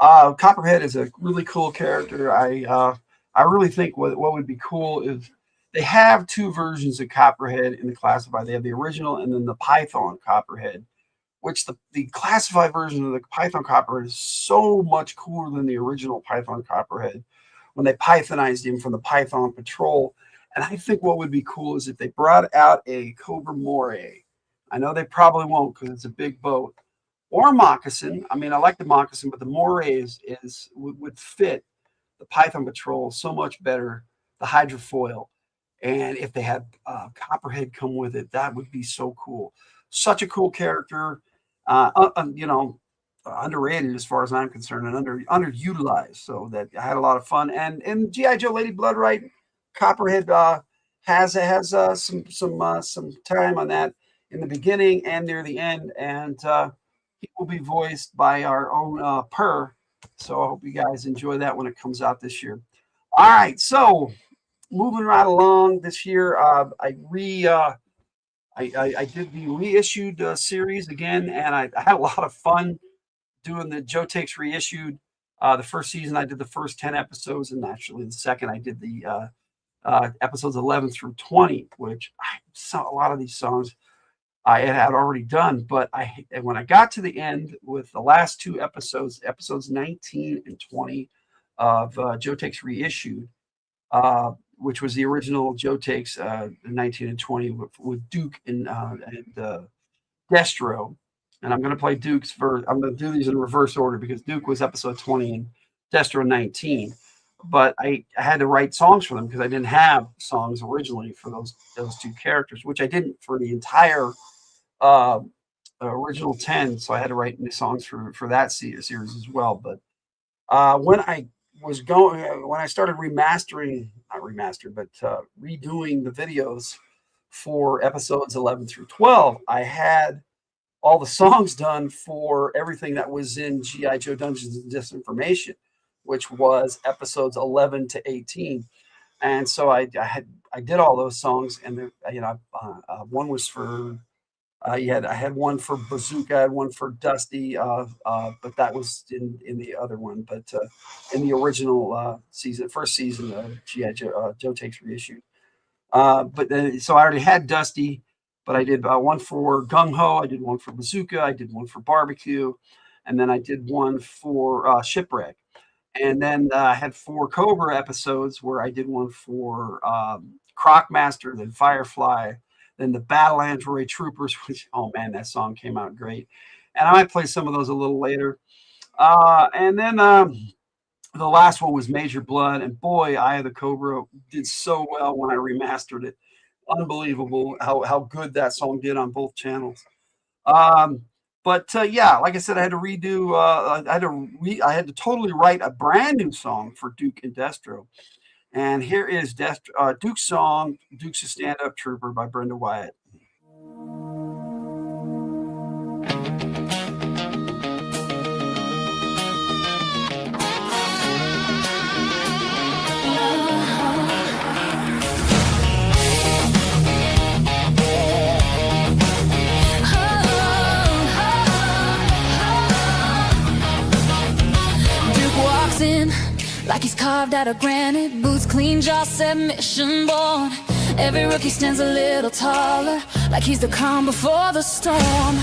Copperhead is a really cool character. I really think what would be cool is they have two versions of Copperhead in the classified. They have the original and then the Python Copperhead, which the classified version of the Python Copperhead is so much cooler than the original Python Copperhead when they Pythonized him from the Python Patrol. And I think what would be cool is if they brought out a Cobra Moray. I know they probably won't because it's a big boat. Or a moccasin. I mean, I like the moccasin, but the Moray would fit the Python Patrol so much better, the hydrofoil. And if they had Copperhead come with it, that would be so cool. Such a cool character, underrated as far as I'm concerned, and underutilized. So that I had a lot of fun. And G.I. Joe Lady Bloodright, Copperhead has some time on that in the beginning and near the end, and he will be voiced by our own Purr. So I hope you guys enjoy that when it comes out this year. All right, so moving right along this year, I did the reissued series again, and I had a lot of fun doing the Joe Takes Reissued. The first season I did the first 10 episodes, and actually the second I did the episodes 11 through 20, which I saw a lot of these songs I had already done. But when I got to the end with the last two episodes, episodes 19 and 20 of Joe Takes Reissued, which was the original Joe Takes 19 and 20 with Duke and Destro. And I'm going to play Duke's verse. I'm going to do these in reverse order because Duke was episode 20 and Destro 19. But I had to write songs for them because I didn't have songs originally for those two characters, which I didn't for the entire original 10. So I had to write new songs for that series as well. But when I started redoing the videos for episodes 11 through 12, I had all the songs done for everything that was in G.I. Joe Dungeons and Disinformation, which was episodes 11 to 18. And so I did all those songs, and one was for I had one for Bazooka, I had one for Dusty, but that was in the other one. But in the original first season of G.I. Joe Takes Reissued. But then, so I already had Dusty, but I did one for Gung Ho, I did one for Bazooka, I did one for Barbecue, and then I did one for Shipwreck. And then I had 4 Cobra episodes where I did one for Crocmaster, then Firefly, then the Battle Android Troopers, which, oh man, that song came out great. And I might play some of those a little later. And then the last one was Major Blood, and boy, Eye of the Cobra did so well when I remastered it. Unbelievable how good that song did on both channels. But yeah, like I said, I had to redo. I had to totally write a brand new song for Duke and Destro. And here is Duke's song, "Duke's a Stand-Up Trooper" by Brenda Wyatt. Like he's carved out of granite, boots clean, jaw set, mission born. Every rookie stands a little taller, like he's the calm before the storm.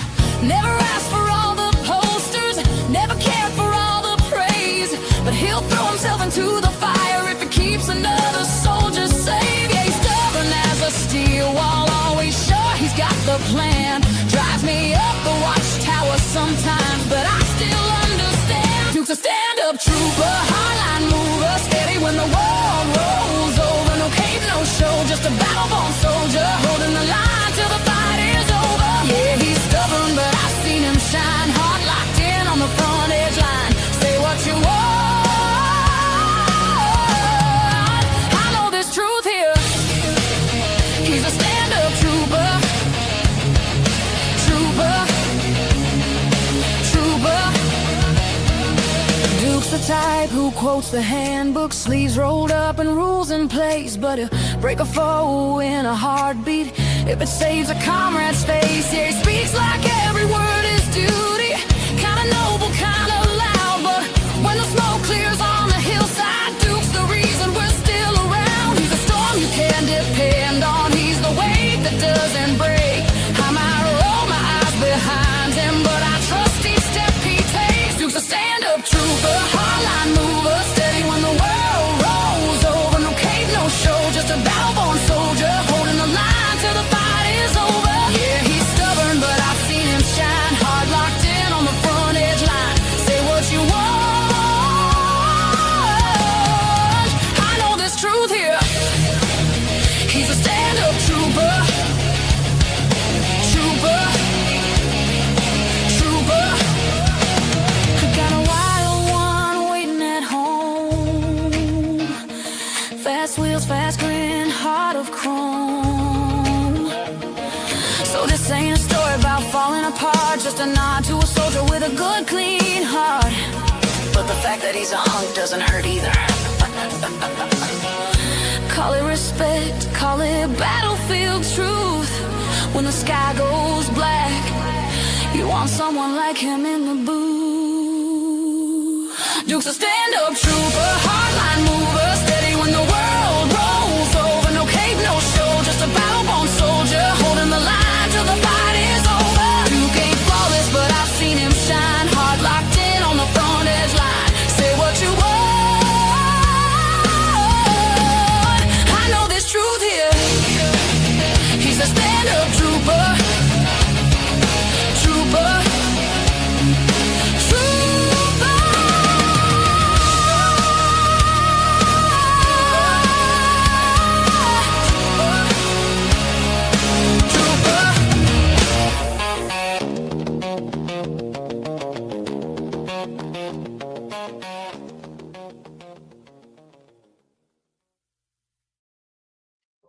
Never asked for all the posters, never cared for all the praise, but he'll throw himself into the fire if it keeps another soldier safe. Yeah, he's stubborn as a steel wall, always sure he's got the plan. Drives me up the watchtower sometimes, but I still understand. Duke's a stand-up trooper, hardline mover, steady when the world rolls over. No cave, no show, just a battle-born soldier, holding the line till the fight is over. Yeah, he's stubborn, but I've seen him shine, heart locked in on the front edge line. Say what you want, I know this truth here. He's a stand-up trooper, trooper, trooper. Duke's the type who quotes the handbook, sleeves rolled up and rules in place, but he'll break a foe in a heartbeat if it saves a comrade's face. Yeah, he speaks like every word is duty, kinda noble, kinda loud, but when the smoke clears on the hillside, Duke's the reason we're still around. He's a storm you can depend on, he's the wave that doesn't break. I might roll my eyes behind him, but I trust each step he takes. Duke's a stand-up trooper, hardline mover, steady when the world rolls over. No cave, no show, just a battle-born soldier, holding the line till the fight is over. Yeah, he's stubborn, but I've seen him shine, hard locked in on the front edge line. Say what you want, I know this truth here. He's a stand-up trooper, trooper, trooper. Got a wild one waiting at home, fast wheels, fast grin, heart of chrome. So this ain't a story about falling apart, just a nod to a soldier with a good clean heart. But the fact that he's a hunk doesn't hurt either. Call it respect, call it battlefield truth. When the sky goes black, you want someone like him in the booth. Duke's a stand-up trooper, hardline mover, steady when the world rolls over.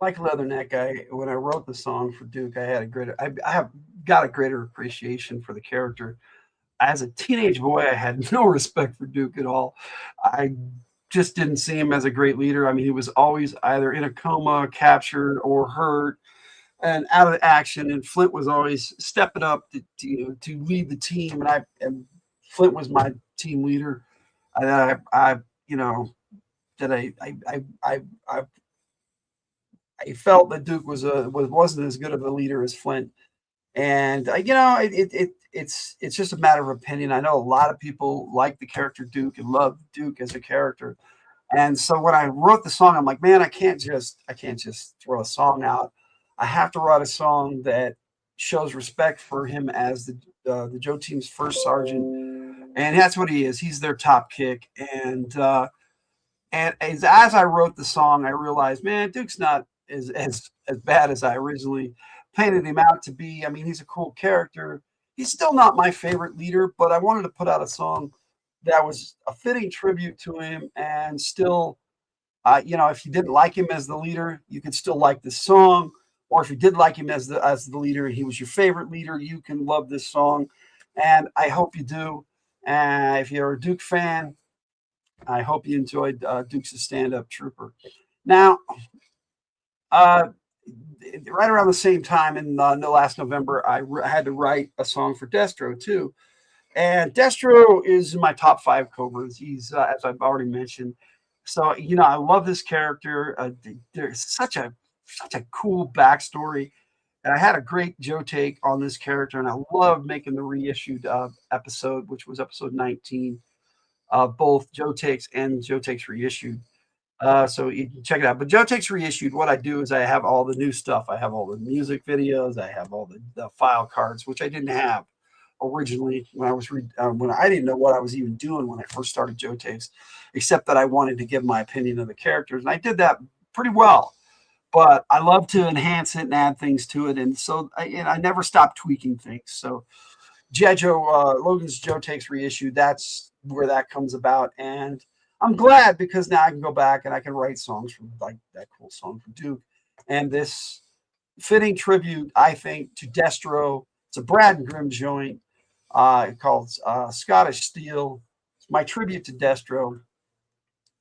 Mike Leatherneck, when I wrote the song for Duke, I have got a greater appreciation for the character. As a teenage boy, I had no respect for Duke at all. I just didn't see him as a great leader. I mean, he was always either in a coma, captured, or hurt, and out of action. And Flint was always stepping up to lead the team. And Flint was my team leader. I felt that Duke wasn't as good of a leader as Flint. And it's just a matter of opinion. I know a lot of people like the character Duke and love Duke as a character. And so when I wrote the song, I'm like, man, I can't just throw a song out. I have to write a song that shows respect for him as the Joe team's first sergeant, and that's what he is. He's their top kick. And as I wrote the song, I realized, man, Duke's not as bad as I originally painted him out to be. I mean, he's a cool character. He's still not my favorite leader, but I wanted to put out a song that was a fitting tribute to him, and still, if you didn't like him as the leader, you could still like this song. Or if you did like him as the leader, he was your favorite leader, you can love this song. And I hope you do. If you're a Duke fan, I hope you enjoyed Duke's stand-up trooper. Now, right around the same time in last November, I had to write a song for Destro too. And Destro is in my top 5 Cobras. He's, as I've already mentioned. So, I love this character. There's such a cool backstory. And I had a great Joe take on this character, and I loved making the reissued episode, which was episode 19 of both Joe Takes and Joe Takes Reissued. So you can check it out. But Joe Takes Reissued, what I do is I have all the new stuff. I have all the music videos. I have all the file cards, which I didn't have originally when I didn't know what I was even doing when I first started Joe Takes, except that I wanted to give my opinion of the characters. And I did that pretty well. But I love to enhance it and add things to it. And so I never stop tweaking things. So Logan's Joe Takes Reissued, that's where that comes about. And I'm glad, because now I can go back and I can write songs from like that cool song from Duke. And this fitting tribute, I think, to Destro. It's a Brad and Grimm joint called Scottish Steel. It's my tribute to Destro.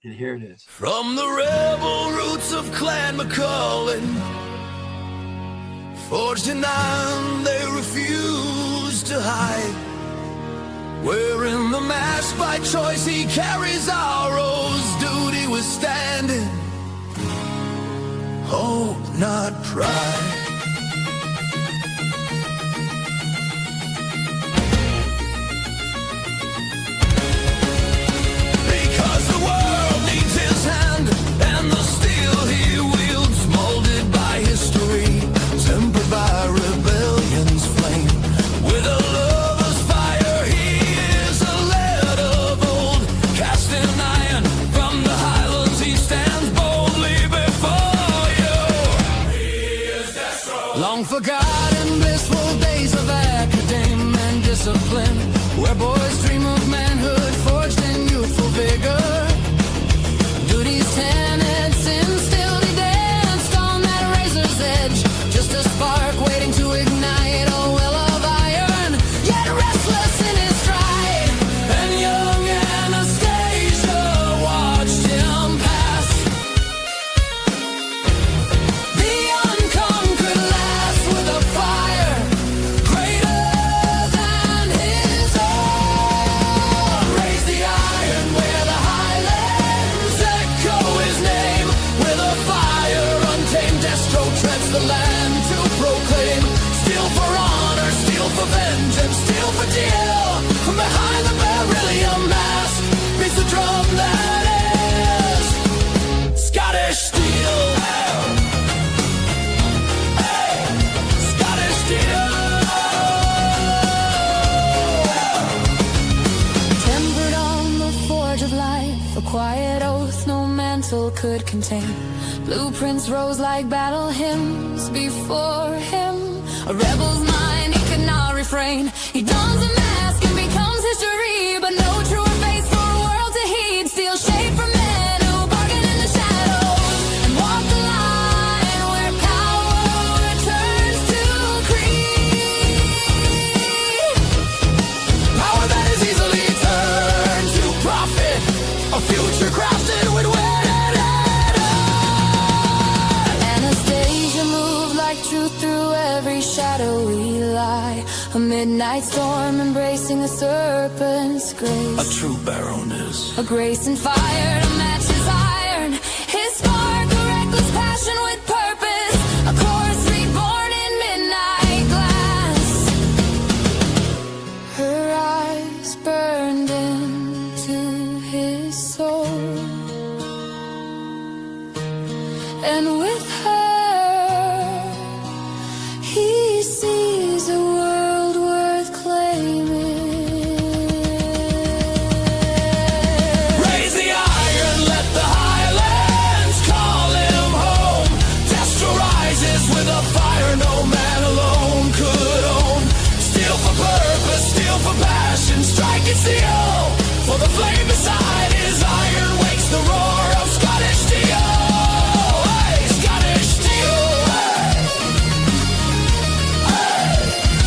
And here it is. From the rebel roots of Clan McCullen, forged in iron, they refuse to hide. Wearing the mask by choice, he carries arrows, duty withstanding, hope not pride. Forgotten blissful days of academe and discipline, where boys dream of manhood forged in youthful vigor. Duty's tenets instilled, he danced on that razor's edge, just a spark waiting to ignite a well of iron, yet restless in his stride. And young Anastasia watched him pass. The unconquered last with a fire greater than his own. Raise the iron where the highlands echo his name. With a fire untamed, Destro treads the land to proclaim. Steel for honor, steel for vengeance, steel for deal. From behind the beryllium mask beats the drum that is Scottish Steel. Scottish Steel. Tempered on the forge of life, a quiet oath no mantle could contain. Blueprints rose like battle hymns before him. A rebel's mind, he could not refrain. He dons a mask and becomes history, but no truer face for a world to heed. Steel shade from men who bargain in the shadows and walk the line where shadowy lie, a midnight storm embracing a serpent's grace. A true baron is A grace and fire to match his iron. His spark, a reckless passion with purpose. A chorus reborn in midnight glass. Her eyes burned into his soul. And with her, he sees a world worth claiming. raise the iron, let the highlands call him home. Destro rises with a fire no man alone could own. Steel for purpose, steel for passion, strike and steel. For the flame beside his iron wakes the roar of Scottish steel. Hey, Scottish steel. Hey, hey,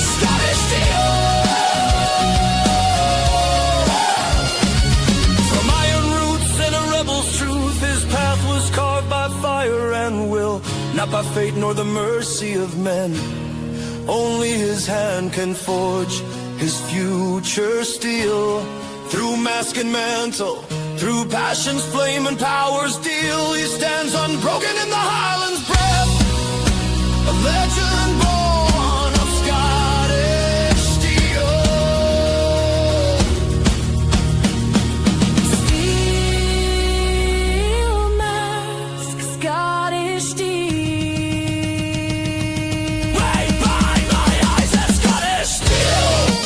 Scottish steel. From iron roots and a rebel's truth, his path was carved by fire and will, not by fate nor the mercy of men. Only his hand can forge his future steel. Through mask and mantle, through passion's flame and power's deal, he stands unbroken in the Highlands' breath, a legend born of Scottish steel. Steel mask, Scottish steel. Right by my eyes, that Scottish steel.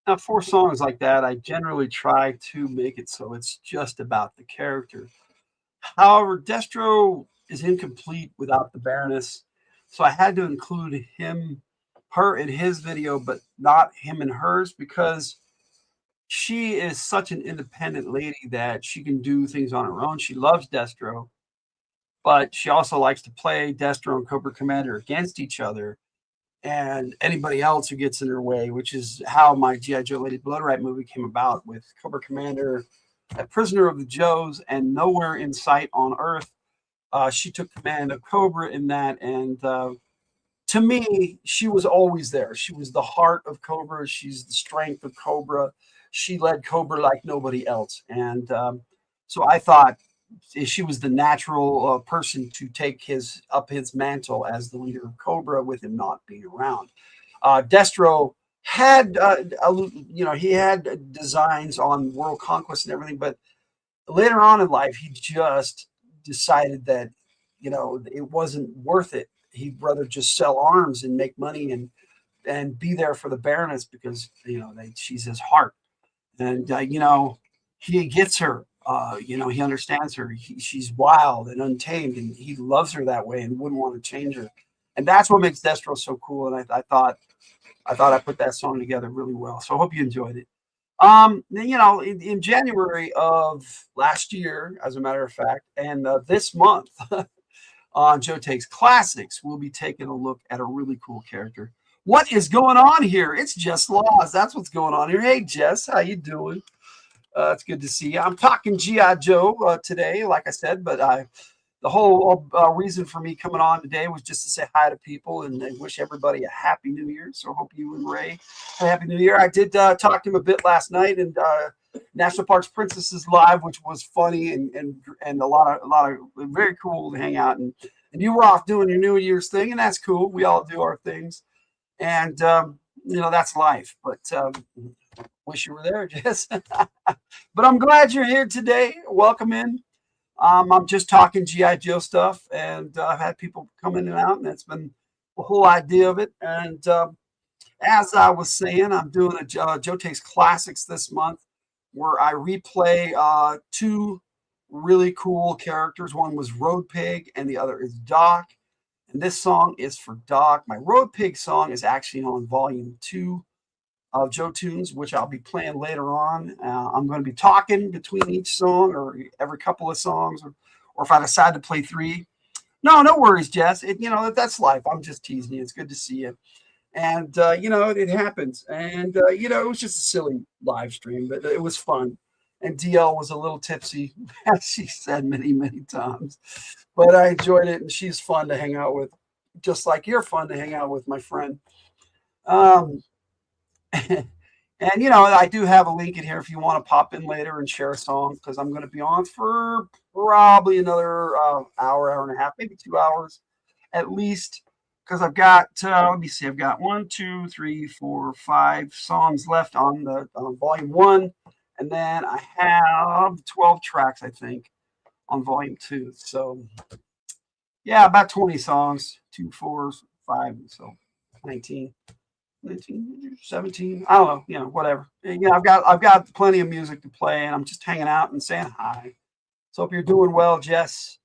Now, for songs like that, I generally try to make it so it's just about the character. However, Destro is incomplete without the Baroness, so I had to include her in his video, but not him in hers, because she is such an independent lady that she can do things on her own. She loves Destro, but she also likes to play Destro and Cobra Commander against each other and anybody else who gets in her way, which is how my G.I. Joe Lady Blood Right movie came about, with Cobra Commander, a prisoner of the Joes, and nowhere in sight on Earth. She took command of Cobra in that, and to me, she was always there. She was the heart of Cobra. She's the strength of Cobra. She led Cobra like nobody else, and so I thought she was the natural person to take his mantle as the leader of Cobra, with him not being around. Destro had he had designs on world conquest and everything, but later on in life he just decided that it wasn't worth it. He'd rather just sell arms and make money and be there for the Baroness, because she's his heart, and he gets her. He understands her. She's wild and untamed, and he loves her that way and wouldn't want to change her. And that's what makes Destro so cool. And I thought I put that song together really well. So I hope you enjoyed it. In January of last year, as a matter of fact, and this month on Joe Takes Classics, we'll be taking a look at a really cool character. What is going on here? It's Jess Laws. That's what's going on here. Hey, Jess, how you doing? It's good to see you. I'm talking G.I. Joe today, like I said, but the whole reason for me coming on today was just to say hi to people and wish everybody a happy new year. So I hope you and Ray have a happy new year. I did talk to him a bit last night, and National Parks Princesses Live, which was funny and a lot of very cool to hang out. And you were off doing your New Year's thing, and that's cool. We all do our things, and that's life. But wish you were there, Jess. But I'm glad you're here today. Welcome in. I'm just talking G.I. Joe stuff, and I've had people come in and out, and that's been the whole idea of it. And as I was saying, I'm doing a Joe Takes Classics this month where I replay two really cool characters. One was Road Pig and the other is Doc. And this song is for Doc. My Road Pig song is actually on volume 2 of Joe Tunes, which I'll be playing later on. I'm going to be talking between each song or every couple of songs, or if I decide to play 3. No worries, Jess. That's life. I'm just teasing you. It's good to see you. And, it happens. And, it was just a silly live stream, but it was fun. And DL was a little tipsy, as she said many, many times. But I enjoyed it, and she's fun to hang out with, just like you're fun to hang out with, my friend. And, I do have a link in here if you want to pop in later and share a song, because I'm going to be on for probably another hour and a half, maybe 2 hours at least, because I've got, let me see, I've got 1, 2, 3, 4, 5 songs left on the volume 1. And then I have 12 tracks, I think, on volume 2. So, yeah, about 20 songs, 2, 4, 5, so 19, 17. I don't know, whatever. I've got plenty of music to play, and I'm just hanging out and saying hi. So hope you're doing well, Jess.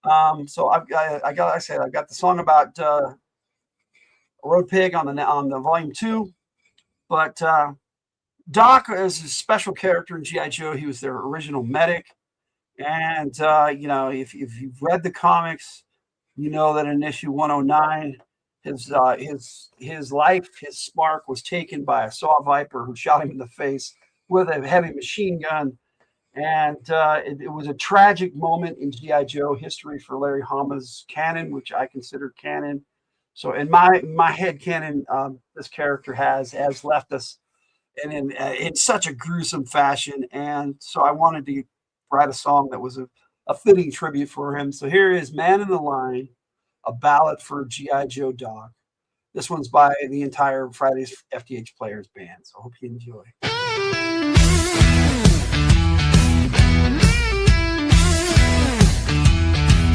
So I've got the song about Road Pig on the volume 2, but Doc is a special character in G.I. Joe. He was their original medic. And, if you've read the comics, you know that in issue 109, his life, his spark was taken by a saw viper who shot him in the face with a heavy machine gun. And it was a tragic moment in G.I. Joe history for Larry Hama's canon, which I consider canon. So in my head canon, this character has left us and in such a gruesome fashion. And so I wanted to write a song that was a fitting tribute for him. So here is Man in the Line, a ballad for G.I. Joe Doc. This one's by the entire Friday's FtH Players band. So I hope you enjoy.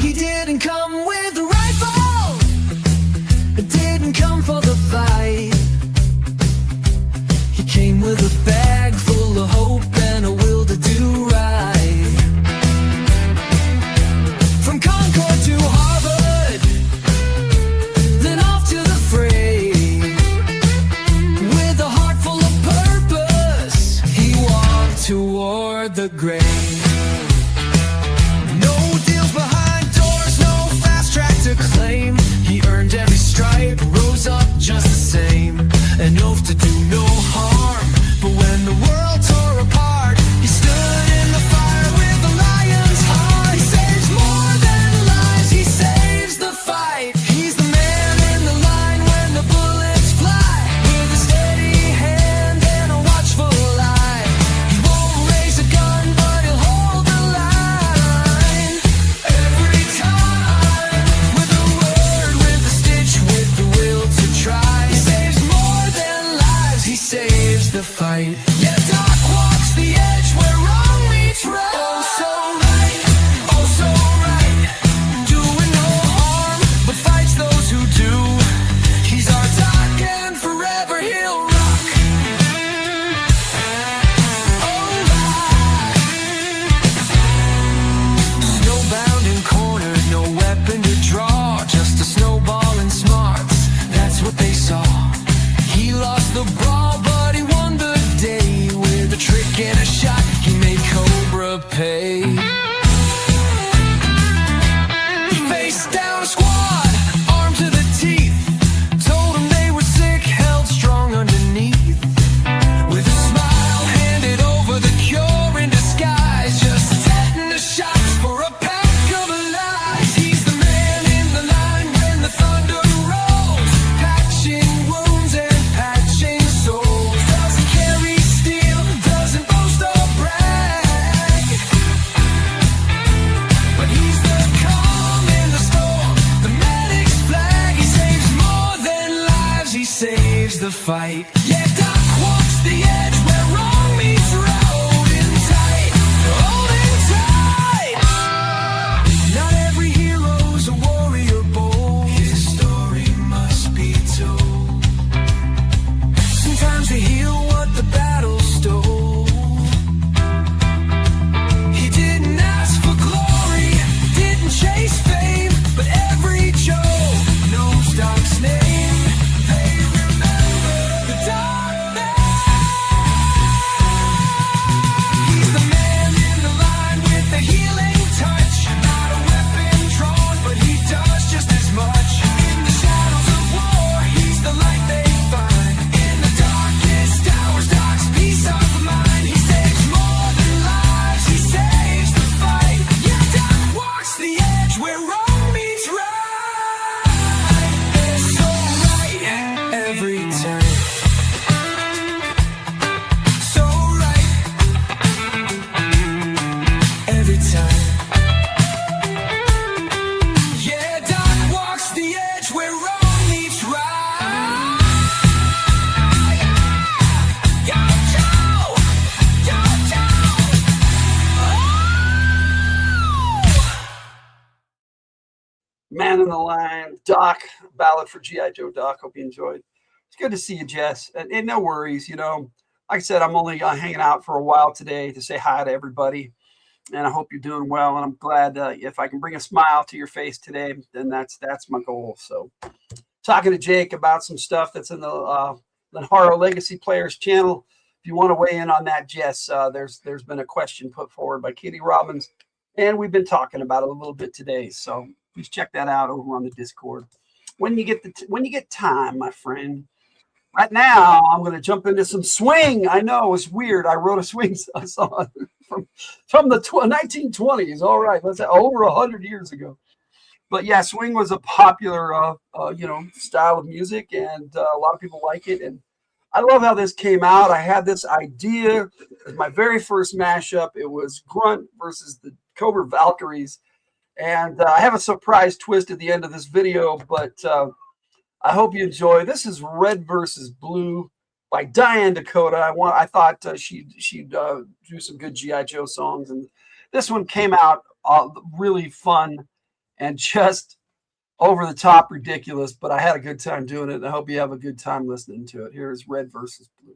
He didn't come with a rifle, didn't come for the fight. He came with a bag full of hope and a will to do right. From Concord to Harvard, then off to the fray. With a heart full of purpose, he walked toward the grave. To claim, he earned every stripe, rose up just the same, an oath to do no harm. But when the world tore apart, he stood in the fire with a lion's heart. He saves more than lives, he saves the fight. He's the man in the line when the bullets fly, with a steady hand and a watchful eye. He won't raise a gun, but he'll hold the line every time. Saves the fight. Yeah, Doc walks the edge where wrong meets right. Oh, so right, oh, so right. Doing no harm, but fights those who do. He's our Doc and forever he'll rock. Oh, right. Snowbound and cornered, no weapon to draw, just a snowball and smarts. That's what they saw. He lost the brawl, but he won the day with a trick and a shot. He made Cobra pay. He faced down a squad, armed to the teeth. Told them they were sick, held strong underneath. With a smile, handed over the cure in disguise. Just tetanus shots for a pack of lies. He's the man in the line when the thunder rolls, patching wounds and patching souls. Doesn't carry steel, doesn't boast or brag, but he's the calm in the storm, the medic's flag. He saves more than lives, he saves the fight. Yeah, Doc walks the edge where wrong meets right. Holding tight, holding tight. Not every hero's a warrior bold, his story must be told. man in the line, Doc, ballad for G.I. Joe Doc. Hope you enjoyed. It's good to see you, Jess. And no worries, you know, like I said, I'm only hanging out for a while today to say hi to everybody. And I hope you're doing well. And I'm glad if I can bring a smile to your face today, then that's my goal. So talking to Jake about some stuff that's in the Lenharo Legacy Players channel. If you want to weigh in on that, Jess, there's been a question put forward by Katie Robbins, and we've been talking about it a little bit today. So please check that out over on the Discord when you get time, my friend. Right now, I'm going to jump into some swing. I know it's weird. I wrote a swing song from the 1920s. All right, let's say over 100 years ago. But yeah, swing was a popular, style of music, and a lot of people like it. And I love how this came out. I had this idea. It was my very first mashup. It was Grunt versus the Cobra Valkyries. And I have a surprise twist at the end of this video, but I hope you enjoy. This is Red versus Blue by Diane Dakota. I thought she'd do some good G.I. Joe songs. And this one came out really fun and just over the top ridiculous, but I had a good time doing it. And I hope you have a good time listening to it. Here's Red versus Blue.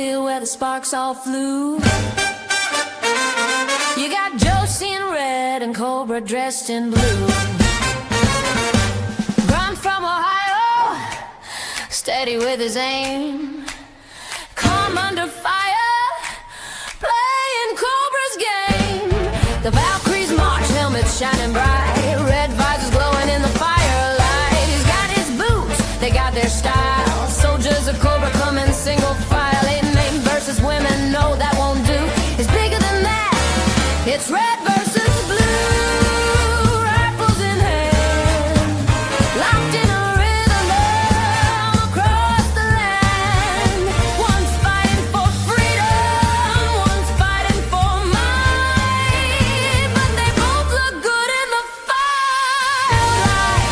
Where the sparks all flew. You got Josie in red and Cobra dressed in blue. Grunt from Ohio, steady with his aim. Come under fire, playing Cobra's game. The Valkyries march, helmets shining bright. Red visors glowing in the firelight. He's got his boots, they got their style. Soldiers of Cobra come in single file. Women know that won't do. It's bigger than that. It's red versus blue. Rifles in hand, locked in a rhythm all across the land. One's fighting for freedom, one's fighting for might. But they both look good in the firelight.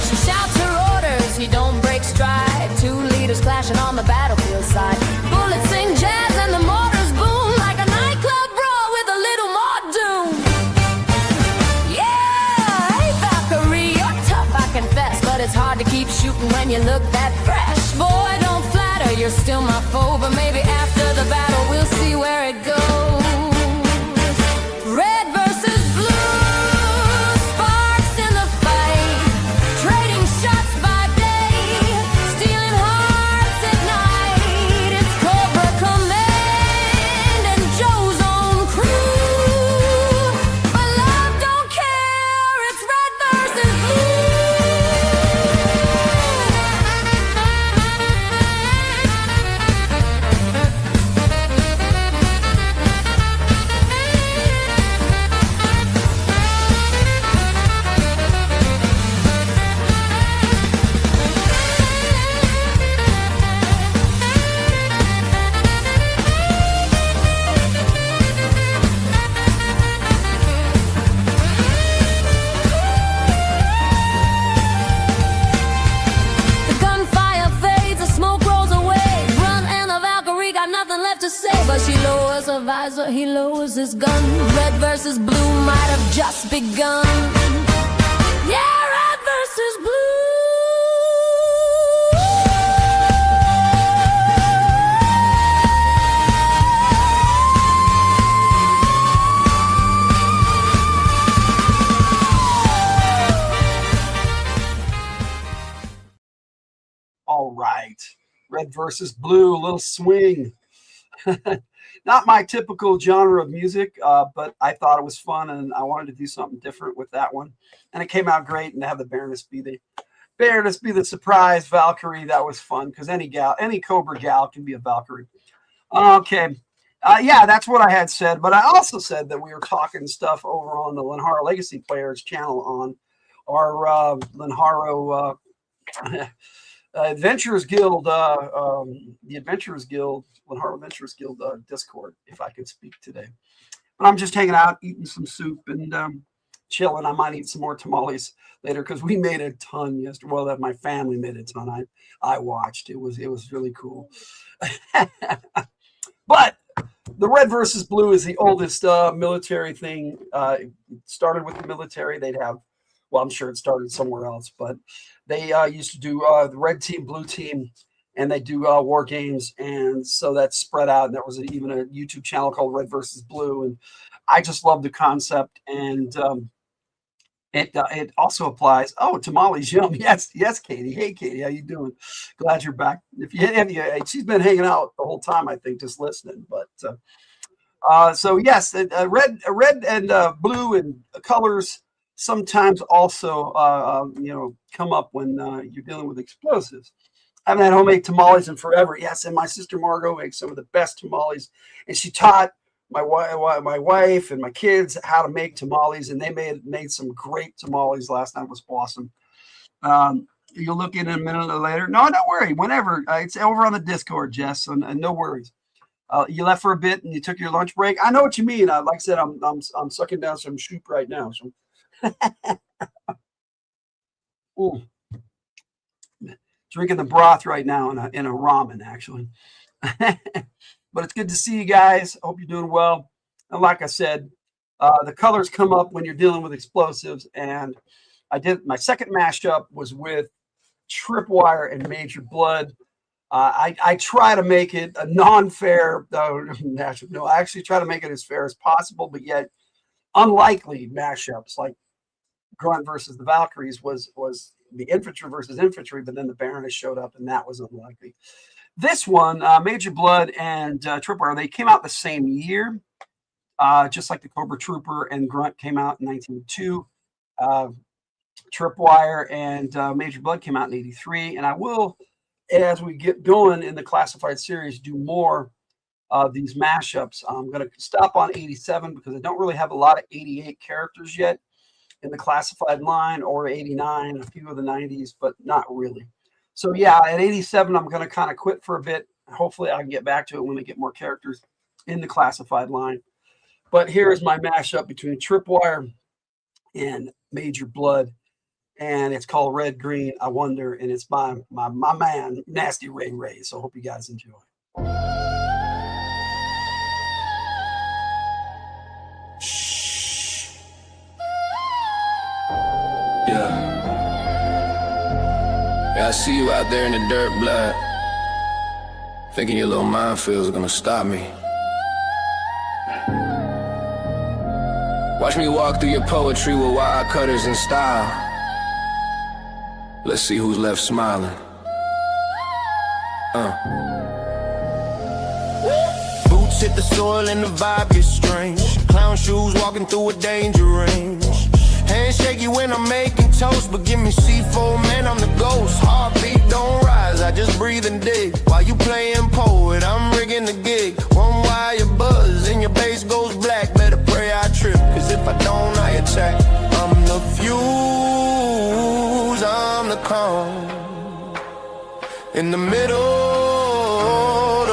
She shouts her orders, he don't break stride. Two leaders clashing on the battlefield side. Bullets sing jazz and the mortars boom like a nightclub brawl with a little more doom. Yeah, hey Valkyrie, you're tough, I confess, but it's hard to keep shooting when you look that fresh. Boy, don't flatter, you're still my foe, but maybe after the battle we'll see where it goes. Red versus blue, sparks in the fight, trading shots by day, stealing hearts at night. It's Cobra Command and Joe's own crew, but love don't care. It's red versus blue. The gunfire fades, the smoke rolls away. Grunt and the Valkyrie got nothing left to say, but she lowers her visor, he lowers his gun. Red versus blue might have just begun. Yeah, red versus blue. All right. Red versus Blue, a little swing. Not my typical genre of music, but I thought it was fun, and I wanted to do something different with that one. And it came out great, and to have the Baroness be the surprise Valkyrie, that was fun, because any Cobra gal can be a Valkyrie. Okay. Yeah, that's what I had said, but I also said that we were talking stuff over on the Lenharo Legacy Players channel on our Lenharo Adventurers Guild, the Adventurers Guild, Lenharo Adventurers Guild Discord, if I could speak today. But I'm just hanging out, eating some soup, and chilling. I might eat some more tamales later because we made a ton yesterday. Well, that my family made a ton. I watched. It was really cool. But the red versus blue is the oldest military thing. It started with the military. They'd have, well, I'm sure it started somewhere else, but they used to do the red team, blue team, and they do war games. And so that spread out. And there was even a YouTube channel called Red versus Blue. And I just love the concept. And it also applies. Oh, tamales, yum. Yes, Katie. Hey, Katie, how you doing? Glad you're back. If she's been hanging out the whole time, I think, just listening. But so yes, red and blue and colors sometimes also come up when you're dealing with explosives. I haven't had homemade tamales in forever. Yes, and my sister Margot makes some of the best tamales, and she taught my wife and my kids how to make tamales, and they made some great tamales last night. It was awesome. You'll look in a minute later. No, don't worry. Whenever it's over on the Discord, Jess, so no worries. You left for a bit and you took your lunch break. I know what you mean. Like I said, I'm sucking down some soup right now. So, drinking the broth right now in a ramen, actually. But it's good to see you guys. Hope you're doing well. And like I said, the colors come up when you're dealing with explosives. And I did my second mashup was with Tripwire and Major Blood. I try to make it a non-fair mashup. No, I actually try to make it as fair as possible, but yet unlikely mashups like Grunt versus the Valkyries was the infantry versus infantry, but then the Baroness showed up, and that was unlikely. This one, Major Blood and Tripwire, they came out the same year, just like the Cobra Trooper and Grunt came out in 1902. Tripwire and Major Blood came out in 83. And I will, as we get going in the classified series, do more of these mashups. I'm going to stop on 87 because I don't really have a lot of 88 characters yet in the classified line, or 89, a few of the 90s, but not really. So yeah, at 87, I'm going to kind of quit for a bit. Hopefully I can get back to it when we get more characters in the classified line. But here is my mashup between Tripwire and Major Blood. And it's called Red Green I Wonder. And it's by my man, Nasty Ray Ray. So I hope you guys enjoy. Yeah, I see you out there in the dirt, blood. Thinking your little minefields are gonna stop me. Watch me walk through your poetry with wire cutters and style. Let's see who's left smiling. Boots hit the soil and the vibe gets strange. Clown shoes walking through a danger range. Hands shaky when I'm making toast, but give me C4, man, I'm the ghost. Heartbeat don't rise, I just breathe and dig. While you playing poet, I'm rigging the gig. One wire buzz and your bass goes black. Better pray I trip, cause if I don't, I attack. I'm the fuse, I'm the calm. In the middle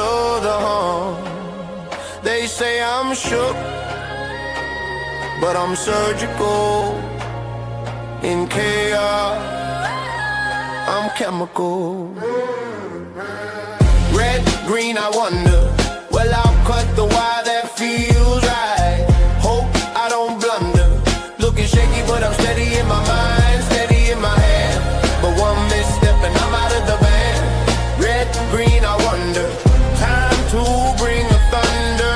of the harm. They say I'm shook, but I'm surgical. In chaos, I'm chemical. Red, green, I wonder. Well, I'll cut the wire that feels right. Hope I don't blunder. Looking shaky, but I'm steady in my mind, steady in my hand. But one misstep and I'm out of the band. Red, green, I wonder. Time to bring the thunder.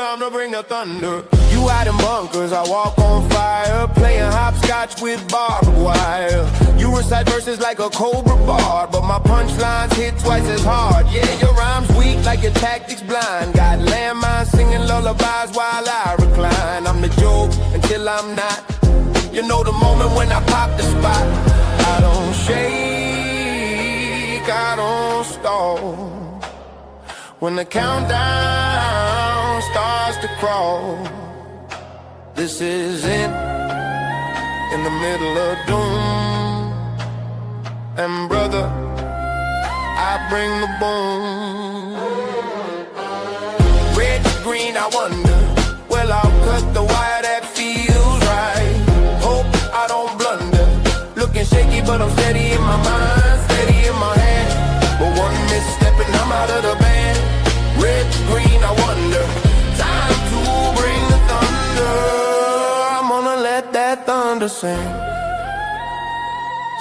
I'm gonna bring the thunder. You hide in bunkers, I walk on fire. Playing hopscotch with barbed wire. You recite verses like a cobra bard, but my punchlines hit twice as hard. Yeah, your rhymes weak like your tactics blind. Got landmines singing lullabies while I recline. I'm the joke until I'm not. You know the moment when I pop the spot. I don't shake, I don't stall. When the countdown starts to crawl, this is it, in the middle of doom. And brother, I bring the boom. Red, green, I wonder. Well, I'll cut the wire that feels but I'm steady in my mind, steady in my hand. But one misstep and I'm out of the band. Red, green, I wonder. Time to bring the thunder. I'm gonna let that thunder sing.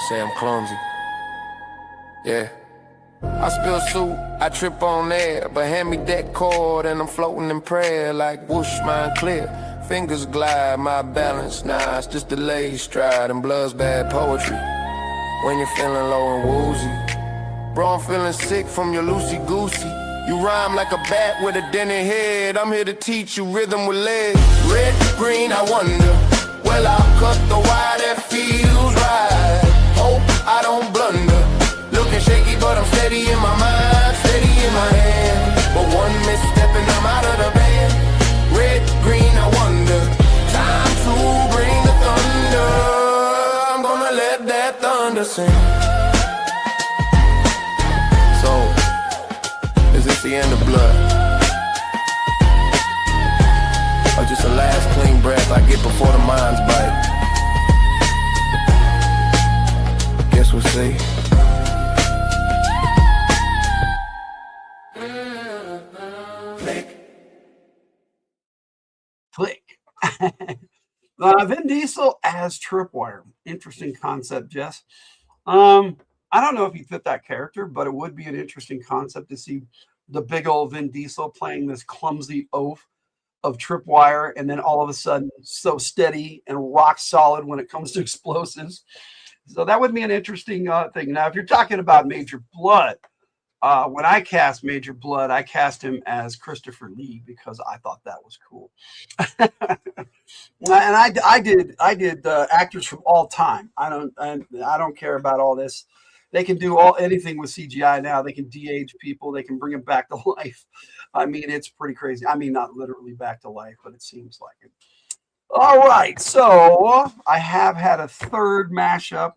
Say I'm clumsy. Yeah. I spill soup, I trip on air, but hand me that chord and I'm floating in prayer like whoosh, mind clear. Fingers glide, my balance nice, just delayed stride and blood's bad poetry. When you're feeling low and woozy, bro, I'm feeling sick from your loosey-goosey. You rhyme like a bat with a dented head. I'm here to teach you rhythm with legs. Red, green, I wonder. Well, I'll cut the wire that feels right. Hope I don't blunder. Looking shaky, but I'm steady in my mind, steady in my hand. But one misstep and I'm out of the band. Red, green, I wonder. Time to bring the thunder. I'm gonna let that thunder sing. So, is this the end of blood? Or just a last clean breath I get before the mind's bite? Guess we'll see. Click. Vin Diesel as Tripwire. Interesting concept, Jess. I don't know if he fit that character, but it would be an interesting concept to see the big old Vin Diesel playing this clumsy oaf of Tripwire, and then all of a sudden so steady and rock solid when it comes to explosives. So that would be an interesting thing. Now, if you're talking about Major Blood, when I cast Major Blood, I cast him as Christopher Lee because I thought that was cool. And I did actors from all time. I don't care about all this. They can do anything with CGI now. They can de-age people. They can bring them back to life. I mean, it's pretty crazy. I mean, not literally back to life, but it seems like it. All right, so I have had a third mashup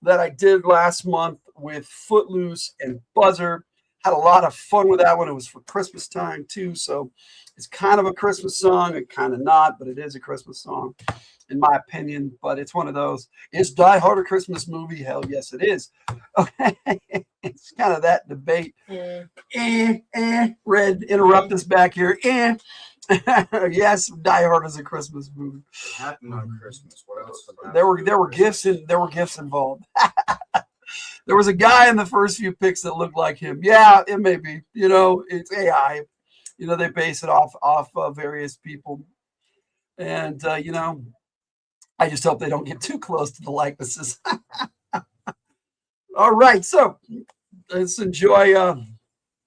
that I did last month with Footloose and Buzzer. Had a lot of fun with that one. It was for Christmas time too, so it's kind of a Christmas song and kind of not, but it is a Christmas song in my opinion. But it's one of those. Is Die Hard a Christmas movie? Hell yes, it is. Okay, it's kind of that debate. Red, interrupt us back here. Yes, Die Hard is a Christmas movie. It happened on Christmas. What else? There were gifts involved. There was a guy in the first few picks that looked like him. Yeah, it may be. You know, it's AI. You know, they base it off various people, and you know, I just hope they don't get too close to the likenesses. All right, so let's enjoy.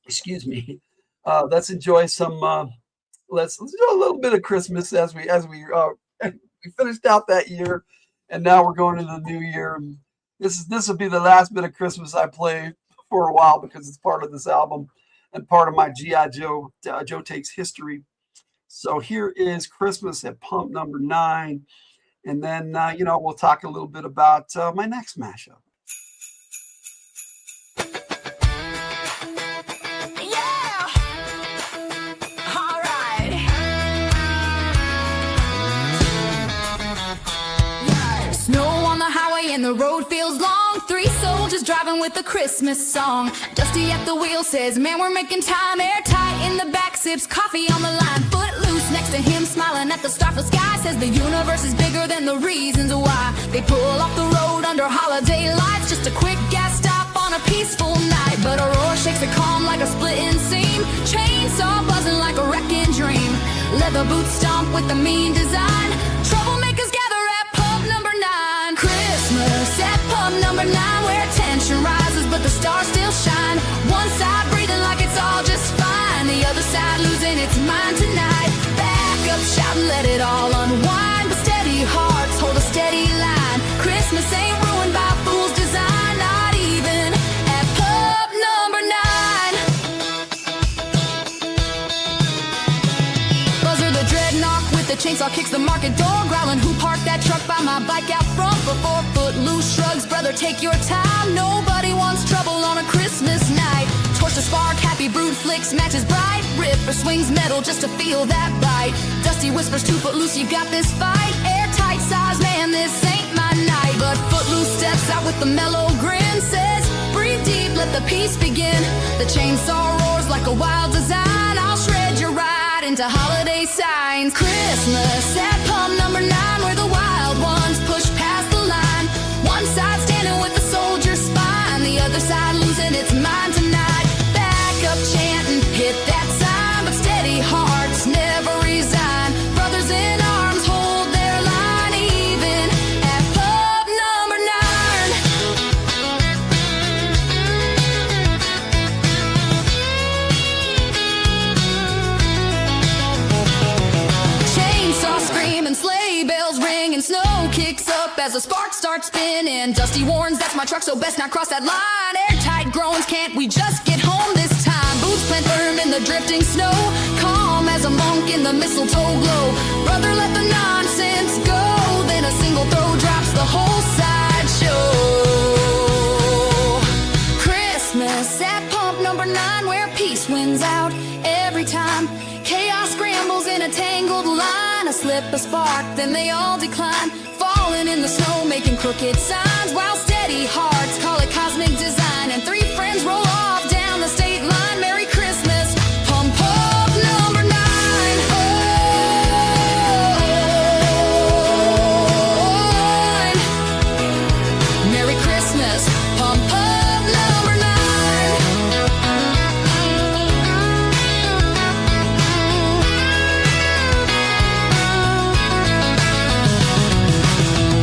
Excuse me. Let's enjoy some. Let's do a little bit of Christmas as we finished out that year, and now we're going into the new year. This will be the last bit of Christmas I play for a while because it's part of this album and part of my G.I. Joe Joe Takes History. So here is Christmas at pump number 9, and then you know, we'll talk a little bit about my next mashup. And the road feels long. 3 soldiers driving with a Christmas song. Dusty at the wheel says, man, we're making time. Airtight in the back, sips coffee on the line. Footloose next to him, smiling at the starful sky. Says the universe is bigger than the reasons why. They pull off the road under holiday lights. Just a quick gas stop on a peaceful night. But a roar shakes the calm like a split inseam. Chainsaw buzzing like a wrecking dream. Leather boots stomp with the mean design. Troublemakers gather at pub number 9. Christmas at pub number 9, where tension rises but the stars still shine. One side breathing like it's all just fine, the other side losing its mind tonight. Back up, shout and let it all unwind, but steady hearts hold a steady line. Christmas ain't ruined by fool's design, not even at pub number 9. Buzzer the dreadnought with the chainsaw kicks the market door, growling, who parked that truck by my bike out front? Before Footloose shrugs, brother, take your time. Nobody wants trouble on a Christmas night. Torch the spark, happy brood flicks, matches bright. Ripper swings metal just to feel that bite. Dusty whispers to Footloose, you got this fight. Airtight size, man, this ain't my night. but Footloose steps out with the mellow grin. Says, breathe deep, let the peace begin. The chainsaw roars like a wild design. I'll shred your ride into holiday signs. Christmas at pump number 9, where the wild ones push past the line. One side standing with the soldier's spine, the other side losing its mind tonight. Back up chanting, hit that sign, but steady hearts never resign. Brothers in arms hold their line, even at pub number 9. Chainsaw screaming, sleigh bells ring, and snow kicks up as the sparks start spinning. Dusty warns, that's my truck, so best not cross that line. Airtight groans, can't we just get home this time? Boots plant firm in the drifting snow, calm as a monk in the mistletoe glow. Brother, let the nonsense go, then a single throw drops the whole sideshow. Christmas at pump number 9, where peace wins out every time. Chaos scrambles in a tangled line, a slip, a spark, then they all decline. Falling in the snow, making crooked signs, while steady hearts call it cosmic design. And 3 friends roll off down the state line. Merry Christmas, pump up number 9. Oh, Merry Christmas, pump up number 9.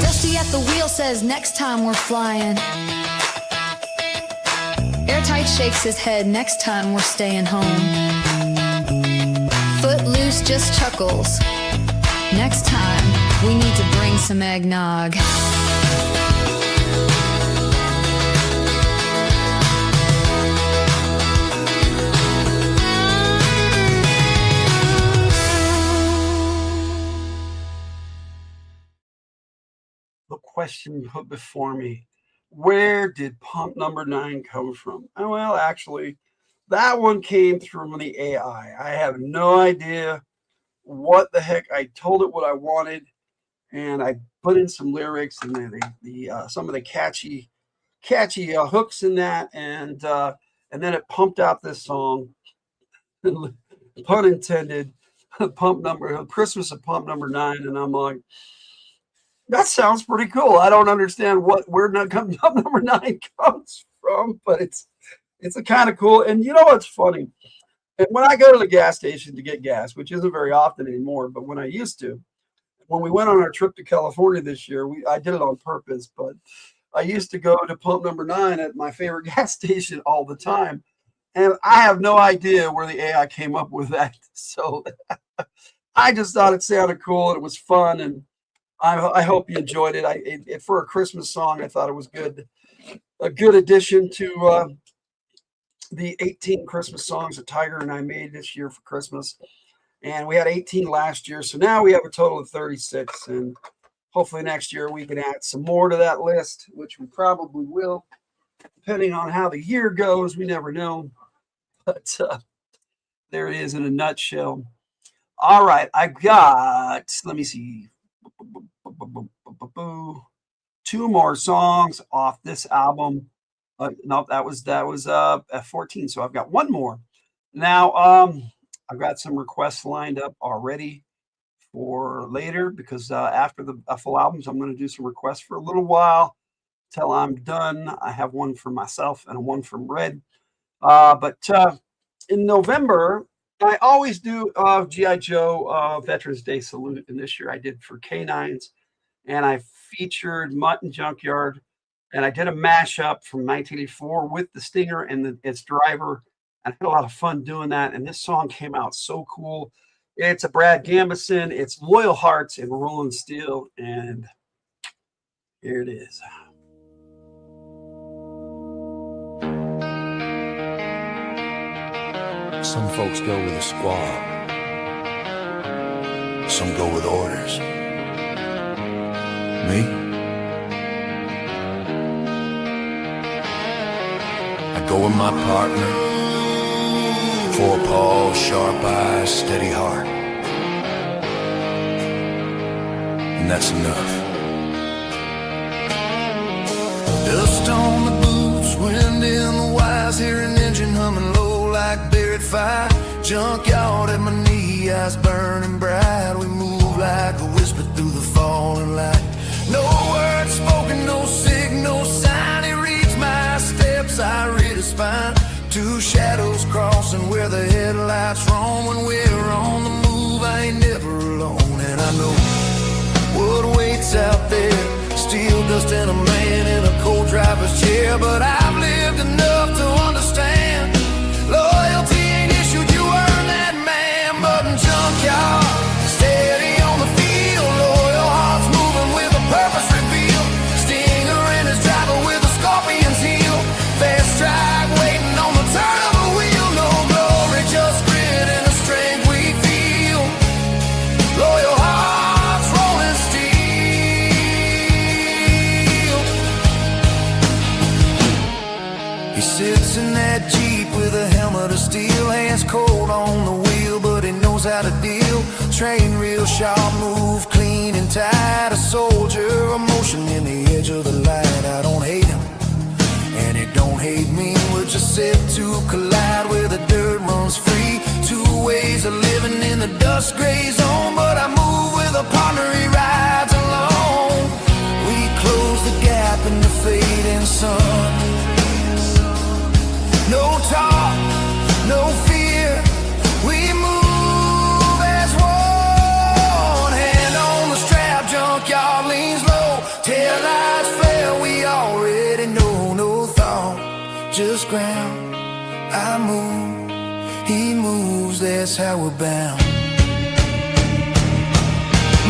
Dusty at the wheel says next time we're flying. Airtight shakes his head, next time we're staying home. Footloose just chuckles, next time we need to bring some eggnog. The question put before me, where did pump number 9 come from? Well, actually, that one came from the AI. I have no idea what the heck. I told it what I wanted, and I put in some lyrics and some of the catchy hooks in that, and then it pumped out this song. Pun intended. Christmas at pump number 9, and I'm like, that sounds pretty cool. I don't understand where number 9 comes from, but it's a kind of cool. And you know what's funny? When I go to the gas station to get gas, which isn't very often anymore, but when I used to, when we went on our trip to California this year, I did it on purpose, but I used to go to pump number 9 at my favorite gas station all the time. And I have no idea where the AI came up with that. So I just thought it sounded cool and it was fun, and I hope you enjoyed it. For a Christmas song, I thought it was good. A good addition to the 18 Christmas songs that Tyger and I made this year for Christmas. And we had 18 last year. So now we have a total of 36. And hopefully next year we can add some more to that list, which we probably will, depending on how the year goes. We never know. But there it is in a nutshell. All right. I got, let me see. 2 more songs off this album. No, that was at 14. So I've got 1 more. Now, I've got some requests lined up already for later, because after the full albums, I'm going to do some requests for a little while till I'm done. I have one for myself and one from Red. But in November, I always do G.I. Joe Veterans Day Salute. And this year I did for K9s. And I featured Mutt and Junkyard. And I did a mashup from 1984 with the Stinger and its driver. I had a lot of fun doing that. And this song came out so cool. It's a Brad Gambison. It's Loyal Hearts and Rolling Steel. And here it is. Some folks go with a squad. Some go with orders. Me? I go with my partner. 4 paws, sharp eyes, steady heart. And that's enough. Dust on the boots, wind in the wires, hear an engine humming low like buried fire. Junkyard at my knee, eyes burning bright. We move like a whisper through the falling light. No words spoken, no signal sign. It reads my steps, I read a spine. Two shadows crossing where the headlights roam. When we're on the move, I ain't never alone. And I know what waits out there. Steel dust and a man in a cold driver's chair. But I've lived enough to understand. Loyalty ain't issued, you earn that man. But in junkyard, steady on the field. Loyal hearts moving with a purpose revealed. Stinger in his driver with a scorpion's heel. Fast strike waiting on the turn of a wheel. No glory, just grit and the strength we feel. Loyal hearts rolling steel. He sits in that Jeep with a helmet of steel. Hands cold on the wheel, but he knows how to deal. Train real sharp, move clean and tight. A soldier, emotion in the edge of the light. I don't hate him, and it don't hate me. We're just set to collide where the dirt runs free. Two ways of living in the dust gray zone. But I move with a partner, he rides alone. We close the gap in the fading sun. No talk, no fear. We move as one. Hand on the strap, junkyard leans low. Tail lights flare, we already know. No thought, just ground. I move, he moves, that's how we're bound.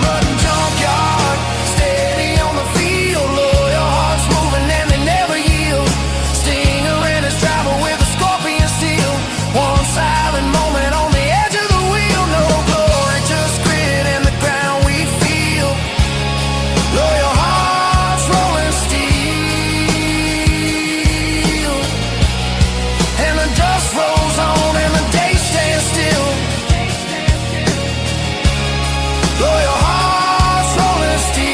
Mud and junkyard, steady on the field. Loyal hearts moving and they never yield. Stinger in his driver with a scorpion steel. One silent moment on the edge of the wheel. No glory, just grit and the ground we feel. Loyal hearts rolling steel. And the dust rolls on and the day stands still. Loyal hearts rolling steel.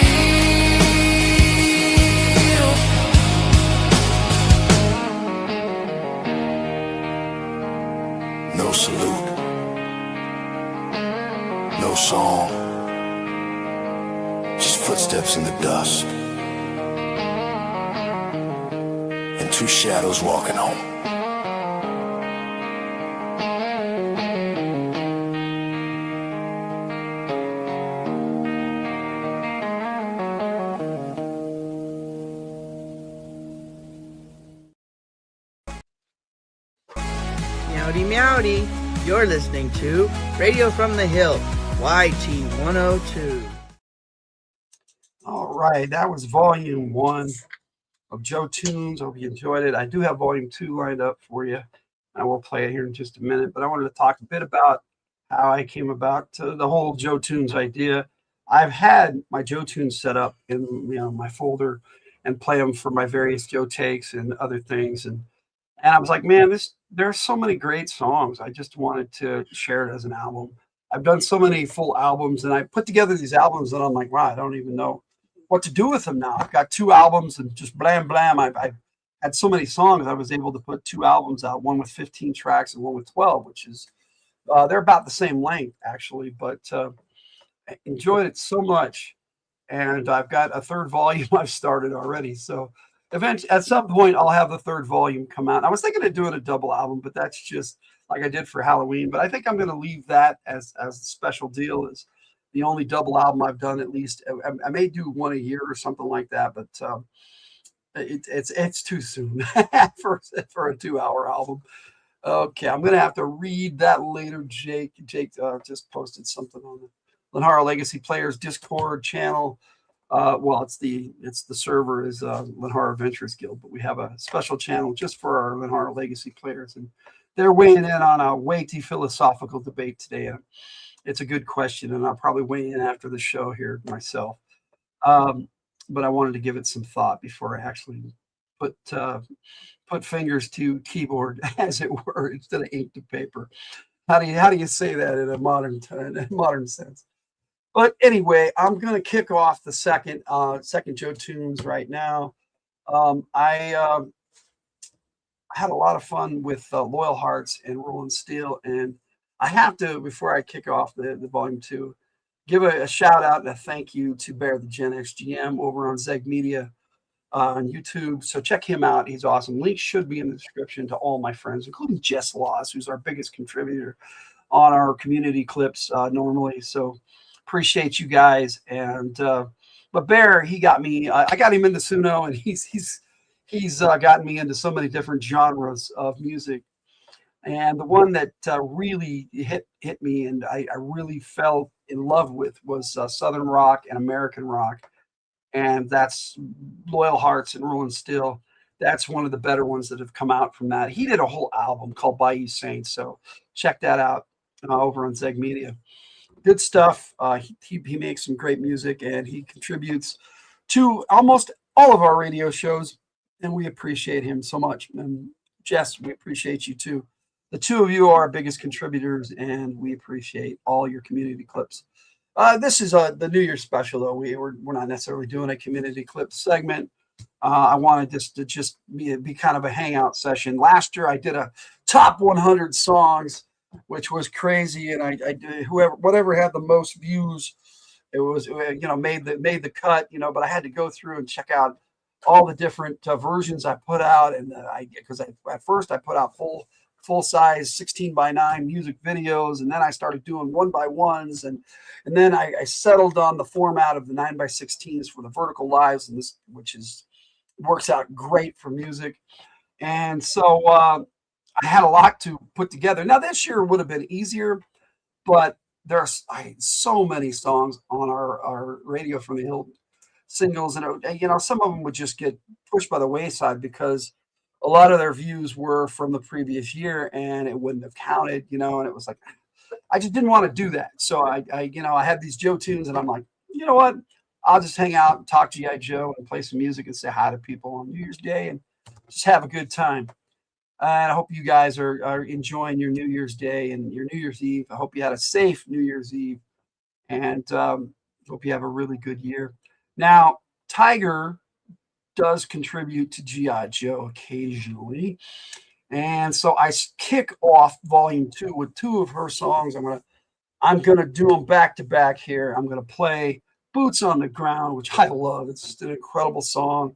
No salute, no song, just footsteps in the dust, and two shadows walking home. Meowdy meowdy. You're listening to Radio from the Hillt, YT 102. All right, that was volume 1 of Joe Tunes. Hope you enjoyed it. I do have volume 2 lined up for you. I will play it here in just a minute, but I wanted to talk a bit about how I came about the whole Joe Tunes idea. I've had my Joe Tunes set up in my folder and play them for my various Joe takes and other things, and I was like, man, there's so many great songs. I just wanted to share it as an album. I've done so many full albums, and I put together these albums, and I'm like, wow, I don't even know what to do with them now. I've got 2 albums, and just blam blam. I've had so many songs. I was able to put 2 albums out, one with 15 tracks and one with 12, which is they're about the same length actually, but I enjoyed it so much, and I've got a 3rd volume I've started already. So eventually, at some point, I'll have the 3rd volume come out. I was thinking of doing a double album, but that's just like I did for Halloween. But I think I'm going to leave that as a special deal. Is the only double album I've done. At least I may do one a year or something like that, but it's too soon for a 2-hour album. Okay, I'm going to have to read that later. Jake just posted something on the Lenhara Legacy Players Discord channel. Well, it's the server is Lenhara Ventures Guild, but we have a special channel just for our Lenhara Legacy Players, and they're weighing in on a weighty philosophical debate today. It's a good question, and I'll probably weigh in after the show here myself. But I wanted to give it some thought before I actually put fingers to keyboard, as it were, instead of ink to paper. How do you say that in a modern sense? But anyway, I'm going to kick off the second Joe Tunes right now. I had a lot of fun with Loyal Hearts and Rolling Steel, and I have to, before I kick off the volume 2, give a shout out and a thank you to Bear the Gen X GM over on Zeg Media on YouTube. So check him out. He's awesome. Links should be in the description to all my friends, including Jess Laws, who's our biggest contributor on our community clips normally. So appreciate you guys. And but Bear, he got me. I got him into Suno, and he's gotten me into so many different genres of music. And the one that really hit me and I really fell in love with was Southern rock and American rock. And that's Loyal Hearts and Rolling Steel. That's one of the better ones that have come out from that. He did a whole album called Bayou Saints, so check that out over on Zeg Media. Good stuff. He makes some great music, and he contributes to almost all of our radio shows, and we appreciate him so much. And Jess, we appreciate you too. The two of you are our biggest contributors, and we appreciate all your community clips. This is the New Year's special, though. We're not necessarily doing a community clip segment. I wanted this to just be kind of a hangout session. Last year, I did a top 100 songs, which was crazy, and I did whatever had the most views, it was made the cut. But I had to go through and check out all the different versions I put out, and because at first I put out full size 16:9 music videos, and then I started doing 1x1s, and then I settled on the format of the 9x16s for the vertical lives, and this works out great for music. And so I had a lot to put together. Now this year would have been easier, but there's so many songs on our Radio from the Hildt singles, and some of them would just get pushed by the wayside because a lot of their views were from the previous year, and it wouldn't have counted, and it was like, I just didn't want to do that. So I had these Joe tunes, and I'm like, you know what? I'll just hang out and talk G.I. Joe and play some music and say hi to people on New Year's Day and just have a good time. And I hope you guys are enjoying your New Year's Day and your New Year's Eve. I hope you had a safe New Year's Eve, and hope you have a really good year. Now, Tyger does contribute to G.I. Joe occasionally, and so I kick off volume 2 with 2 of her songs. I'm gonna do them back to back here. I'm gonna play Boots on the Ground, which I love. It's just an incredible song.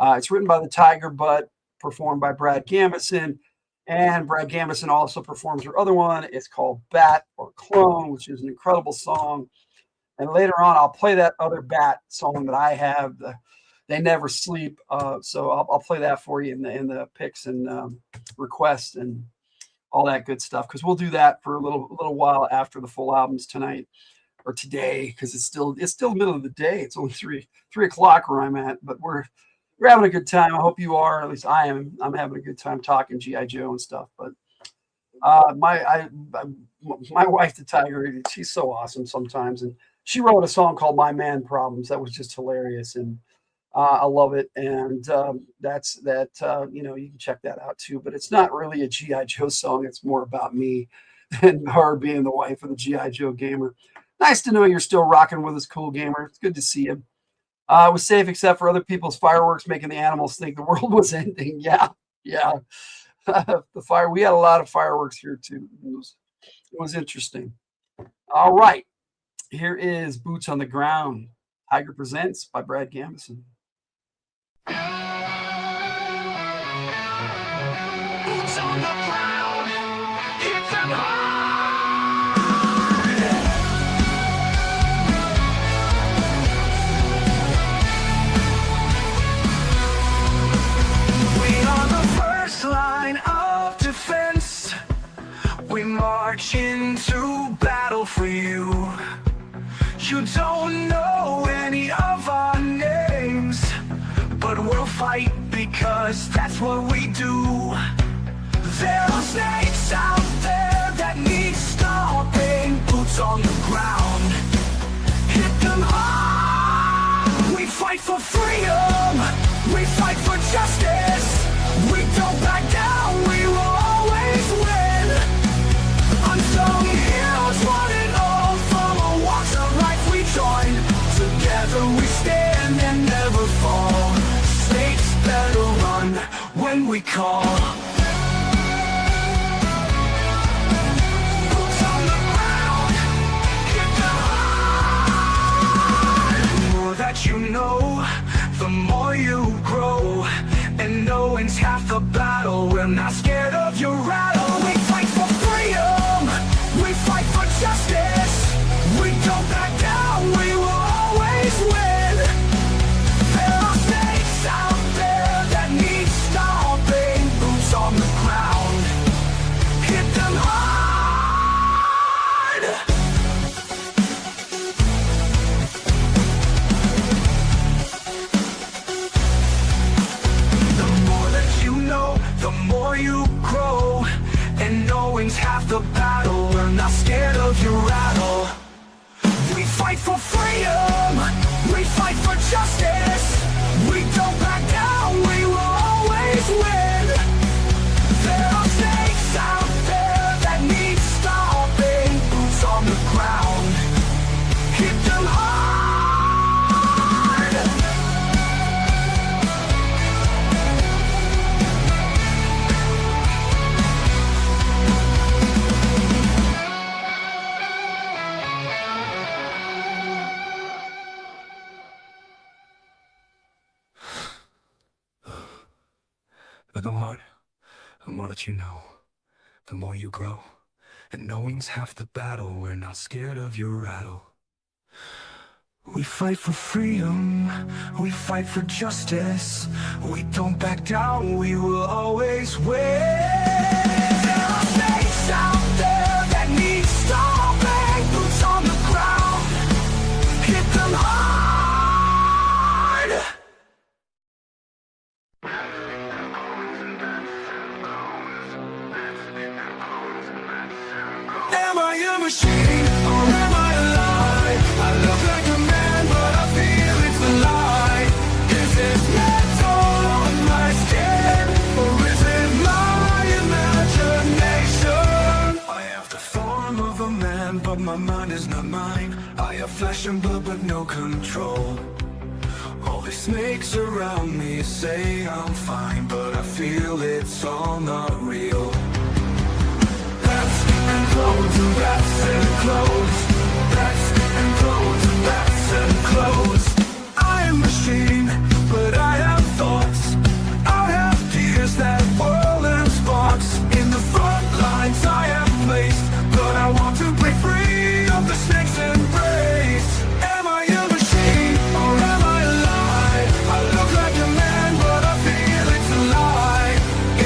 It's written by the Tyger, but performed by Brad Gambeson, and Brad Gambeson also performs her other one. It's called Bat or Clone, which is an incredible song. And later on, I'll play that other Bat song that I have, They Never Sleep. So I'll play that for you in the picks and requests and all that good stuff, because we'll do that for a little while after the full albums tonight or today, because it's still middle of the day. It's only 3 o'clock where I'm at, but we're having a good time. I hope you are. At least I am. I'm having a good time talking G.I. Joe and stuff. But my wife, the Tyger, she's so awesome sometimes, and she wrote a song called My Man Problems that was just hilarious, and I love it. And that's that. You can check that out too. But it's not really a G.I. Joe song. It's more about me and her being the wife of the G.I. Joe gamer. Nice to know you're still rocking with us, cool gamer. It's good to see you. It was safe except for other people's fireworks making the animals think the world was ending. Yeah. We had a lot of fireworks here too. It was interesting. All right. Here is Boots on the Ground. Tyger Presents by Brad Gambeson. Boots on the ground, hit them hard. We are the first line of defense. We march into battle for you. You don't know any of our names, but we'll fight because that's what we do. There are snakes out there that need stopping. Boots on the ground, hit them hard. We fight for freedom, we fight for justice. We don't back down, we will always win. Unsung heroes want it all from a walks of life we join. Together we stand and never fall. Snakes Boots on the ground, hit the hard. The more that you know, the more you grow. And knowing's half the battle. We're not scared of your rattle. We fight for freedom, we fight for justice. We don't back down, we will always win. There are snakes out there that need stomping. Boots on the ground, hit them hard. The more that you know, the more you grow. And knowing's half the battle. We're not scared of your rattle. We fight for freedom, we fight for justice. We don't back down, we will always win. There are snakes out there that need stomping. Boots on the ground, hit them hard. But the more that you know, the more you grow. And knowing's half the battle. We're not scared of your rattle. We fight for freedom, we fight for justice. We don't back down, we will always win. There are snakes out there that need stomping. Boots on the ground, hit them hard. Am I a machine or am I alive? I look like a man, but I feel it's a lie. Is it metal on my skin, or is it my imagination? I have the form of a man, but my mind is not mine. I have flesh and blood, but no control. All the snakes around me say I'm fine, but I feel it's all not real. Bats and clothes and bats and clothes. Bats and clothes and bats and clothes. I am a machine, but I have thoughts. I have tears that whirl and sparks. In the front lines I am placed, but I want to break free of the snake's embrace. Am I a machine or am I alive? I look like a man, but I feel it's a lie.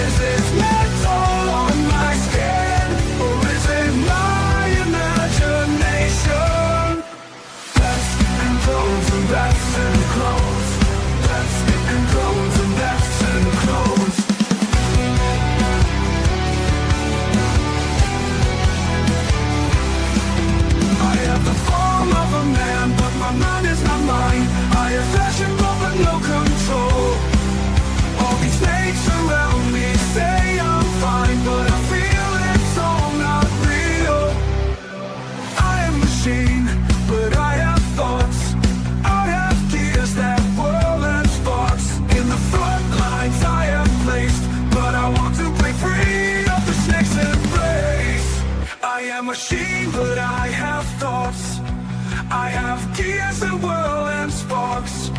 Is this metal on my skin, or is it my imagination? Bats and clothes and bats and clothes. Bats and clothes and bats and clothes. I have the form of a man, but my mind is not mine. I have flesh and blood, but no control. All these snakes around me say I'm fine, but I feel it's all not real. I am a machine, but I have thoughts. I have tears that whirl and sparks. In the front lines I am placed, but I want to break free of the snake's embrace. I am a machine, but I have thoughts. I have gears that whirl and sparks.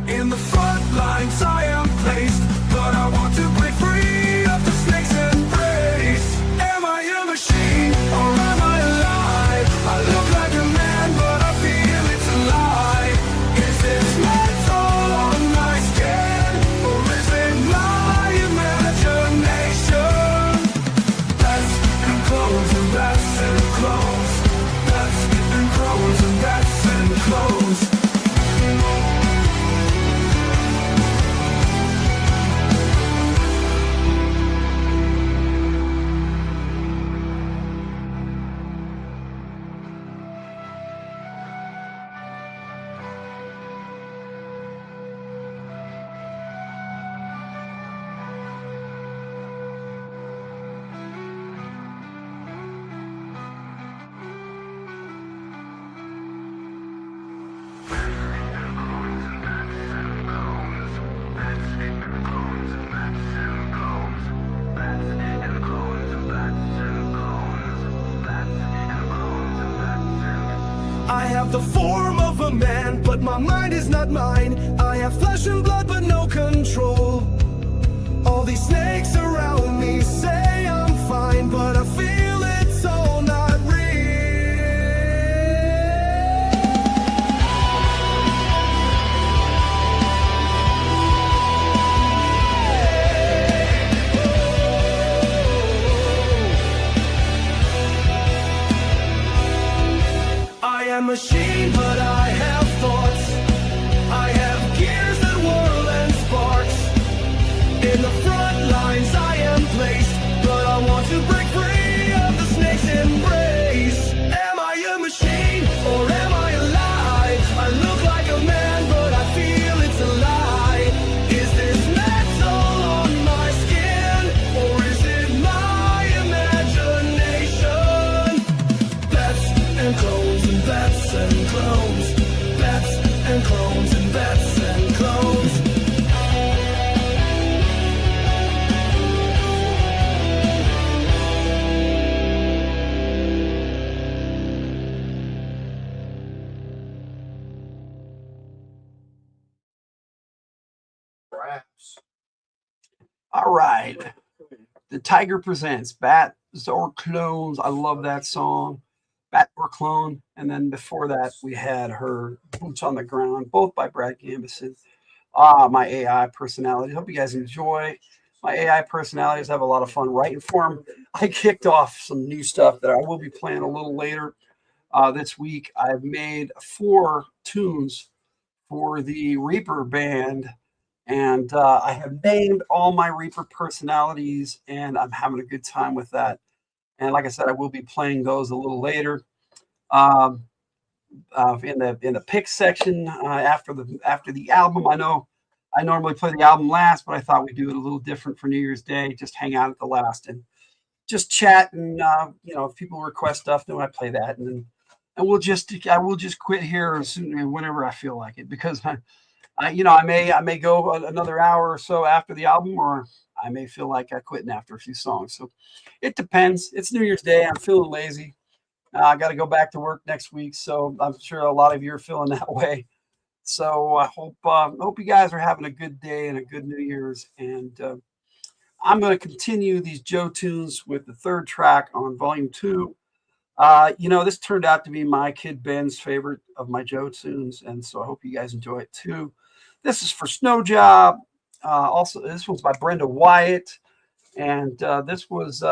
In the front lines I am placed, but I want to break free of the snake's embrace. Am I a machine or am I alive? I look like a man, but I feel it's a lie. Is this metal on my skin, or is it my imagination? Bats and clothes and bats and clothes. Bats and clothes and bats and clothes. have the form of a man, but my mind is not mine. I have flesh and blood, but no control. All these snakes around me say I'm fine, but I feel it's all not real. I am a machine, but I have thoughts. I have gears that whirl and sparks. In the front lines I am placed, but I want to break free of the snake's embrace. Am I a machine or am I alive? I look like a man, but I feel it's a lie. Is this metal on my skin, or is it my imagination? Bats and clones and bats and clones. Bats and clones and bats and clones. Raps. All right. The Tyger presents Bats or Clones. I love that song. Bat or Clone. And then before that, we had her Boots on the Ground, both by Brad Gambison. My AI personality. Hope you guys enjoy my AI personalities. Have a lot of fun writing for them. I kicked off some new stuff that I will be playing a little later this week. I've made 4 tunes for the Reaper band. And I have named all my Reaper personalities, and I'm having a good time with that. And like I said, I will be playing those a little later in the pick section after the album. I know I normally play the album last, but I thought we'd do it a little different for New Year's Day. Just hang out at the last and just chat, and if people request stuff, then I play that, and I will just quit here as soon whenever I feel like it, because I may go another hour or so after the album, or I may feel like quitting after a few songs. So it depends. It's New Year's Day. I'm feeling lazy. I got to go back to work next week, so I'm sure a lot of you are feeling that way. So I hope you guys are having a good day and a good New Year's. And I'm going to continue these Joe tunes with the 3rd track on Volume 2. This turned out to be my kid Ben's favorite of my Joe tunes, and so I hope you guys enjoy it too. This is for Snow Job. Also, this one's by Brenda Wyatt, and this was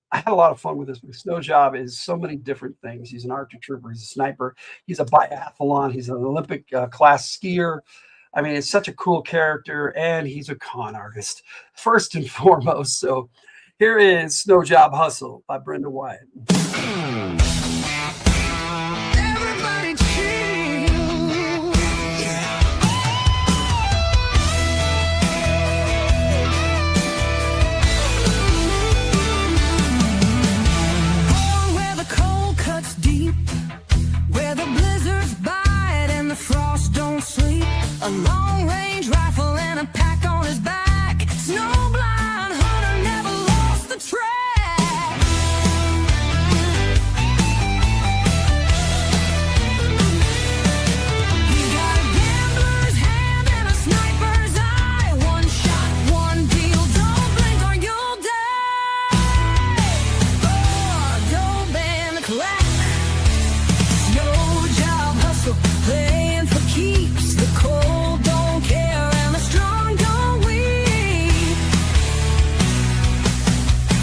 I had a lot of fun with this. Snow Job is so many different things. He's an archer trooper. He's a sniper. He's a biathlon. He's an Olympic class skier. I mean, it's such a cool character, and he's a con artist first and foremost. So here is Snow Job Hustle by Brenda Wyatt. Everybody chill. Born where the cold cuts deep, where the blizzards bite and the frost don't sleep. A long-range rifle and a pack on his back. Snowblind hunter never lost the track. He's got a gambler's hand and a sniper's eye. One shot, one deal. Don't blink or you'll die. Oh, don't bend the clock. Snow Job hustle, playing for keeps. The cold don't care and the strong don't weep.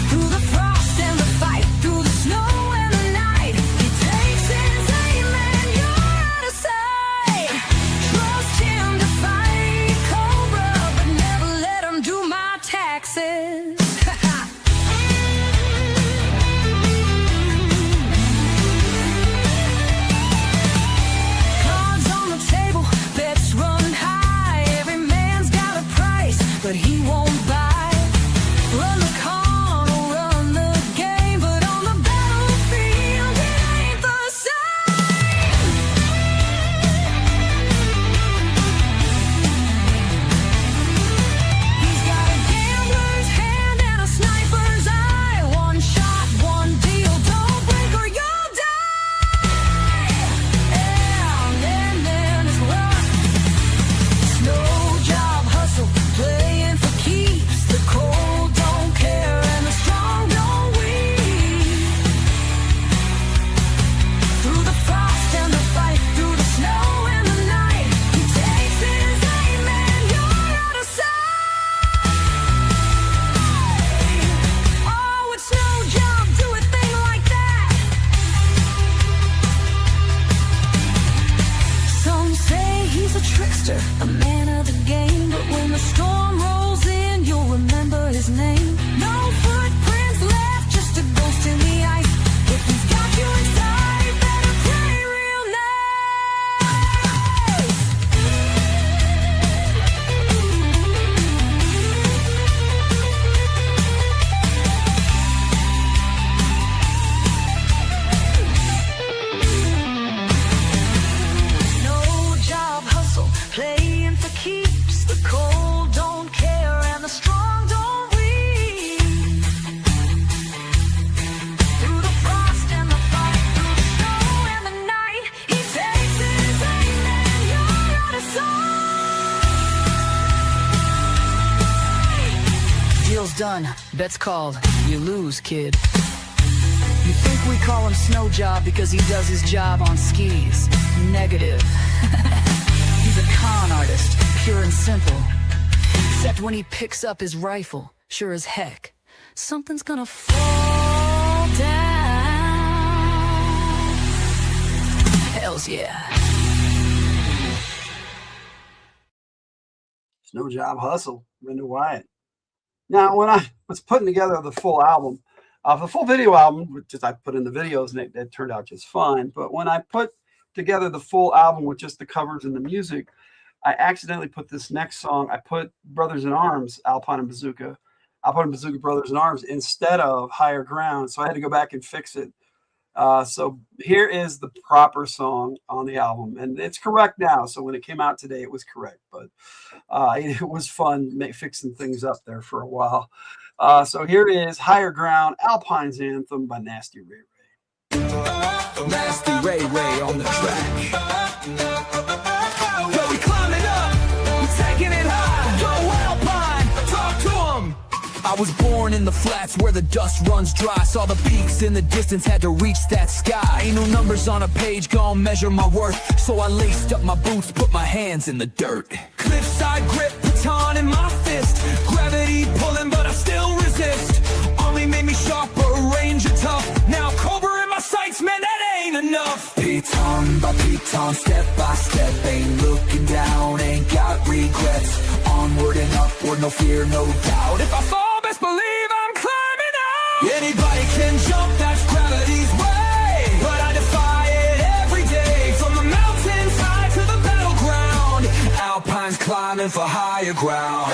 Through the frost and the fight, through the snow and the night, he takes his aim and you're out of sight. Trust him to fight Cobra, but never let him do my taxes. Cards on the table, bets run high. Every man's got a price, but he won't buy. Run the con or run the game, but on the battlefield it ain't the same. He's got a gambler's hand and a sniper's eye. One shot, one deal. Don't blink or you'll die. Bet's called You Lose, Kid. You think we call him Snow Job because he does his job on skis? Negative. He's a con artist, pure and simple. Except when he picks up his rifle, sure as heck, something's gonna fall down. Hells yeah. Snow Job Hustle, Brenda Wyatt. Now, when I was putting together the full album, the full video album, which I put in the videos, and it turned out just fine. But when I put together the full album with just the covers and the music, I accidentally put this next song. I put Brothers in Arms, Alpine and Bazooka Brothers in Arms instead of Higher Ground. So I had to go back and fix it. So here is the proper song on the album, and it's correct now. So when it came out today, it was correct, but it was fun fixing things up there for a while. So here is Higher Ground, Alpine's Anthem by Nasty Ray Ray. Nasty Ray Ray on the track. Yo, we climbing up, we taking it high. Yo, Alpine, talk to him. I was born in the flats where the dust runs dry. Saw the peaks in the distance, had to reach that sky. Ain't no numbers on a page, gon' measure my worth. So I laced up my boots, put my hands in the dirt. Cliffside grip, baton in my fist. Gravity pulling, but I still resist. Only made me sharper, ranger tough. Now Cobra in my sights, man, that ain't enough. Piton by piton, step by step. Ain't looking down, ain't got regrets. Onward and upward, no fear, no doubt. If I fall, best believe I'm climbing out. Anybody can jump, that's gravity's way. But I defy it every day. From the mountainside to the battleground, Alpines climbing for higher ground.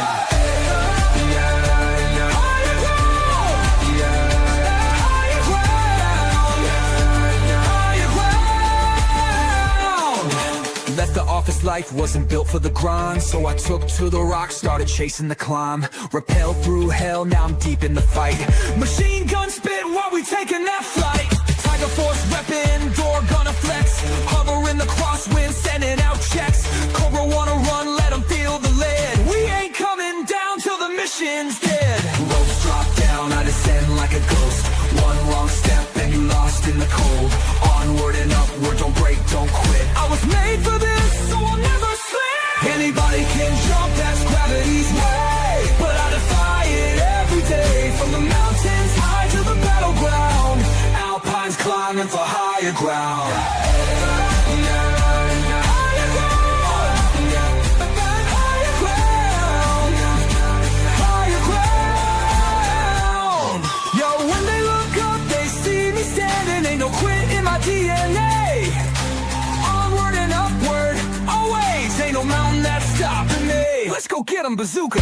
Left the office life, wasn't built for the grind. So I took to the rocks, started chasing the climb. Rappelled through hell, now I'm deep in the fight. Machine gun spit while we taking that flight. Tiger Force reppin', door gonna flex. Hover in the crosswind, sending out checks. Cobra wanna run, let them feel the lead. We ain't coming down till the mission's dead. Ropes drop down, I descend like a ghost. One wrong step and you lost in the cold. Onward and upward, don't break, don't quit. I was made for this, so I'll never slip. Anybody can jump, that's gravity's way. But I defy it every day. From the mountains high to the battleground, Alpines climbing for higher ground. DNA. Onward and upward, always. Ain't no mountain that's stopping me. Let's go get 'em, Bazooka.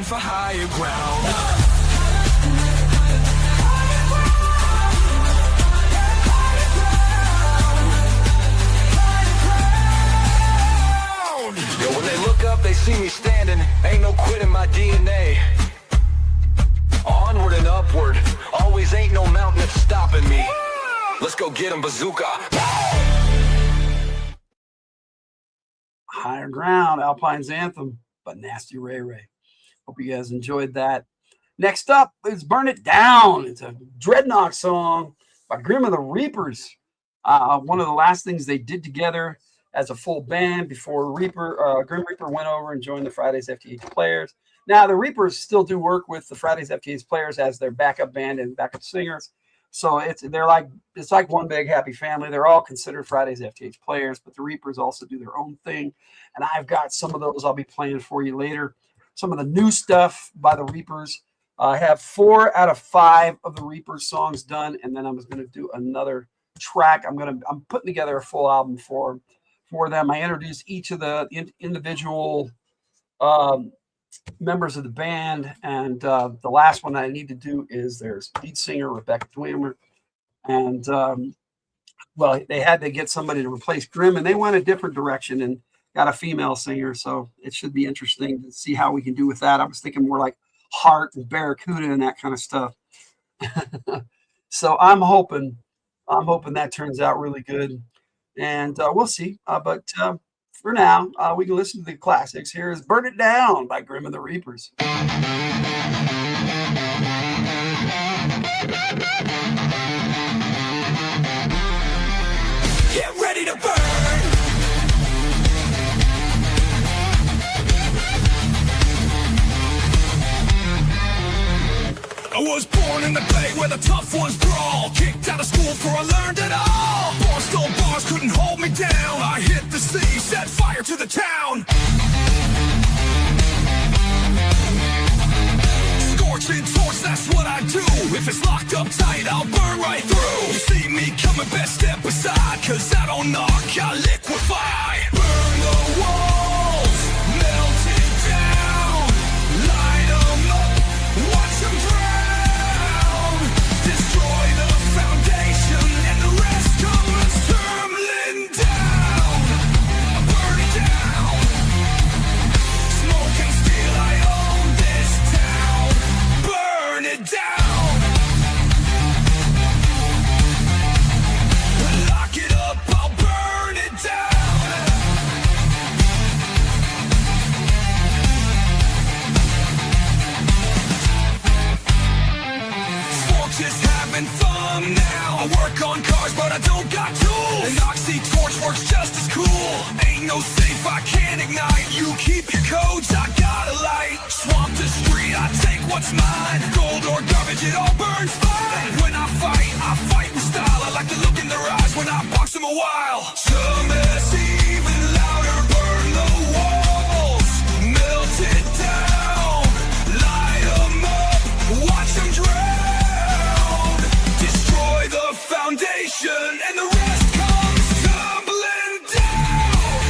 For higher ground. Yo, when they look up, they see me standing. Ain't no quitting my DNA. Onward and upward, always ain't no mountain that's stopping me. Let's go get 'em, Bazooka. Higher Ground, Alpine's Anthem by Nasty Ray Ray. Hope you guys enjoyed that. Next up is Burn It Down. It's a Dreadnought song by Grim of the Reapers. One of the last things they did together as a full band before Grim Reaper went over and joined the Fridays FtH Players. Now, the Reapers still do work with the Fridays FtH Players as their backup band and backup singers, So it's like one big happy family. They're all considered Friday's FTH players, but the Reapers also do their own thing. And I've got some of those I'll be playing for you later. Some of the new stuff by the Reapers. I have 4 out of 5 of the Reapers songs done, and then I'm just going to do another track. I'm putting together a full album for them. I introduced each of the individual members of the band, and the last one I need to do is there's lead singer Rebecca Dwemer, and well, they had to get somebody to replace Grim, and they went a different direction and got a female singer, so it should be interesting to see how we can do with that. I was thinking more like Heart and Barracuda and that kind of stuff. So I'm hoping that turns out really good, and we'll see. But for now, we can listen to the classics. Here is "Burn It Down" by Grim and the Reapers. Get ready to burn. I was born in the day where the tough ones brawl. Kicked out of school before I learned it all. Barstool bars couldn't hold me down. I hit the sea, set fire to the town. Scorching torch, that's what I do. If it's locked up tight, I'll burn right through. You see me coming, best step aside, cause I don't knock, I liquefy. Burn the walls, melt it down. Light 'em up, watch 'em drown. Destroy the foundation and the rest comes tumbling down. Burn it down. Smoke and steel, I own this town. Burn it down. Lock it up, I'll burn it down. Sports is having fun now. I work on cars, but I don't got tools. An oxy torch works just as cool. Ain't no safe, I can't ignite. You keep your codes, I got a light. Swamp the street, I take what's mine. Gold or garbage, it all burns fine. When I fight with style. I like to look in their eyes when I box them a while. Some is even louder, burn the walls. Melt it down, light 'em up, watch 'em drown. Destroy the foundation and the rest comes tumbling down.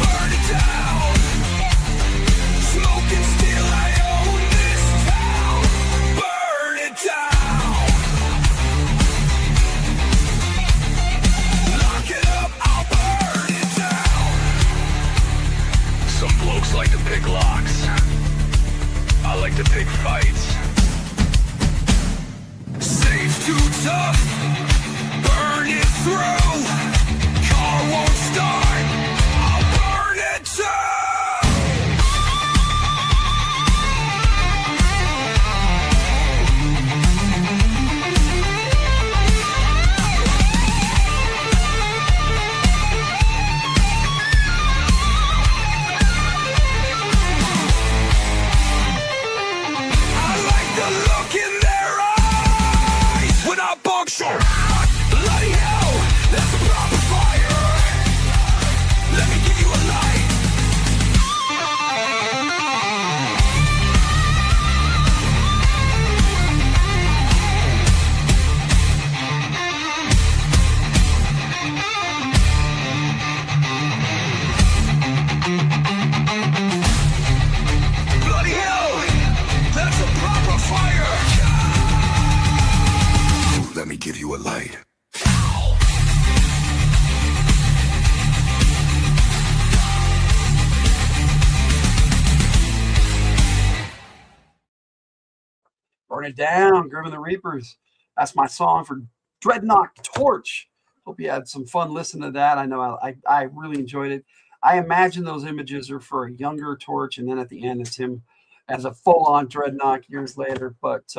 Burn it down. Smoke and steel, I own this town. Burn it down. Lock it up, I'll burn it down. Some blokes like to pick locks. I like to pick fights. Safe too tough, burn it through. Car won't start, I'll burn it down. I like the look in their eyes when I bunker. Bloody hell, that's a proper fire. Let me give you a light. Bloody hell, that's a proper fire. Let me give you a light. Burn It Down, Grim and the Reapers. That's my song for Dreadnought Torch. Hope you had some fun listening to that. I know I really enjoyed it. I imagine those images are for a younger Torch, and then at the end it's him as a full-on Dreadnought years later. But,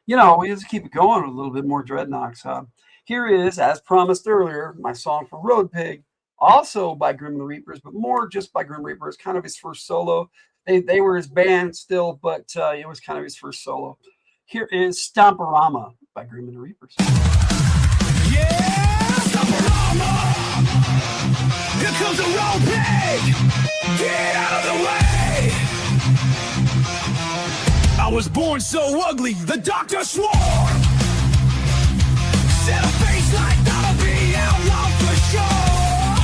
you know, we just keep it going with a little bit more Dreadnoughts. Here is, as promised earlier, my song for Road Pig, also by Grim and the Reapers, but more just by Grim Reapers, kind of his first solo. They were his band still, but it was kind of his first solo. Here is Stomporama by Grim and the Reapers. Yeah, Stomperama! Here comes the road pig! Get out of the way! I was born so ugly, the doctor swore! Set a face like that'll be outlawed for sure!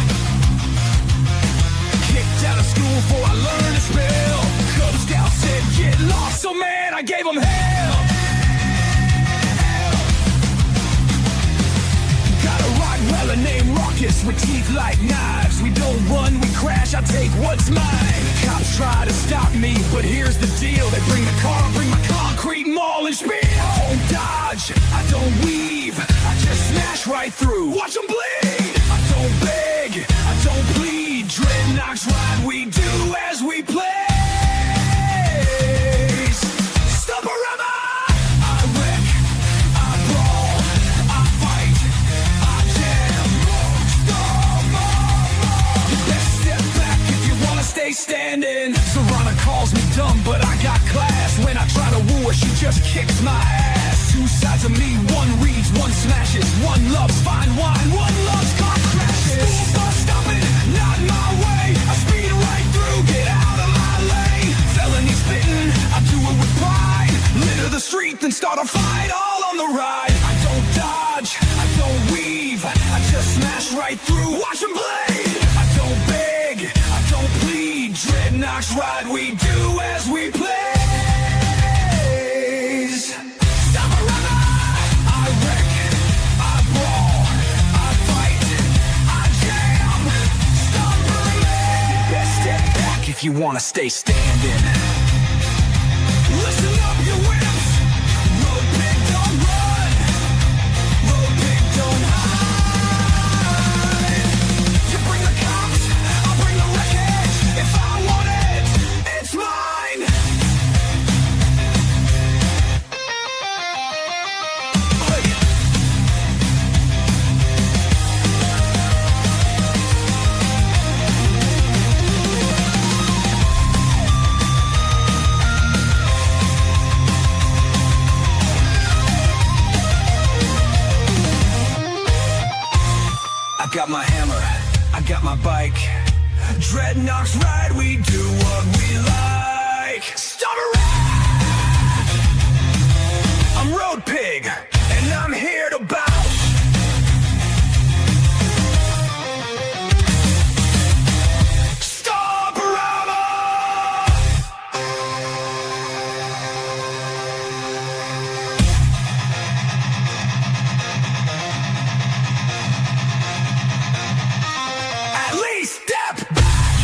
Kicked out of school before I learned to spell. Cub Scout said get lost, so man, I gave him hell! Got a Rottweiler named Raucous with teeth like knives. We don't run, we crash, I take what's mine. Cops try to stop me, but here's the deal. They bring the car, bring my concrete maul and spiel. I don't dodge, I don't weave, I just smash right through. Watch them bleed! I don't beg, I don't plead. Dreadnoughts ride, we do as we please. Stomperama! I wreck, I brawl, I fight, I jam. Stomperama! You best step back if you wanna stay standing. Serrana calls me dumb, but I got class. When I try to woo her, she just kicks my ass. Two sides of me, one reads, one smashes. One loves fine wine, one loves car crashes. School bus stopping, not my way. I speed right through, get out of my lane. Felony spitting, I do it with pride. Litter the street, then start a fight all on the ride. I don't dodge, I don't weave, I just smash right through. Watch them bleed. I don't beg, I don't plead. Dreadnoughts ride, we do as we please. Stomperama! I wreck, I brawl, I fight, I jam. Stomperama! Best step back if you wanna stay standing. Listen up, you wimps! Road pig, don't run! Road pig, don't hide! You bring the cops, I'll bring the wreckage. If I want it, it's mine! Hey. I got my hammer, I got my bike. Dreadnoughts ride, we do what we like. Stomperama! I'm Road Pig, and I'm here to bounce. Stomperama! At least step back.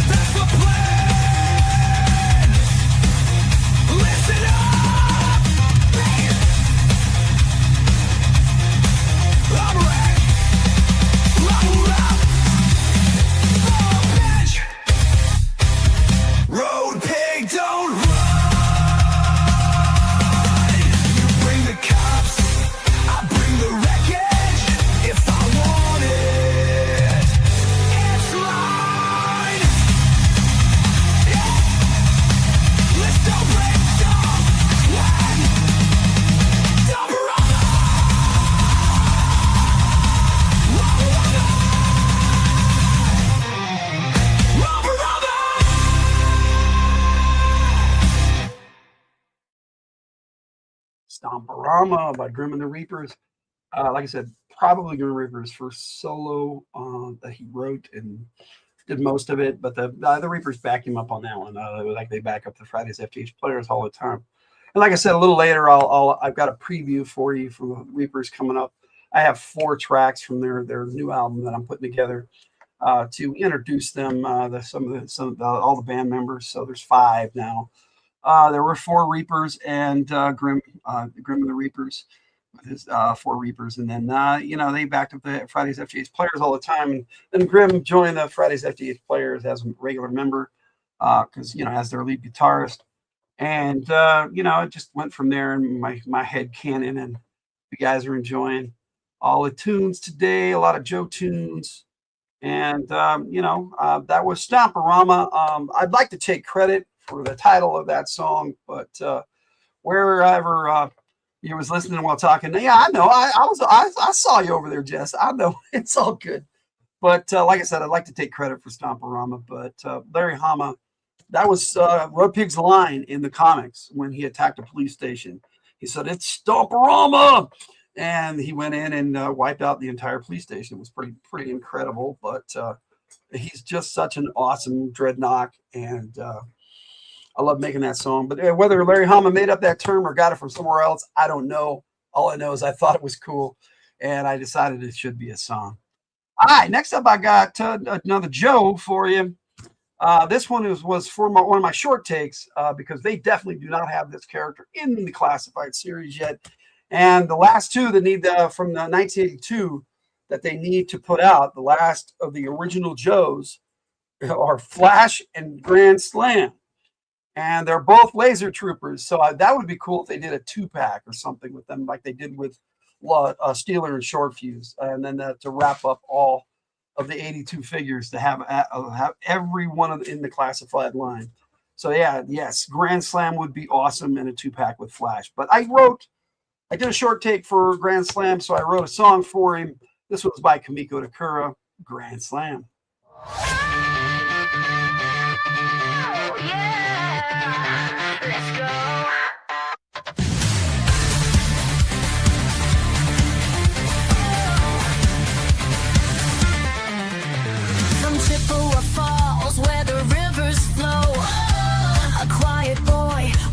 That's the plan. Listen up. I'm ready. Load up. Full bench. Road pig, don't run. You bring the cops, I bring the wreckage. If I want it, it's mine. Yeah. Let's don't break down. Swag. Stomperama. Stomperama by Grim and the Reapers. Like I said, probably Grim and the Reapers' first solo that he wrote and did most of it, but the Reapers back him up on that one. Like they back up the Fridays FtH Players all the time. And like I said, a little later, I've got a preview for you from the Reapers coming up. I have 4 tracks from their new album that I'm putting together to introduce them, all the band members. So there's 5 now. There were 4 Reapers and Grim and the Reapers with his 4 Reapers, and then they backed up the Fridays FtH Players all the time. And then Grim joined the Fridays FtH Players as a regular member because as their lead guitarist. And it just went from there in my head canon, and you guys are enjoying all the tunes today, a lot of Joe tunes. And that was Stomperama. I'd like to take credit for the title of that song, but wherever You was listening while talking. Yeah, I know. I saw you over there, Jess. I know. It's all good. But like I said, I'd like to take credit for Stomporama. But Larry Hama, that was Road Pig's line in the comics when he attacked a police station. He said, "It's Stomporama," and he went in and wiped out the entire police station. It was pretty incredible. But he's just such an awesome dreadnought, and I love making that song. But whether Larry Hama made up that term or got it from somewhere else, I don't know. All I know is I thought it was cool, and I decided it should be a song. All right, next up, I got another Joe for you. This one was for one of my short takes because they definitely do not have this character in the classified series yet. And the last two that need from the 1982 that they need to put out, the last of the original Joes, are Flash and Grand Slam. And they're both laser troopers. So that would be cool if they did a 2-pack or something with them like they did with Steeler and Short Fuse. And then to wrap up all of the 82 figures to have every one of in the classified line. So yes, Grand Slam would be awesome in a 2-pack with Flash. But I did a short take for Grand Slam, so I wrote a song for him. This was by Kamiko Takura, Grand Slam.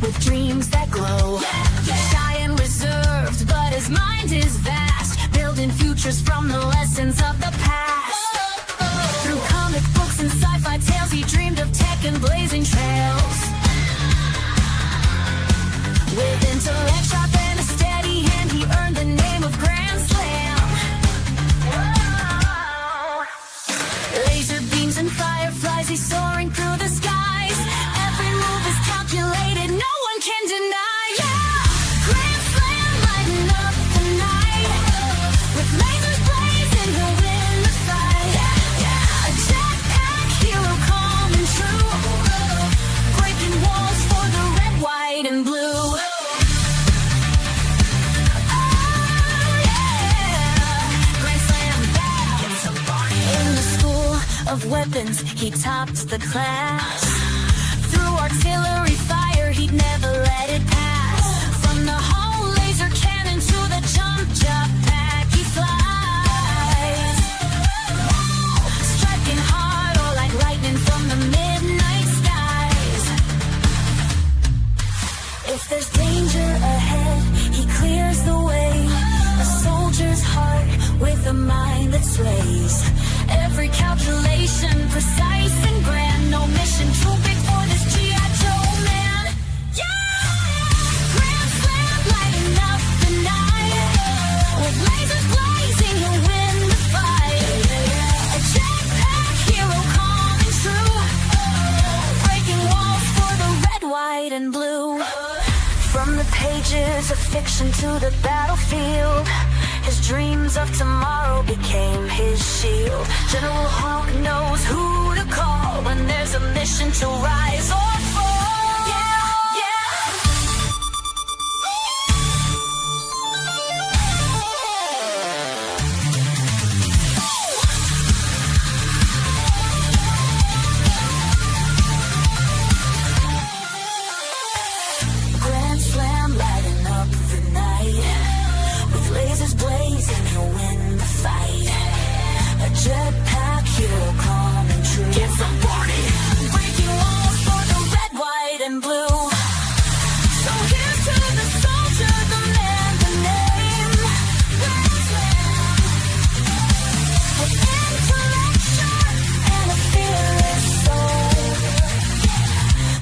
With dreams that glow, shy and reserved, but his mind is vast, building futures from the lessons of the past. Through comic books and sci-fi tales, he dreamed of tech and blazing trails. With intellect sharp and a steady hand, he earned the name of Grand Slam. Whoa. Laser beams and fireflies, he's soaring through the skies. Every move is calculated, no one can deny, yeah! Grand Slam lighting up the night. With lasers blazing, he'll win the fight. A jetpack hero, calm and true. Breaking walls for the red, white, and blue. Oh, yeah! Grand Slam, in the school of weapons, he topped the class. Through artillery fire, he'd never let it pass. From the whole laser cannon to the jump pack, he flies. Striking hard or like lightning from the midnight skies. If there's danger ahead, he clears the way. A soldier's heart with a mind that slays. Every calculation precise and grand. No mission too big for this G.I. Joe man. Yeah! Grand Slam lighting up the night. With lasers blazing, he'll win the fight. A jetpack hero, calm and true. Breaking walls for the red, white, and blue. From the pages of fiction to the battlefield, his dreams of tomorrow became his shield. General Hawk knows who to call when there's a mission to rise or fall. Yeah, yeah. Grand Slam lighting up the night. With lasers blazing, he'll win the fight. A jetpack hero, calm and true. Get some party. Breaking walls for the red, white, and blue. So here's to the soldier, the man, the name. Grand Slam. With intellect sharp and a fearless soul.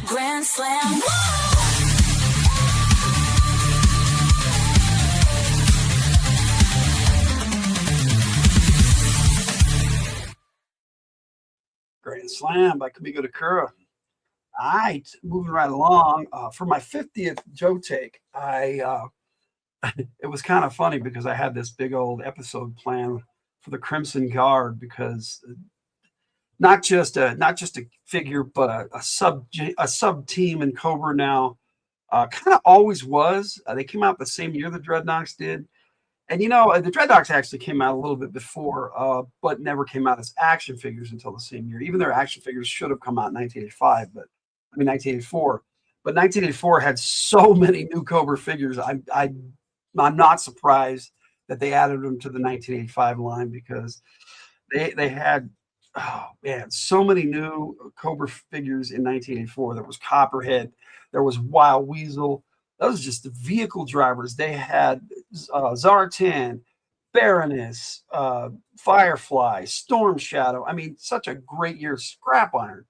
Grand Slam. Whoa! Grand Slam by Kamiko Takura. All right, moving right along. For my 50th Joe take, it was kind of funny because I had this big old episode planned for the Crimson Guard because not just a figure, but a sub team in Cobra now. Kind of always was. They came out the same year the Dreadnoks did. And, you know, the Dreadnoks actually came out a little bit before, but never came out as action figures until the same year. Even their action figures should have come out in 1985, 1984. But 1984 had so many new Cobra figures. I'm not surprised that they added them to the 1985 line, because they had, oh man, so many new Cobra figures in 1984. There was Copperhead, there was Wild Weasel. Those are just the vehicle drivers. They had Zartan, Baroness, Firefly, Storm Shadow. I mean, such a great year. Scrap Iron.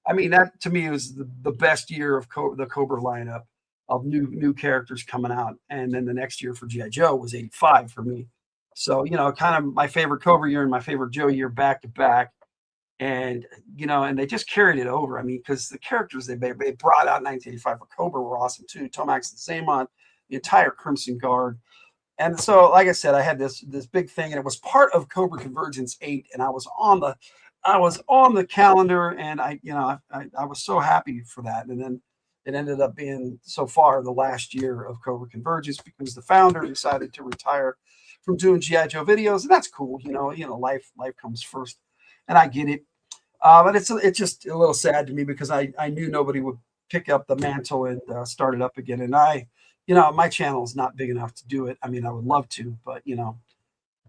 I mean, that to me was the best year of the Cobra lineup of new characters coming out. And then the next year for G.I. Joe was 85 for me. So, you know, kind of my favorite Cobra year and my favorite Joe year back to back. And, you know, and they just carried it over. I mean, because the characters they brought out in 1985 for Cobra were awesome too. Tomax and Xamon, the entire Crimson Guard. And so, like I said, I had this big thing, and it was part of Cobra Convergence 8, and I was on the calendar, and I was so happy for that. And then it ended up being so far the last year of Cobra Convergence, because the founder decided to retire from doing G.I. Joe videos, and that's cool. You know, life comes first, and I get it. But it's just a little sad to me, because I knew nobody would pick up the mantle and start it up again. And my channel is not big enough to do it. I mean, I would love to, but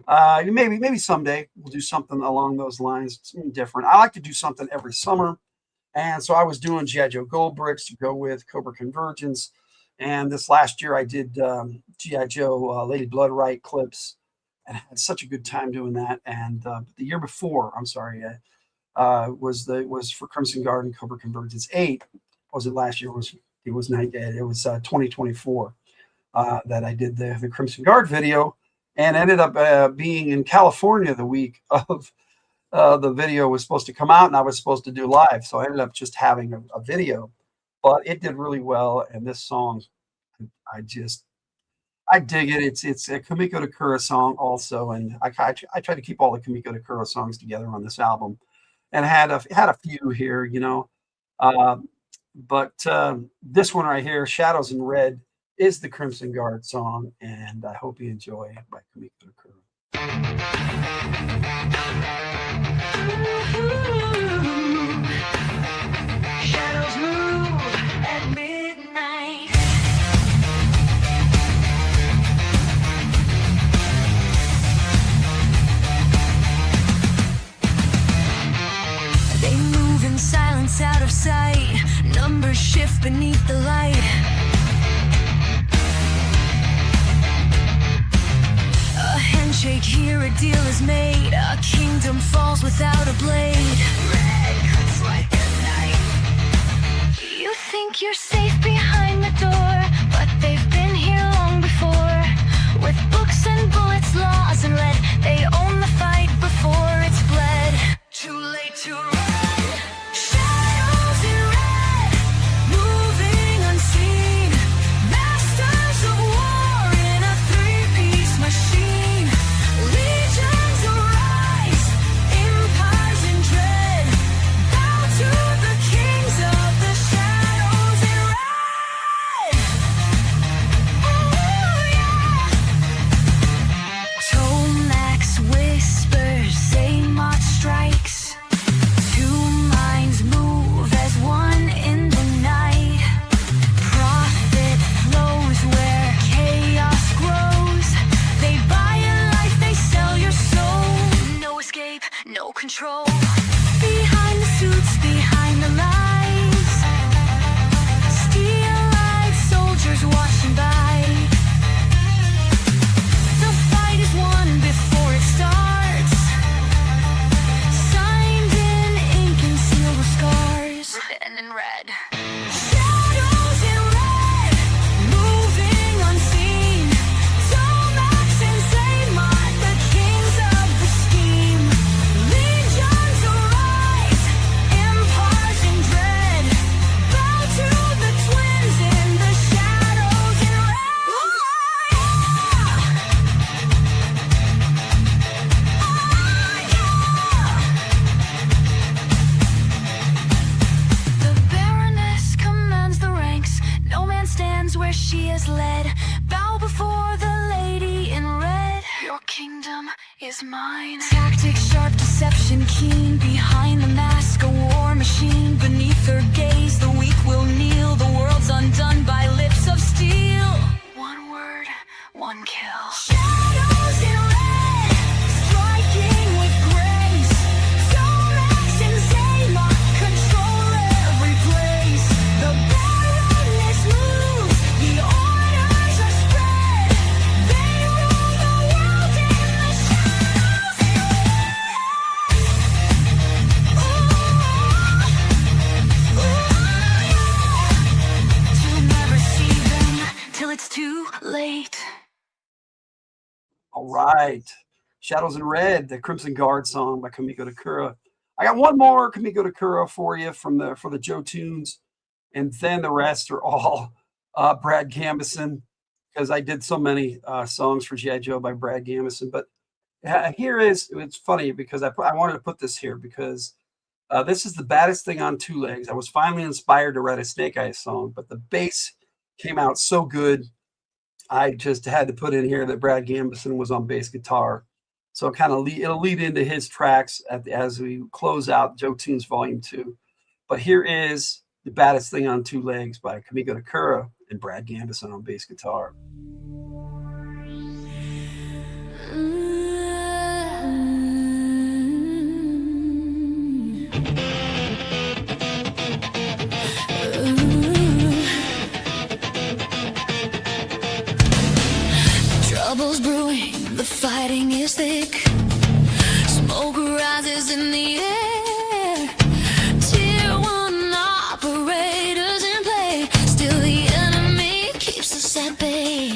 maybe someday we'll do something along those lines, something different. I like to do something every summer. And so I was doing G.I. Joe Gold Bricks to go with Cobra Convergence. And this last year I did G.I. Joe Lady Bloodright clips, and I had such a good time doing that. And the year before, was for Crimson Guard and Cobra Convergence 8. Was it last year? It was 2024 that I did the Crimson Guard video, and ended up being in California the week of the video was supposed to come out, and I was supposed to do live. So I ended up just having a video, but it did really well. And this song, I dig it. It's a Kamiko Takura song also, and I try to keep all the Kamiko Takura songs together on this album, and had a few here, but this one right here, Shadows in Red, is the Crimson Guard song, and I hope you enjoy it by Kamiko Takura. Shadows move at midnight. They move in silence, out of sight. Numbers shift beneath the light. A handshake here, a deal is made. A kingdom falls without a blade. Red cuts like a knife. You think you're safe behind the door, but they've been here long before. With books and bullets, laws and lead, they own the fight before it's bled. Too late to run. Shadows in red, moving unseen. Masters of war in a three-piece machine. Legions arise, empires in dread. Bow to the kings of the shadows in red. Oh yeah. Tomax whispers, Xamot strikes. Two minds move as one in the night. Profit flows where chaos grows. They buy your life, they sell your soul. No escape, no control. Behind the suits, behind the lies. Steel-eyed soldiers watching by. The fight is won before it starts. Signed in ink and sealed with scars. Written in red. Shadows in red, moving unseen. Tomax and Xamot, the kings of the scheme. Legions arise, empires in dread. Bow to the twins in the shadows in red. The Baroness she has led. Bow before the lady in red. Your kingdom is mine. Tactics sharp, deception keen. Behind the mask, a war machine. Beneath her gaze, the weak will kneel. The world's undone by lips of steel. One word, one kill. Shadows in red, striking with grace. Thorax and Zema control every place. The baroness moves, the orders are spread. They rule the world in the shadows. You'll never see them till it's too late. All right. Shadows in Red, the Crimson Guard song by Kamiko Takura. I got one more Kamiko Takura for you for the Joe Tunes, and then the rest are all Brad Gambison, because I did so many songs for G.I. Joe by Brad Gambison. But it's funny because I wanted to put this here because this is the baddest thing on two legs. I was finally inspired to write a Snake Eyes song, but the bass came out so good. I just had to put in here that Brad Gambison was on bass guitar. So it'll lead into his tracks as we close out Joe Tunes Volume 2. But here is the baddest thing on two legs by Kamiko Takura and Brad Gambison on bass guitar. Trouble's brewing, the fighting is thick. Smoke rises in the air. Tier 1 operators in play. Still the enemy keeps us at bay.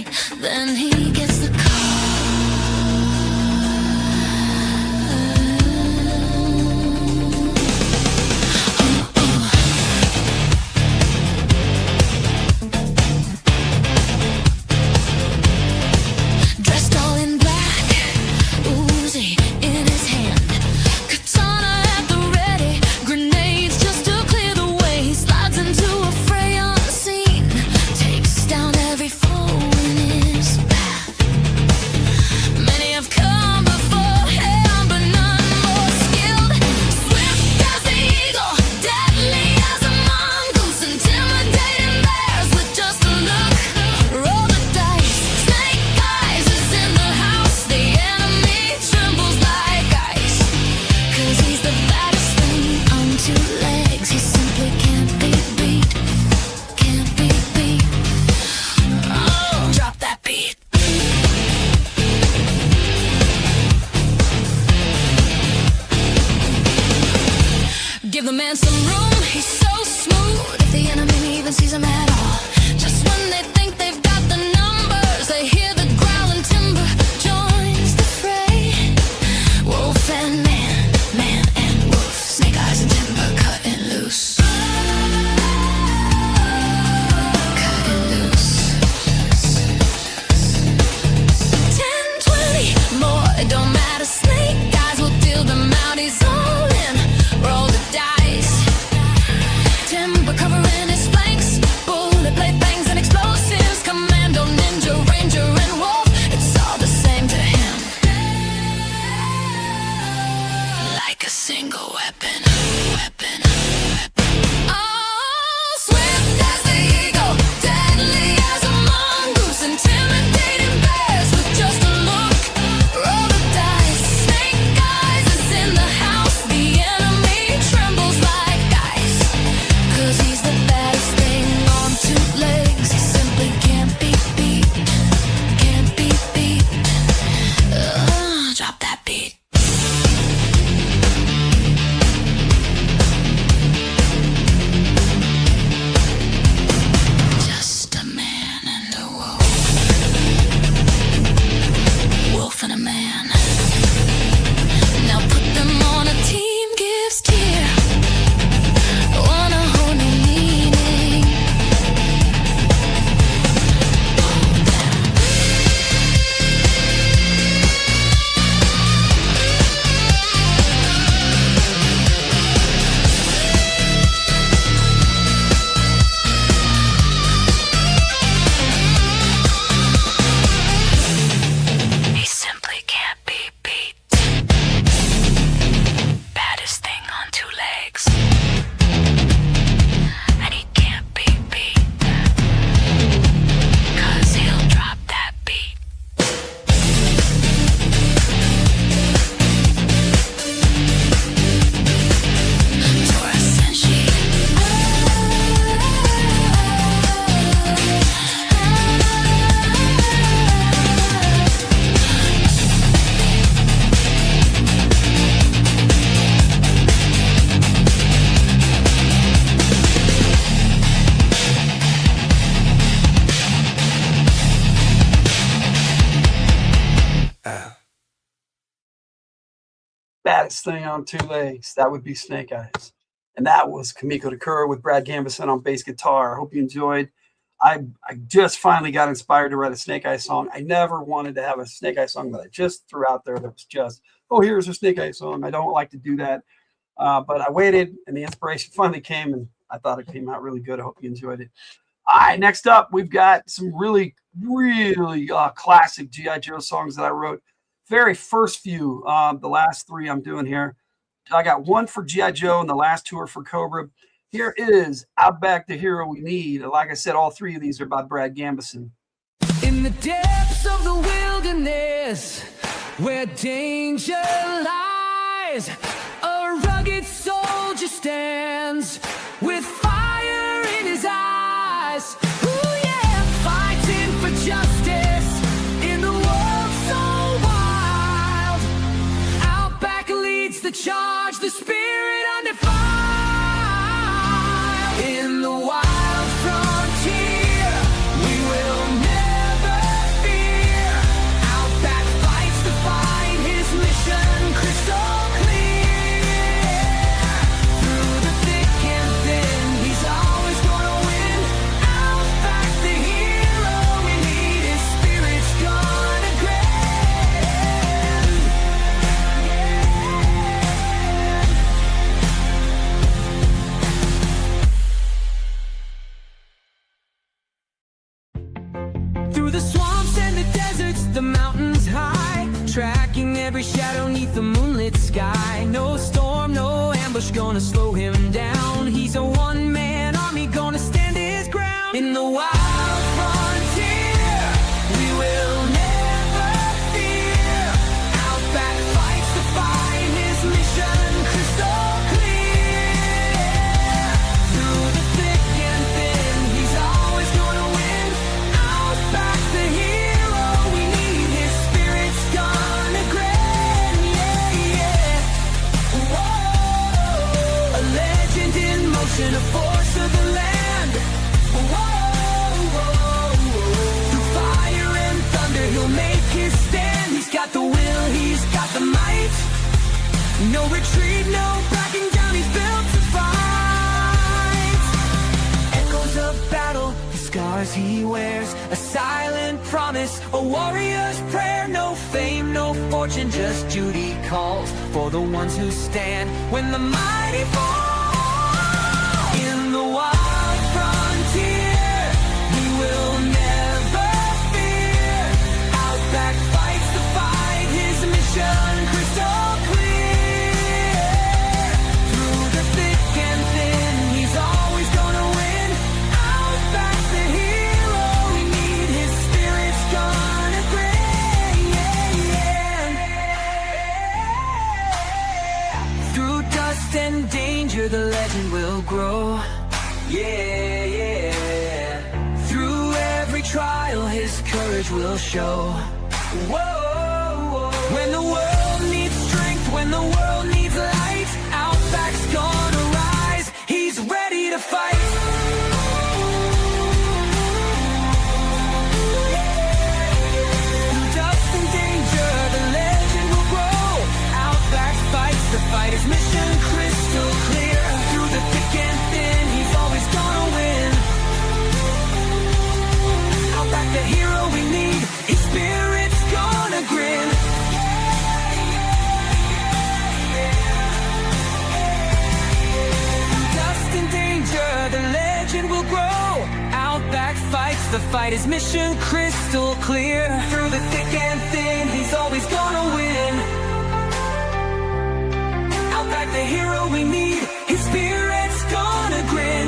baddest thing on two legs. That would be Snake Eyes. And that was Kamiko Takura with Brad Gambison on bass guitar. I hope you enjoyed. I just finally got inspired to write a Snake Eyes song. I never wanted to have a Snake Eyes song that I just threw out there that was just, oh, here's a Snake Eyes song. I don't like to do that. But I waited, and the inspiration finally came, and I thought it came out really good. I hope you enjoyed it. All right, next up, we've got some really, really classic G.I. Joe songs that I wrote. Very first few, the last three I'm doing here. I got one for G.I. Joe, and the last two are for Cobra. Here is Outback, the Hero We Need. Like I said, all three of these are by Brad Gambison. In the depths of the wilderness, where danger lies, a rugged soldier stands with fire in his eyes. Ooh, yeah, fighting for justice in the world so wild. Outback leads the charge, the spirit undefiled. In the wild frontier, we will never fear. Outback fights to fight, his mission crystal clear. Through the thick and thin, he's always gonna win. Outback, the hero we need, his spirit's gonna grin. Through the swamps and the deserts, the mountains high, tracking every shadow neath the moonlit sky. No storm, no ambush gonna slow him down. He's a one-man army gonna stand his ground. In the wild frontier, we will never fear. Outback fights to fight, his mission crystal clear. Through the thick and thin, he's always gonna win. Outback, the hero we need, his spirit's gonna grin. Yeah, yeah. Whoa, a legend in motion, a force of the land. Whoa, through fire and thunder, he'll make his stand. He's got the will, he's got the might. No retreat, no backing down, he's built to fight. Echoes of battle, the scars he wears, a silent promise, a warrior's prayer. No fame, no fortune, just duty calls for the ones who stand when the mighty fall. In the wild frontier, we will never fear. Outback fights to fight, his mission crystal clear. Through the thick and thin, he's always gonna win. Outback, the hero we need, his spirit's gonna grin. Through dust and danger, the legend will grow. Yeah, yeah. Through every trial, his courage will show. Whoa, when the world needs strength, when the world needs light, Outback's gonna rise, he's ready to fight. Through dust and danger, the legend will grow. Outback fights the fight, his mission crystal clear. Through the thick and thin, he's always gonna win. Outback, the hero we need, his spirit's gonna grin. Through dust and danger, the legend will grow. Outback fights the fight, his mission crystal clear. Through the thick and thin, he's always gonna win. Outback, the hero we need, his spirit's gonna grin.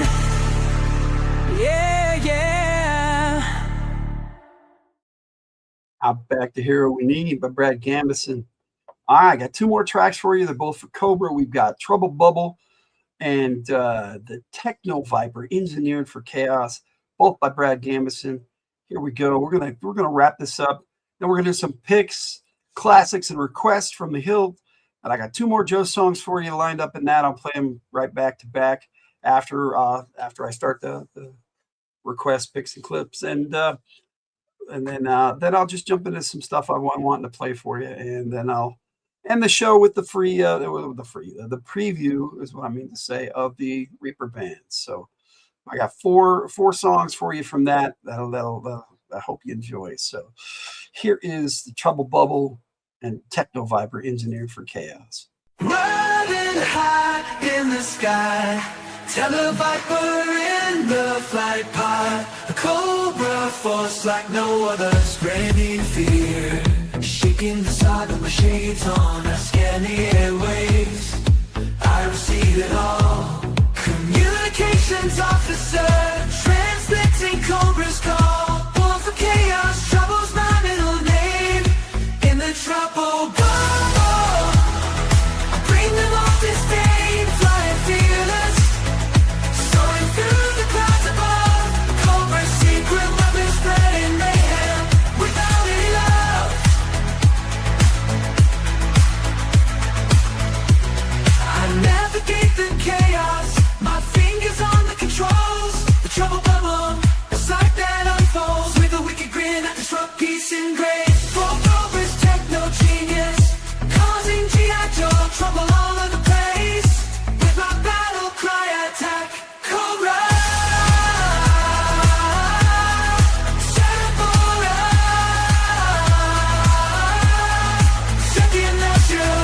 Yeah, yeah. Outback, the Hero We Need by Brad Gambison. All right, I got two more tracks for you. They're both for Cobra. We've got Trouble Bubble and the Techno Viper, Engineered for Chaos, both by Brad Gambison. Here we go. We're gonna wrap this up. Then we're gonna do some picks, classics, and requests from the Hildt. And I got two more Joe songs for you lined up in that. I'll play them right back to back after I start the request, picks, and clips. And then I'll just jump into some stuff I'm wanting to play for you. And then I'll and the show with the the preview is what I mean to say of the Reaper band. So I got four songs for you from that. That'll I hope you enjoy. So here is the Trouble Bubble and Techno Viper engineered for Chaos. Riding high in the sky, Televiper in the flight pod, a cobra force like no other, spreading fear, shaking the side of my shades on, I scan the airwaves, I receive it all. Communications officer, transmitting cobra's call, born for chaos, trouble's my middle name, in the trouble bubble, I bring them off disdain, flying fearless, soaring through the clouds above, cobra's secret weapon spreading mayhem, without any love. I navigate the chaos, my fingers on the controls, the trouble bubble, it's like that unfolds, with a wicked grin, I disrupt peace and grace, for cobra's techno genius, causing G.I. Joe trouble all over the place, with my battle cry attack, Cobra, Cerebora, second nature,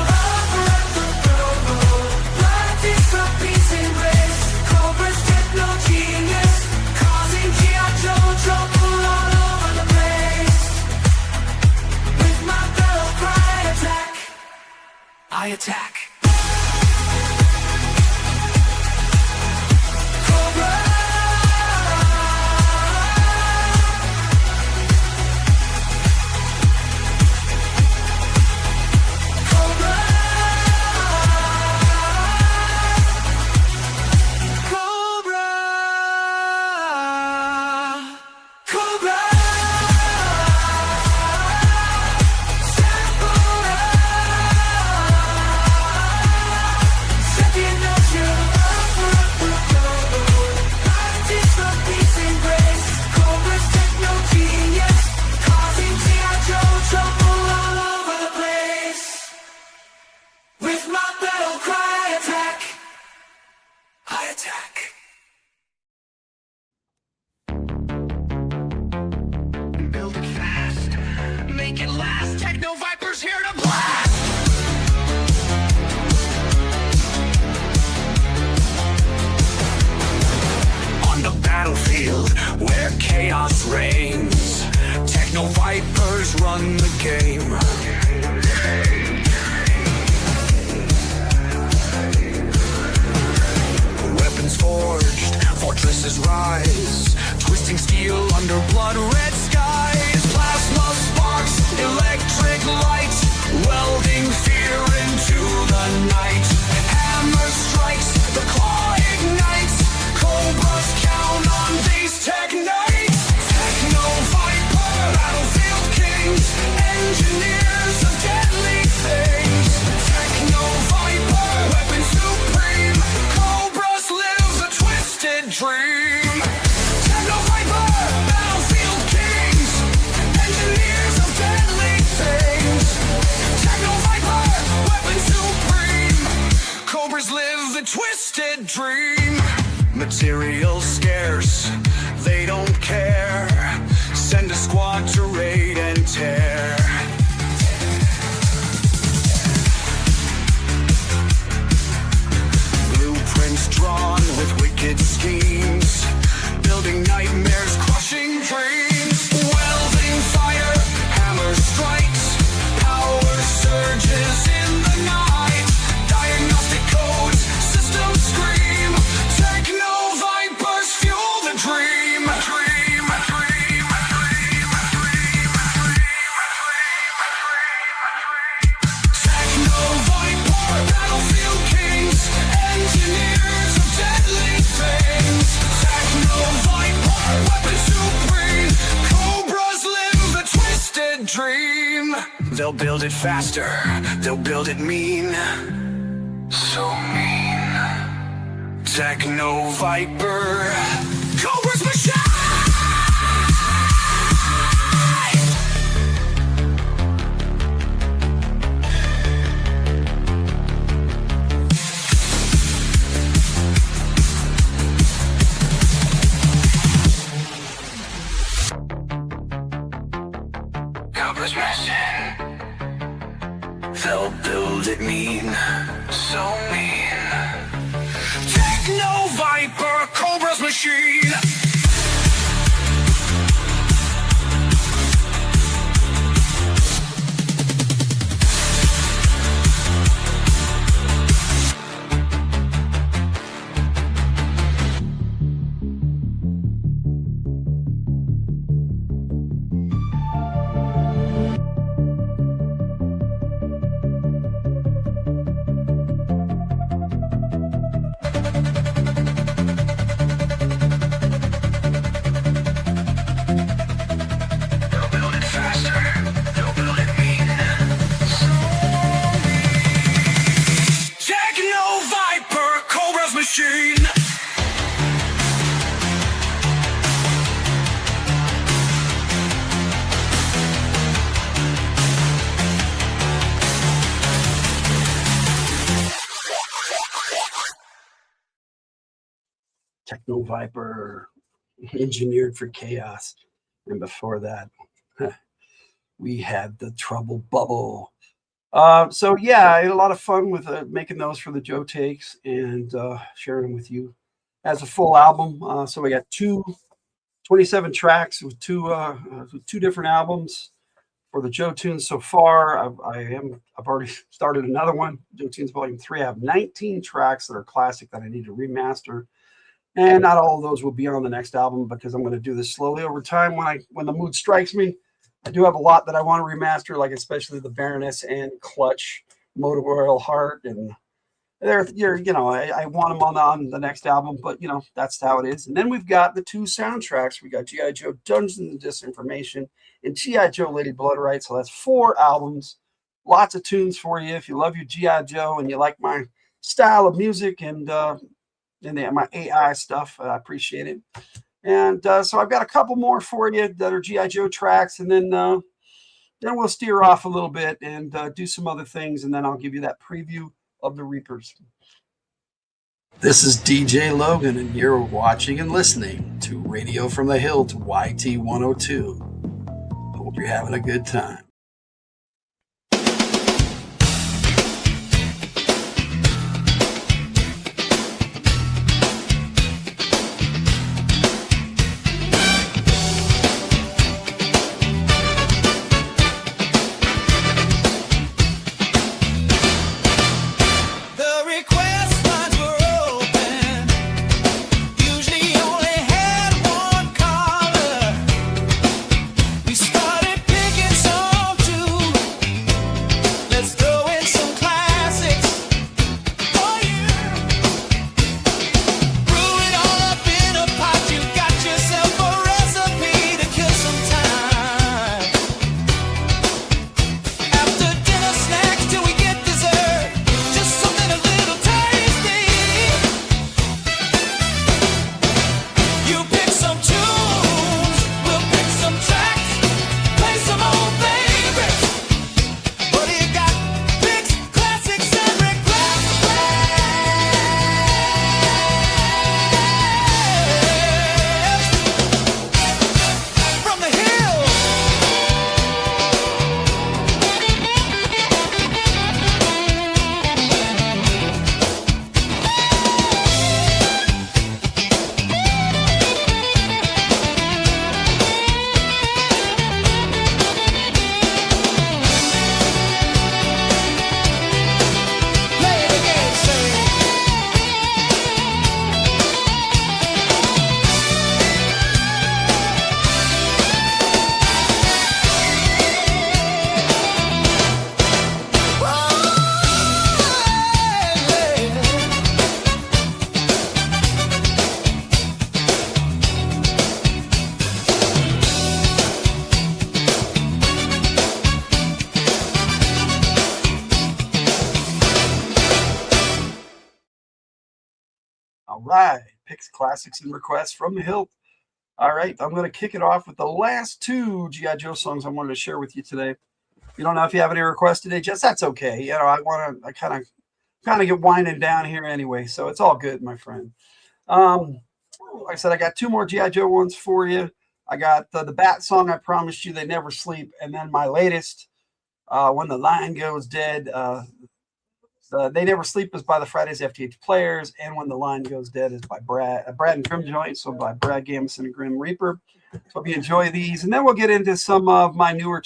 life is for peace and grace, Cobra's techno genius, causing G.I. Joe trouble all over the place, with my battle cry attack, I attack. Cobra, Cobra, Cobra, Cobra, Cerebora, second nature, life is for peace and grace, Cobra's techno genius, causing G.I. Joe trouble all over the place, with my battle cry attack, I attack. Build it fast, make it last, Techno Viper's here to blast! On the battlefield where chaos reigns, Techno Vipers run the game. Weapons forged, fortresses rise, twisting steel under blood-red skies. Plasma sparks, electric light, welding fear into the night. Hammer strikes, the claw ignites, cobras count on these techniques. Techno Viper, battlefield kings, engineers of deadly things. Techno Viper, weapon supreme, cobras live the twisted dream. Techno Viper, battlefield kings, engineers of deadly things. Techno Viper, weapon supreme, cobras live the twisted dream. Material scarce, they don't care. Send a squad to raid and tear. Blueprints drawn with wicked schemes, building nightmares, crushing dreams. Welding fire, hammer strikes, power surges in the night. Diagnostic codes, systems scream, Techno Vipers fuel the dream. Dream, dream, dream, dream, Techno Viper, battlefield kings, engineers of deadly things. Techno Viper, weapon supreme, cobras live the twisted dream. They'll build it faster, they'll build it mean, so mean. Techno Viper, cobras machine. it mean? So mean. Techno Viper, Cobra's machine. Techno Viper, engineered for chaos. And before that, we had the Trouble Bubble. So yeah, I had a lot of fun with making those for the Joe Takes and sharing them with you as a full album. So we got 27 tracks with two different albums for the Joe Tunes so far. I've already started another one, Joe Tunes Volume 3. I have 19 tracks that are classic that I need to remaster. And not all of those will be on the next album because I'm going to do this slowly over time when the mood strikes me. I do have a lot that I want to remaster, like especially the Baroness and Clutch, Motor Oil Heart, and I want them on the next album, but that's how it is. And then we've got the 2 soundtracks. We got G.I. Joe Dungeons and Disinformation and G.I. Joe Lady Blood Right. So that's 4 albums, lots of tunes for you. If you love your G.I. Joe and you like my style of music and my AI stuff, I appreciate it. And so I've got a couple more for you that are G.I. Joe tracks, and then we'll steer off a little bit and do some other things, and then I'll give you that preview of the Reapers. This is DJ Logan, and you're watching and listening to Radio from the Hillt YT 102. Hope you're having a good time. All right, picks, classics, and requests from the Hillt. All right, I'm going to kick it off with the last 2 G.I. Joe songs I wanted to share with you today. You don't know if you have any requests today, Jess, that's okay. I kind of get winding down here anyway, so it's all good, my friend. Like I said, I got 2 more G.I. Joe ones for you. I got the Bat song, I Promised You They Never Sleep, and then my latest, When the Lion Goes Dead, They Never Sleep is by the Fridays FtH Players, and When the Line Goes Dead is by Brad and Grim Joint, so by Brad Gamison and Grim Reaper. So hope you enjoy these, and then we'll get into some of my newer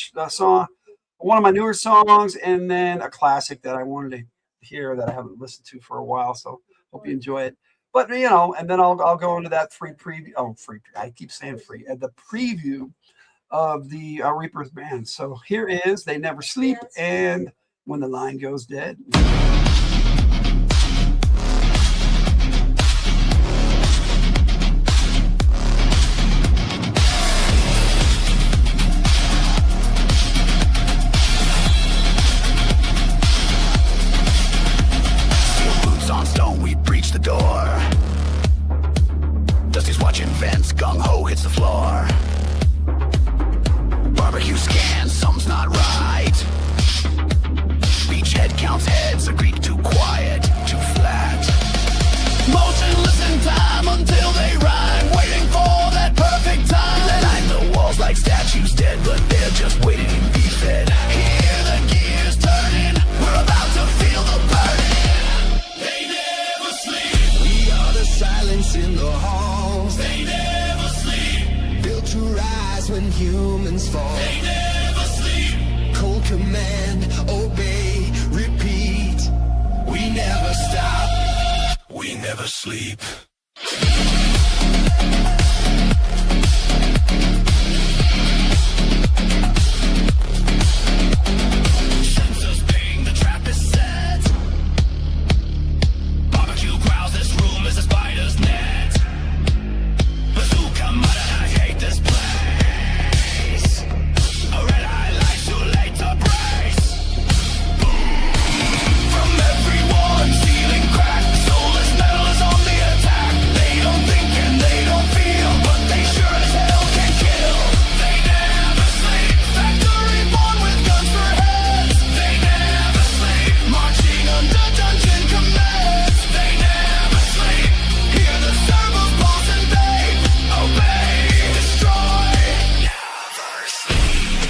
one of my newer songs, and then a classic that I wanted to hear that I haven't listened to for a while. So hope you enjoy it. But and then I'll go into that free preview. Oh, free! I keep saying free. The preview of the Reaper's band. So here is They Never Sleep and When the Line Goes Dead. The door. Dusty's watching vents, gung-ho hits the floor. Barbecue scans, something's not right. Beachhead counts heads, agreed too quiet, too flat. Motionless in time until they rhyme, waiting for that perfect time. They line the walls like statues dead, but they're just waiting to be fed. Hear the gears turning, we're about to feel the burning. Silence in the halls. They never sleep. Built to rise when humans fall. They never sleep. Cold command, obey, repeat. We never stop. We never sleep. Sensors ping, the trap is set. Barbecue growls, this room is a spider's net. Bazooka muttered, I hate this place. A red eye lights too late to brace. From every wall and ceiling crack, soulless metal is on the attack. They don't think and they don't feel, but they sure as hell can kill. They never sleep, factory born with guns for heads. They never sleep, marching under dungeon commands. They never sleep, hear the servos pulse and they obey, destroy. Never sleep.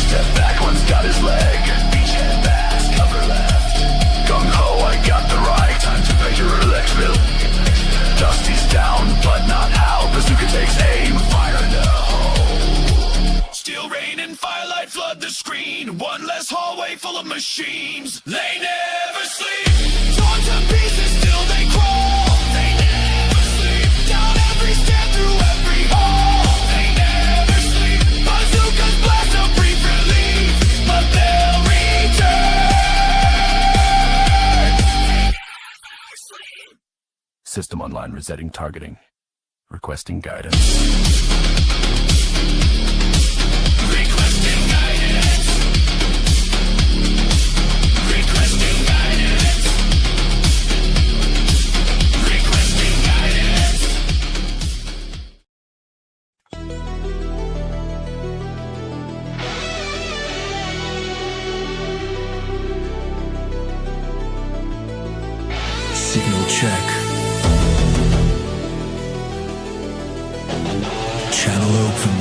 Step back, one's got his leg. Beachhead pass, cover left. Gung-ho, I got the right. Time to pay your electric. Dusty's down, but not out. Bazooka takes aim, fire in the hole. Steel rain and firelight flood the screen. One less hallway full of machines. They never sleep. Torn to pieces, still they crawl. They never sleep. Down every stair, through every hall. They never sleep. Bazookas blast a brief relief, but they'll return. System online resetting targeting. Requesting guidance. Requesting guidance. Requesting guidance. Requesting guidance. Signal check. Channel open.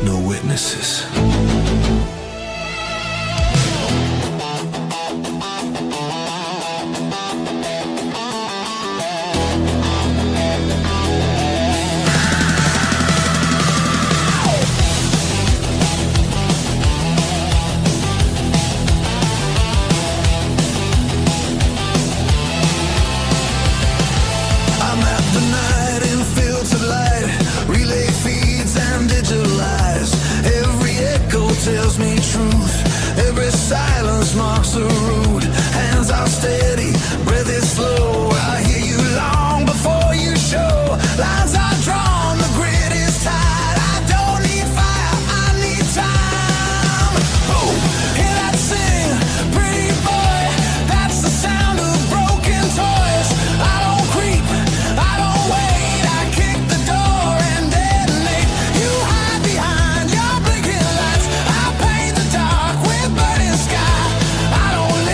No witnesses. I'm at the night in fields of light, relay feeds and digital eyes. Every echo tells me truth, every silence marks the route. Hands are steady, breath is slow. I hear you long before you show. Lines are drawn, the grid is tight. I don't need fire, I need time. Boom, hear that sing, pretty boy. That's the sound of broken toys. I don't creep, I don't wait. I kick the door and detonate. You hide behind your blinking lights. I paint the dark with burning sky. I don't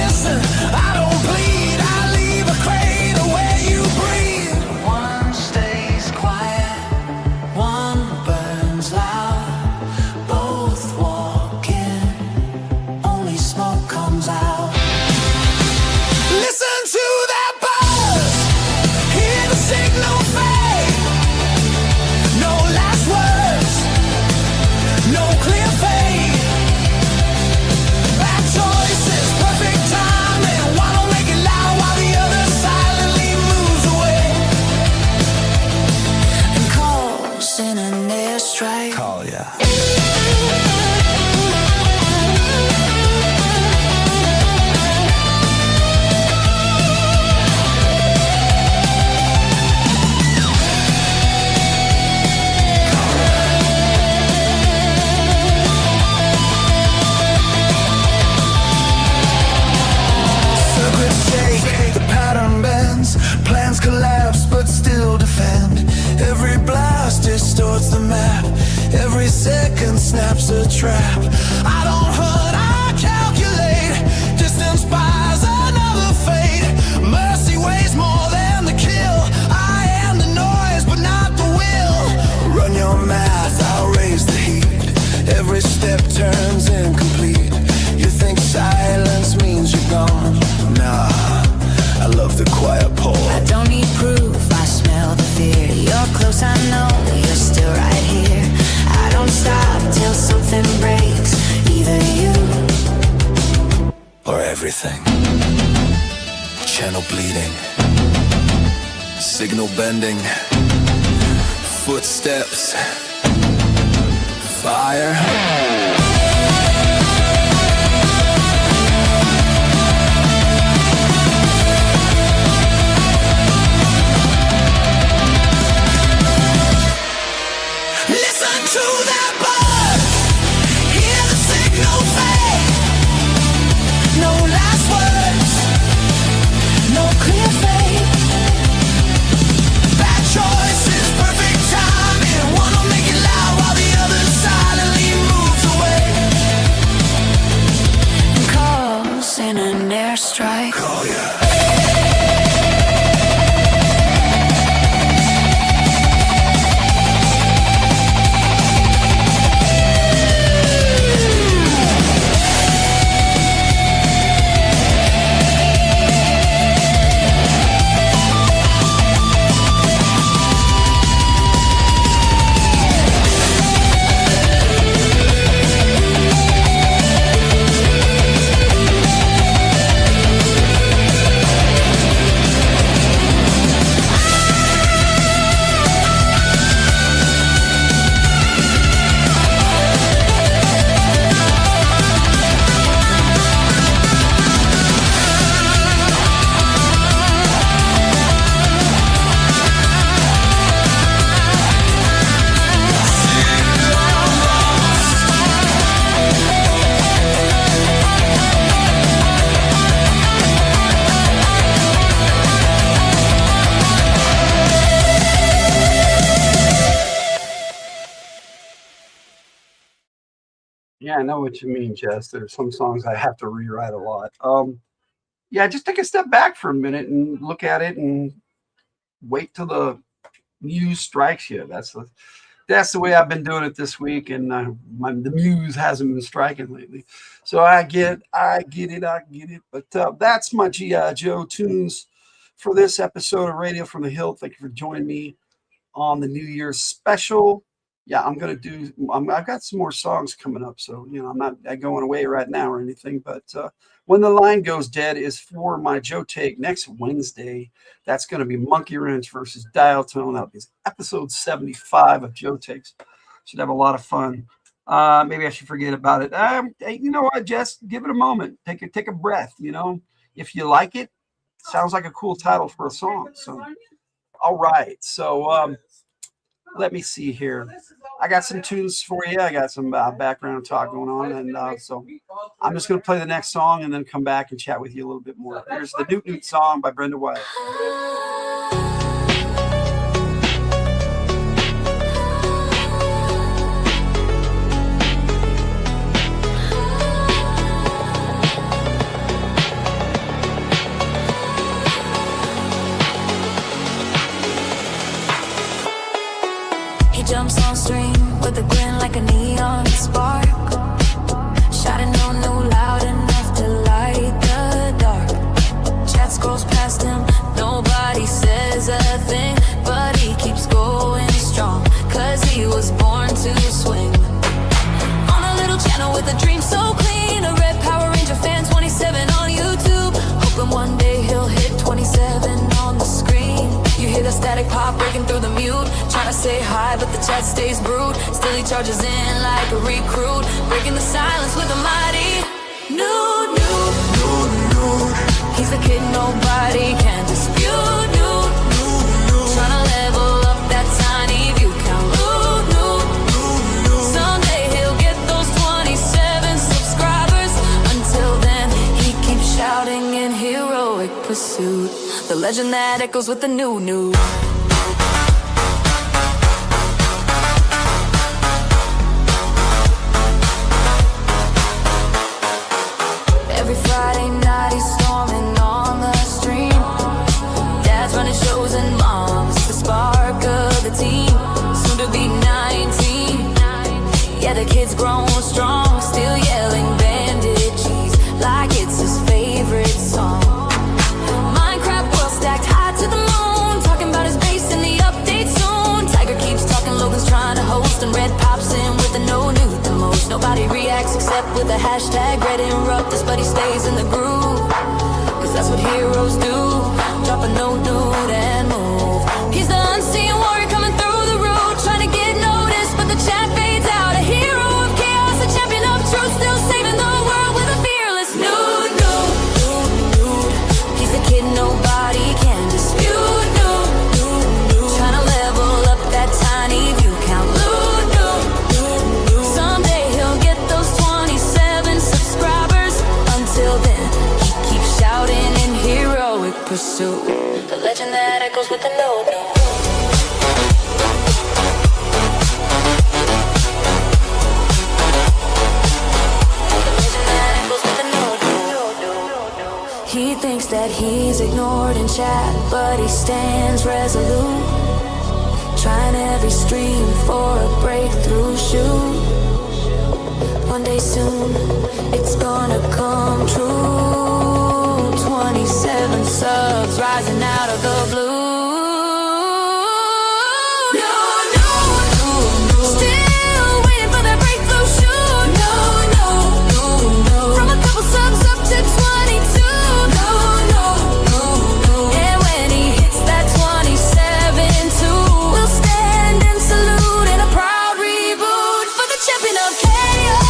trap. I don't hunt, I calculate. Distance buys another fate. Mercy weighs more than the kill. I am the noise, but not the will. Run your math, I'll raise the heat. Every step turns incomplete. You think silence means you're gone? Nah, I love the quiet pole. I don't need proof, I smell the fear. You're close, I know you're still right here. I don't stop till something breaks. Either you or everything. Channel bleeding, signal bending, footsteps, fire. Listen to that buzz, hear the signal fade. No last words, no clear fate. Bad choices, perfect timing. One will make it loud while the other silently moves away. calls in an airstrike. Call ya. Yeah, I know what you mean, Jess. There's some songs I have to rewrite a lot. Yeah, just take a step back for a minute and look at it and wait till the muse strikes you. That's the way I've been doing it this week, and the muse hasn't been striking lately. So I get it. But that's my G.I. Joe tunes for this episode of Radio from the Hillt. Thank you for joining me on the New Year's special. Yeah, I've got some more songs coming up, so I'm not going away right now or anything. But When the Line Goes Dead is for my Joe Take next Wednesday. That's going to be Monkey Wrench versus Dial Tone. That'll be episode 75 of Joe Takes. Should have a lot of fun. Maybe I should forget about it. You know what? Just give it a moment. Take a breath. If you like it, sounds like a cool title for a song. So, all right. So. Let me see here. I got some tunes for you. I got some background talk going on. And so I'm just going to play the next song and then come back and chat with you a little bit more. Here's the Newt Newt song by Brenda Wyatt. Jumps on stream with a grin like a neon spark. Shouting no loud enough to light the dark. Chat scrolls past him, nobody says a thing, but he keeps going strong, cause he was born to swing. On a little channel with a dream so clean, a red Power Ranger fan, 27 on YouTube. Hoping one day he'll hit 27 on the screen. You hear the static pop breaking through the mute. Trying to say hi, but the chat stays brewed. Still he charges in like a recruit, breaking the silence with a mighty Newt. He's the kid nobody can dispute. Newt. Trying to level up that tiny view count. Newt. Someday he'll get those 27 subscribers. Until then, he keeps shouting in heroic pursuit. The legend that echoes with the new. it's grown strong, still yelling bandit cheese like it's his favorite song. Minecraft world stacked high to the moon, talking about his base in the update soon. Tyger keeps talking, Logan's trying to host, and Red pops in with the no nude the most. Nobody reacts except with a hashtag Red interrupt us, but he stays in the groove, cause that's what heroes do. Drop a no nude and move. He's the unseen warrior coming through the road, trying to get noticed, but the chat fades out. A hero of chaos, a champion of truth, still saving the world with a fearless nude, nude, nude, nude. He's the kid nobody can dispute. Nude, nude, nude. Trying to level up that tiny view count. Nude, nude, nude, nude. Someday he'll get those 27 subscribers. Until then, he keeps shouting in heroic pursuit. The legend that echoes with the no, no. He thinks that he's ignored in chat, but he stands resolute, trying every stream for a breakthrough shoot. One day soon, it's gonna come true. 27 subs rising out of the blue. No, no, no, no. Still waiting for that breakthrough shoot. No, no, no, no. From a couple subs up to 22. No, no, no, no. And when he hits that 27 too, we'll stand and salute in a proud reboot for the champion of chaos.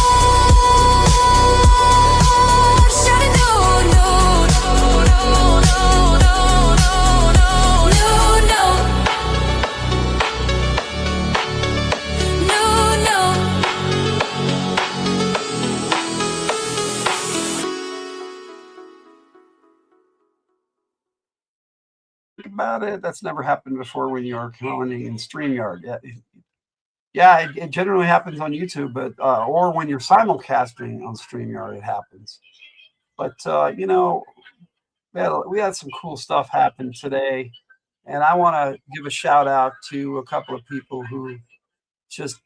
Shouting no, no, no, no, no, no, no, no, no, no, no. Think about it. That's never happened before when you're commenting in StreamYard. Yeah, it generally happens on YouTube, but or when you're simulcasting on StreamYard, it happens. But you know, we had some cool stuff happen today, and I want to give a shout out to a couple of people who just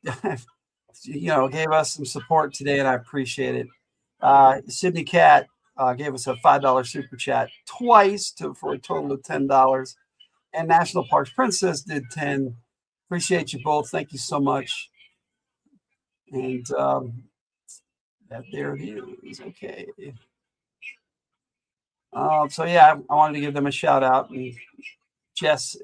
gave us some support today, and I appreciate it. Sydney Cat gave us a $5 super chat twice for a total of $10, and National Parks Princess did 10. Appreciate you both. Thank you so much. And there it is. Okay. So yeah, I wanted to give them a shout out. And Jess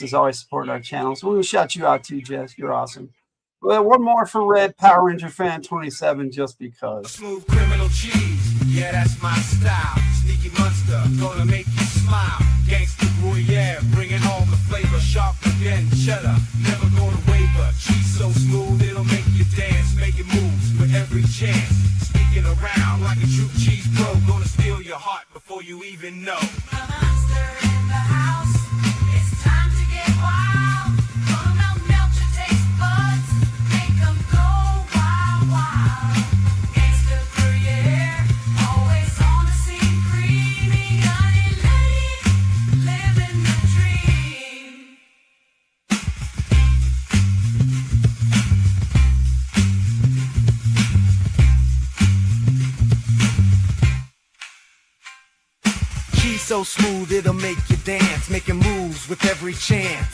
is always supporting our channel, so we'll shout you out too, Jess. You're awesome. Well, one more for Red Power Ranger Fan 27, just because. Smooth criminal cheese, yeah, that's my style. Sneaky monster, gonna make you smile. Gangsta Gruyere, bringing all the flavor. Sharp again, cheddar, never gonna waver. Cheese so smooth, it'll make you dance. Making moves with every chance. Sneaking around like a true cheese pro. Gonna steal your heart before you even know. Monster in the house, it's time to get wild. Gonna melt your taste buds, make them go wild, wild. Gangsta Gruyere, always on the scene, creamy, honey lady, living the dream. Cheese so smooth it'll make you dance, making moves with every chance.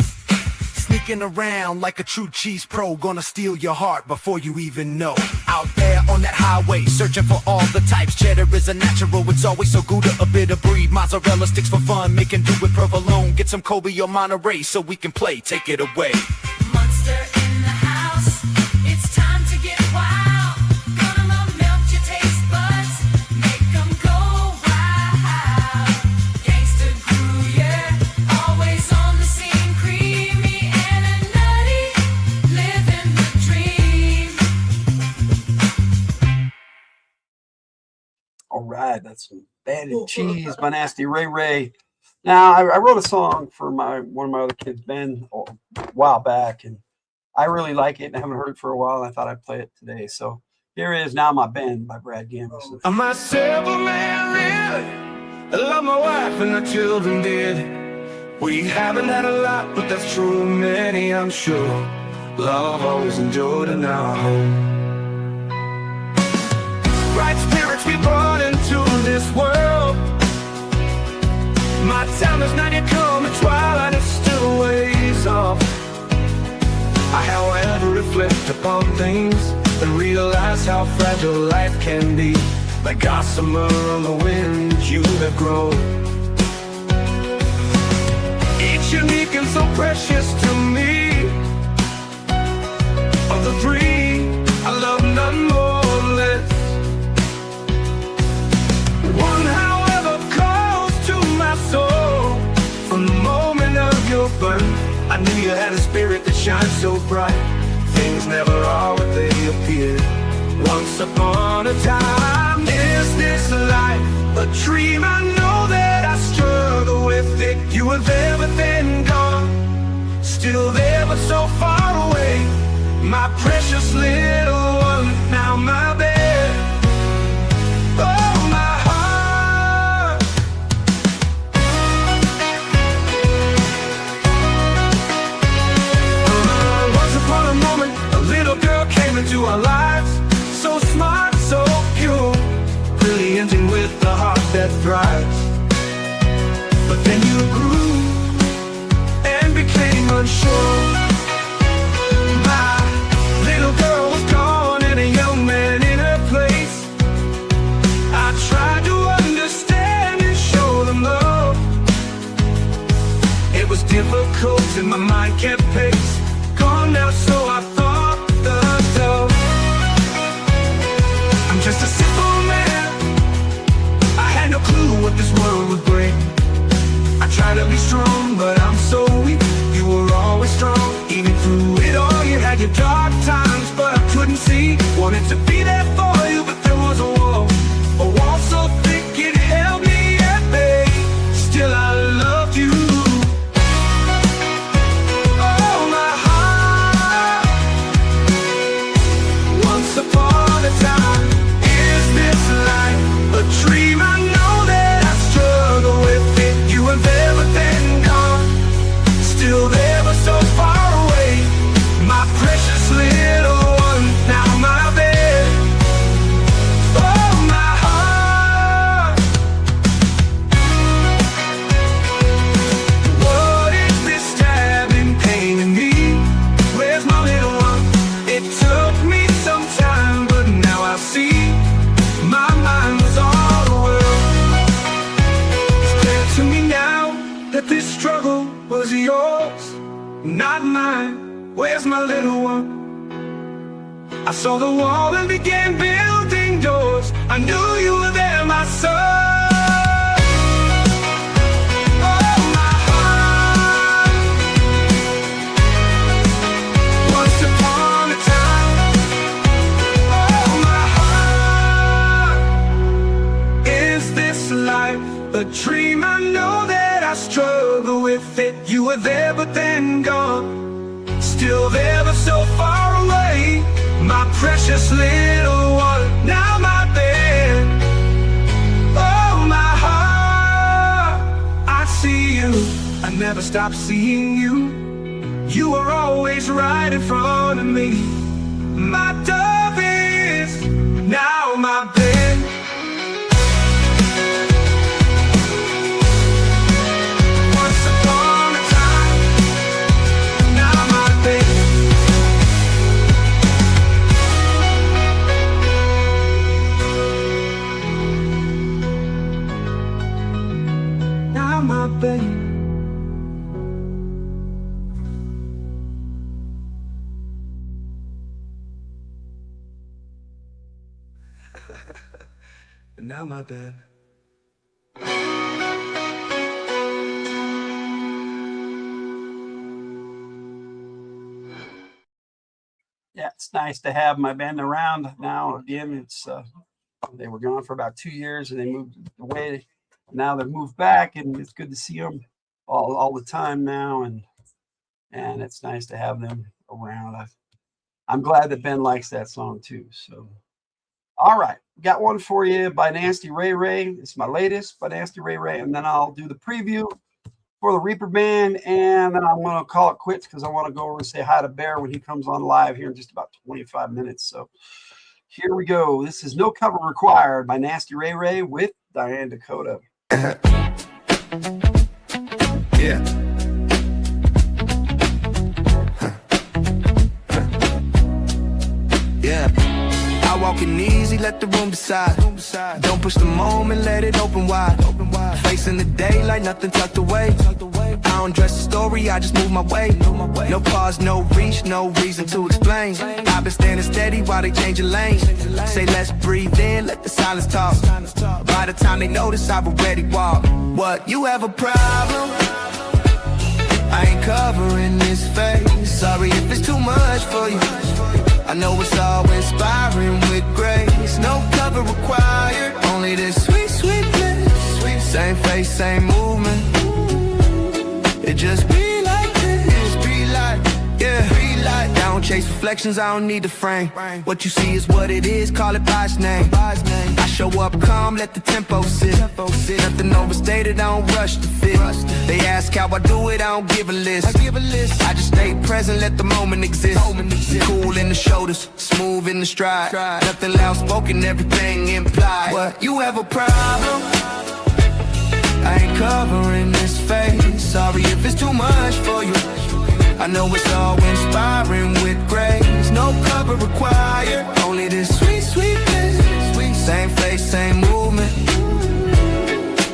Sneaking around like a true cheese pro, gonna steal your heart before you even know. Out there on that highway, searching for all the types. Cheddar is a natural, it's always so Gouda, a bit of brie. Mozzarella sticks for fun, making do with provolone. Get some Kobe or Monterey so we can play, take it away. Monster in the house, it's time to get wild. Gonna melt your taste buds, make them go wild. Gangsta Gruyere, always on the scene, creamy and a nutty, living the dream. All right, that's some banded cheese by Nasty Ray Ray. Now, I wrote a song for one of my other kids, Ben, a while back, and I really like it, and I haven't heard it for a while, and I thought I'd play it today. So here is Now My Ben by Brad Gambus. I'm a simple man, really. I love my wife and the children did. We haven't had a lot, but that's true of many, I'm sure. Love always enjoyed in our home. Like spirits we brought into this world. My time is not yet come, and twilight is still ways off. I, however, reflect upon things and realize how fragile life can be. Like gossamer on the wind, you have grown. Each unique and so precious to me. Of the three, I love none more or less. One, however, calls to my soul. From the moment of your birth, I knew you had a spirit that shines so bright. Things never are what they appear. Once upon a time, is this life a dream? I know that I struggle with it. You were there but then gone, still there but so far away. My precious little one, now my bed. Oh, my heart. Once upon a moment, a little girl came into our lives. So smart, so pure, brilliant and with a heart that thrives. But then you grew and became unsure. My little girl was gone and a young man in her place. I tried to understand and show them love. It was difficult and my mind kept pace. Gone now, so I thought the dove. I'm just a simple man. I had no clue what this world would bring. I try to be strong, but I'm so weak. You were always strong, even through it all. You had your dark times, but I couldn't see. Wanted to be there for you, but there was a wall so thick it held me at bay. Still I loved you. Oh, my heart. Once upon a time, is this life a dream? I know that I struggle with it. You were there but then gone, still there but so far away. My precious little one, now my bed. Oh, my heart. What is this stabbing pain in me? Where's my little one? It took me some time, but now I see. My mind was all the world. It's clear to me now that this struggle was yours, not mine. Where's my little one? I saw the wall and began building doors. I knew you were there, my son. Oh, my heart. Once upon a time. Oh, my heart. Is this life a dream? I know that I struggle with it. You were there but then gone, still there but so far away. My precious little one, now my bed. Oh, my heart. I see you, I never stopped seeing you. You were always right in front of me. My dove is now my bed. Once upon a time, now my bed. Now my bed. Now my bed. Yeah, it's nice to have my band around now. Again, it's they were gone for about 2 years and they moved away. Now they've moved back, and it's good to see them all the time now. And it's nice to have them around. I'm glad that Ben likes that song too. So, all right, got one for you by Nasty Ray Ray. It's my latest by Nasty Ray Ray, and then I'll do the preview for the Reaper Band, and then I'm going to call it quits because I want to go over and say hi to Bear when he comes on live here in just about 25 minutes. So Here we go. This is No Cover Required by Nasty Ray Ray with Diane Dakota. Yeah. Yeah. I walk in easy, let the room decide. Don't push the moment, let it open wide. Facing the day like nothing tucked away. I don't dress the story, I just move my way. No pause, no reach, no reason to explain. I've been standing steady while they change lane. Say let's breathe in, let the silence talk. By the time they notice, I've already walked. What, you have a problem? I ain't covering this face. Sorry if it's too much for you. I know it's all inspiring with grace. No cover required, only this sweet, sweet bliss. Same face, same movement. It just be like this. Be like, yeah, be like. I don't chase reflections, I don't need the frame. What you see is what it is, call it by its name. I show up calm, let the tempo sit. Nothing overstated, I don't rush the fit. They ask how I do it, I don't give a list. I just stay present, let the moment exist. Cool in the shoulders, smooth in the stride. Nothing loud spoken, everything implied. What, you have a problem? I ain't covering this face. Sorry if it's too much for you. I know it's all inspiring with grace. No cover required, only this sweet, sweet bliss. Same face, same movement.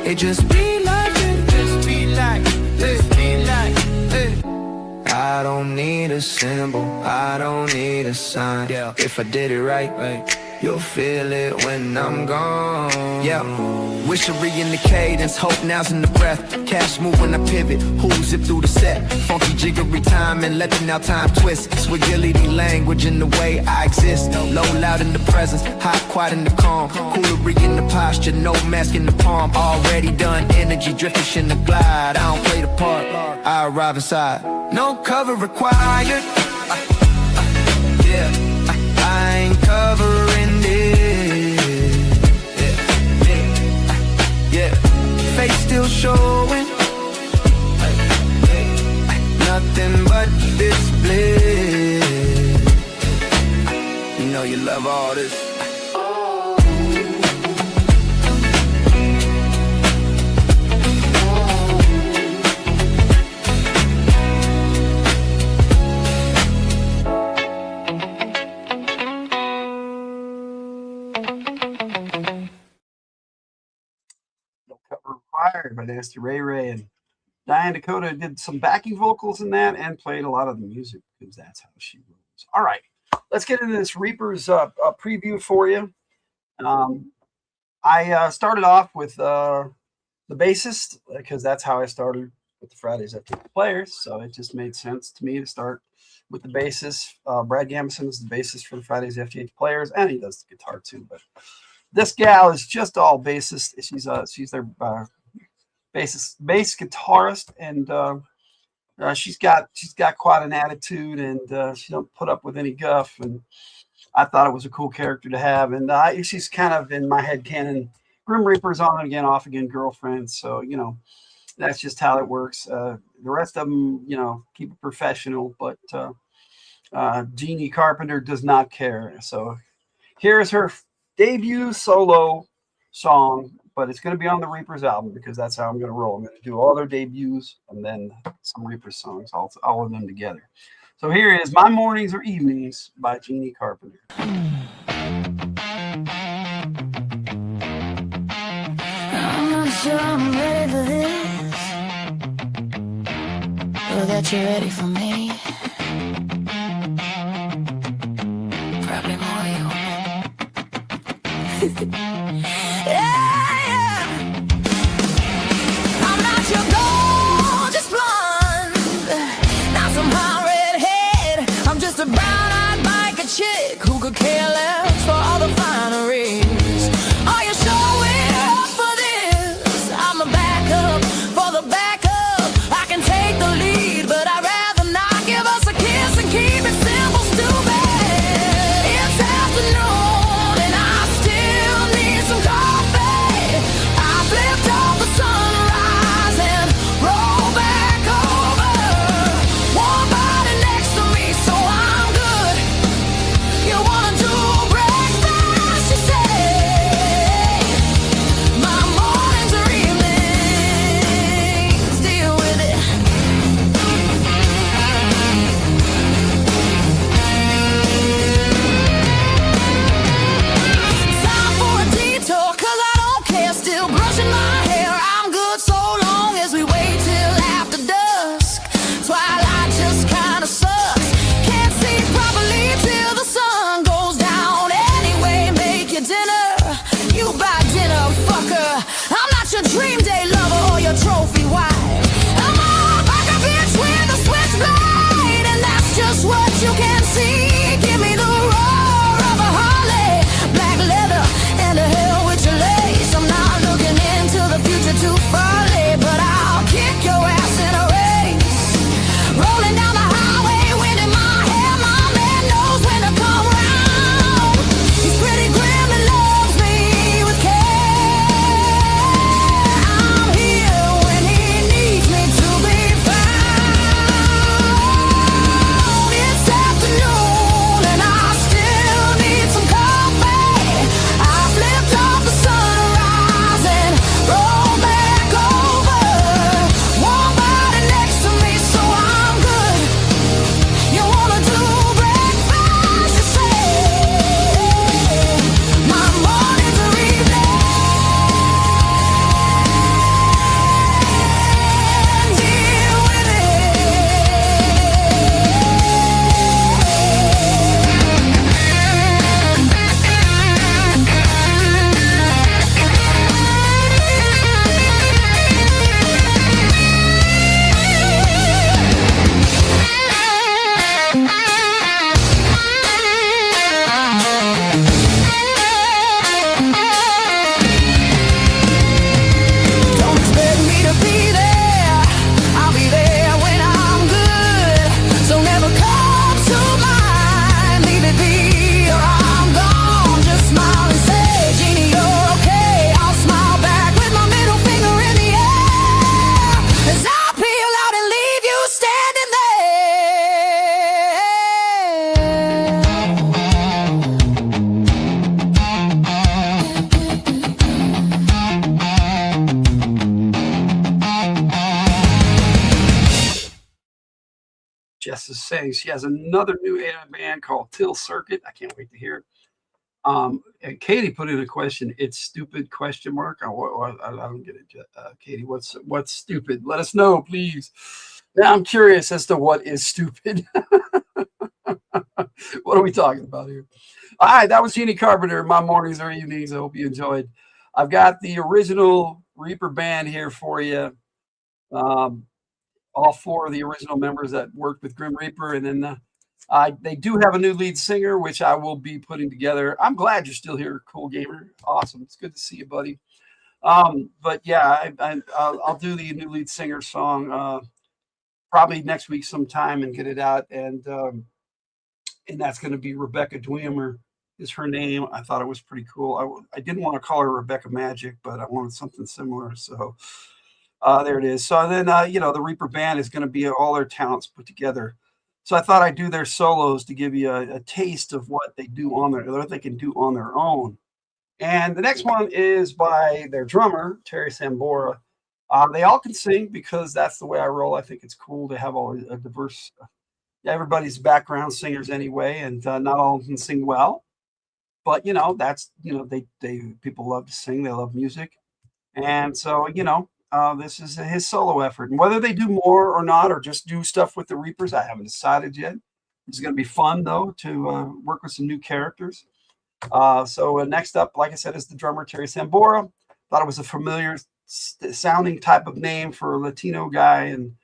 It just be like it, just be like, just be like it. I don't need a symbol, I don't need a sign. If I did it right, you'll feel it when I'm gone. Yeah, whishery in the cadence, hope now's in the breath. Cash move when I pivot, who's it through the set. Funky jiggery time and let the now time twist. Swigility language in the way I exist. Low loud in the presence, hot quiet in the calm. Coolery in the posture, no mask in the palm. Already done, energy driftish in the glide. I don't play the part, I arrive inside. No cover required. Yeah, I ain't covering this. Yeah, face still showing. Nothing but this bliss. You know you love all this. Required by Nasty Ray Ray, and Diane Dakota did some backing vocals in that and played a lot of the music because that's how she rolls. All right, let's get into this Reapers preview for you. I started off with the bassist because that's how I started with the Fridays FtH Players, so it just made sense to me to start with the bassist. Brad Gamson is the bassist for the Fridays FtH Players, and he does the guitar too, but this gal is just all bassist. She's their bass guitarist, and she's got quite an attitude, and she don't put up with any guff. And I thought it was a cool character to have. And she's kind of in my head canon, Grim Reaper's on and again, off again girlfriend. So you know, that's just how it works. The rest of them, you know, keep it professional, but Jeannie Carpenter does not care. So here's her debut solo song, but it's going to be on the Reapers album because that's how I'm going to roll. I'm going to do all their debuts and then some Reapers songs, all of them together. So here is My Mornings or Evenings by Jeannie Carpenter. I'm not sure I'm ready for this, or that you're ready for me. Probably more you. Yeah. I'm not your gorgeous blonde, not some hot redhead. I'm just a brown-eyed biker chick who could care less for all the fineries. Are you sure we're up for this? I'm a backup for the backup. I can take the lead, but I'd rather not. Give us a kiss and keep it simple, stupid. It's afternoon and I still need some coffee. Jess is saying she has another new AI band called Till Circuit. I can't wait to hear it. And Katie put in a question. It's stupid question mark. I don't get it, Katie. What's stupid? Let us know, please. Now I'm curious as to what is stupid. What are we talking about here? All right, that was Jeannie Carpenter. My mornings or evenings. I hope you enjoyed. I've got the original Reaper band here for you. All four of the original members that worked with Grim Reaper, and then they do have a new lead singer, which I will be putting together. I'm glad you're still here, Cool Gamer. Awesome. It's good to see you, buddy. But yeah, I'll do the new lead singer song probably next week sometime and get it out. And that's going to be Rebecca Dwemer is her name. I thought it was pretty cool. I didn't want to call her Rebecca Magic, but I wanted something similar. So there it is. So then, the Reaper band is going to be all their talents put together. So I thought I'd do their solos to give you a taste of what they do what they can do on their own. And the next one is by their drummer, Terry Sambora. They all can sing because that's the way I roll. I think it's cool to have all a diverse, everybody's background singers anyway, and not all of them can sing well. But that's they people love to sing, they love music, and so this is his solo effort. And whether they do more or not, or just do stuff with the Reapers, I haven't decided yet. It's going to be fun though to work with some new characters. So next up, like I said, is the drummer Terry Sambora. Thought it was a familiar sounding type of name for a Latino guy, and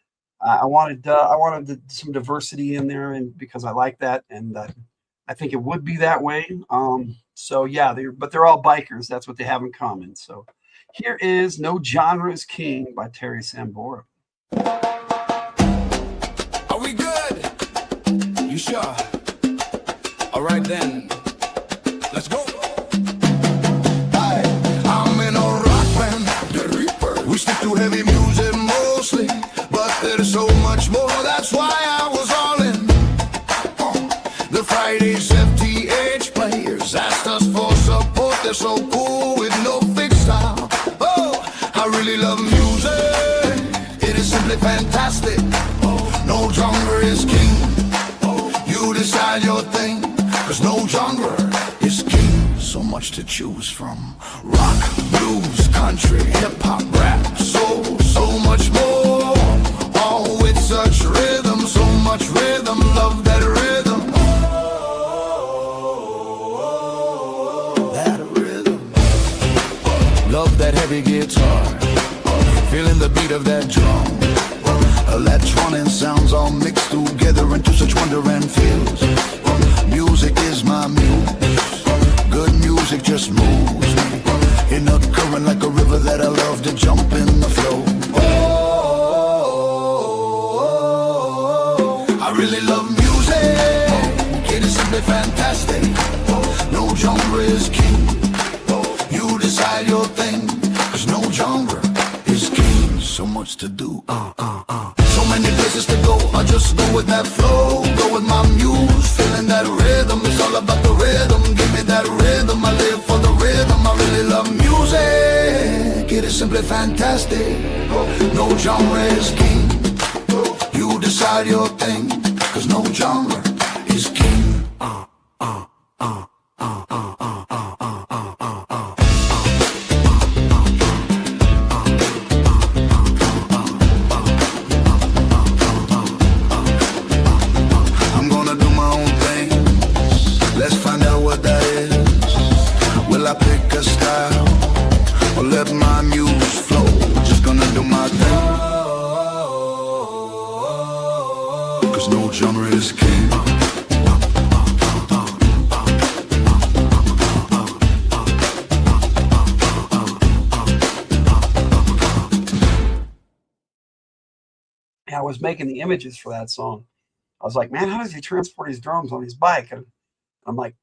I wanted some diversity in there, and because I like that, and I think it would be that way. So yeah, they're all bikers. That's what they have in common. So here is No Genre is King by Terry Sambora. Are we good? You sure? All right then, let's go. I'm in a rock band, the Reaper. We stick to heavy music mostly, but there's so much more. That's why I was all in. The Friday's FtH Players asked us for support. They're so cool with no fixed style. Oh, I really love music. It is simply fantastic. No genre is king. You decide your thing, 'cause no genre is king. So much to choose from. Rock, blues, country, hip-hop, rap, soul, so much more. All with such rhythm, so much rhythm. Love that rhythm. That rhythm. Love that heavy guitar. Feeling the beat of that drum. Electronic sounds all mixed together into such wonder and feels. Music is my muse. Good music just moves me in a current like a river that I love to jump in the flow. I really love music. It is simply fantastic. No genre is king. You decide your thing, 'cause no genre is king. So much to do. So many places to go. I just go with that flow. Go with my muse. Feeling that rhythm. It's all about the rhythm. Give me that rhythm. I live for the rhythm. I really love music. It is simply fantastic. No genre is king. You decide your thing, 'cause no genre is king. I'm gonna do my own thing. Let's find out what that is. Will I pick a style or let my muse flow? Just gonna do my thing, 'cause no genre is king. I was making the images for that song. I was like, man, how does he transport his drums on his bike? And I'm like,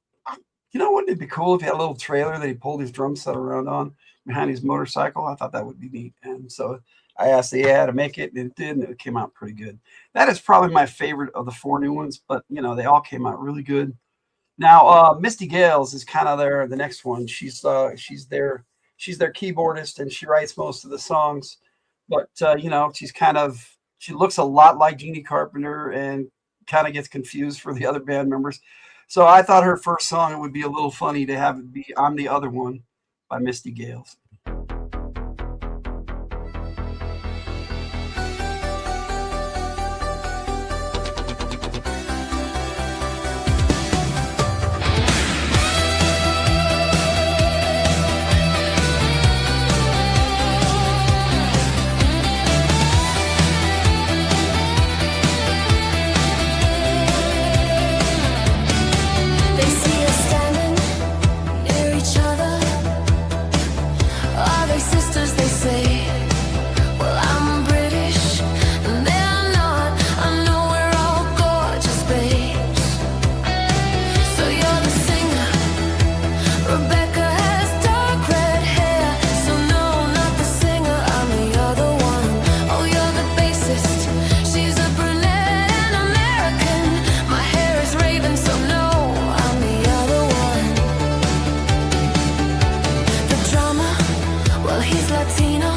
wouldn't it be cool if he had a little trailer that he pulled his drum set around on behind his motorcycle? I thought that would be neat. And so I asked the AI to make it, and it did, and it came out pretty good. That is probably my favorite of the four new ones, but they all came out really good. Now, Misty Gales is kind of the next one. She's their keyboardist, and she writes most of the songs. But she looks a lot like Jeannie Carpenter, and kind of gets confused for the other band members. So I thought her first song, it would be a little funny to have it be I'm the Other One by Misty Gales. They see us standing near each other. Are they sisters, they say? Well, I'm British and they're not. I know we're all gorgeous babes. So you're the singer. Rebecca has dark red hair. So no, not the singer, I'm the other one. Oh, you're the bassist. She's a brunette and American. My hair is raven, so no, I'm the other one. The drummer, well, he's Latino.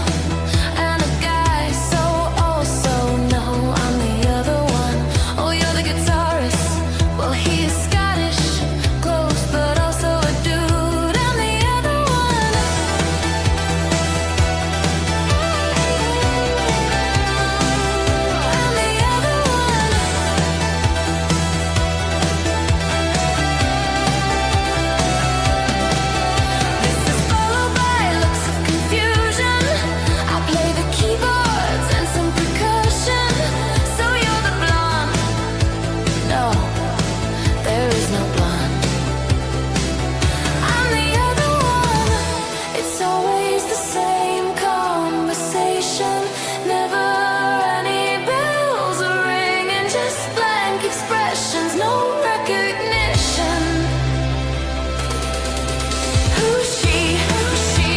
And a guy, so also no, I'm the other one. Oh, you're the guitarist. Well, he is Scottish, close, but also a dude. I'm the other one. I'm the other one. This is followed by looks of confusion. I play the keyboards and some percussion. So you're the blonde. No, there is no blonde. I'm the other one. It's always the same conversation. Never any bells are ringing, just blank expressions, no recognition. Who's she? Who's she?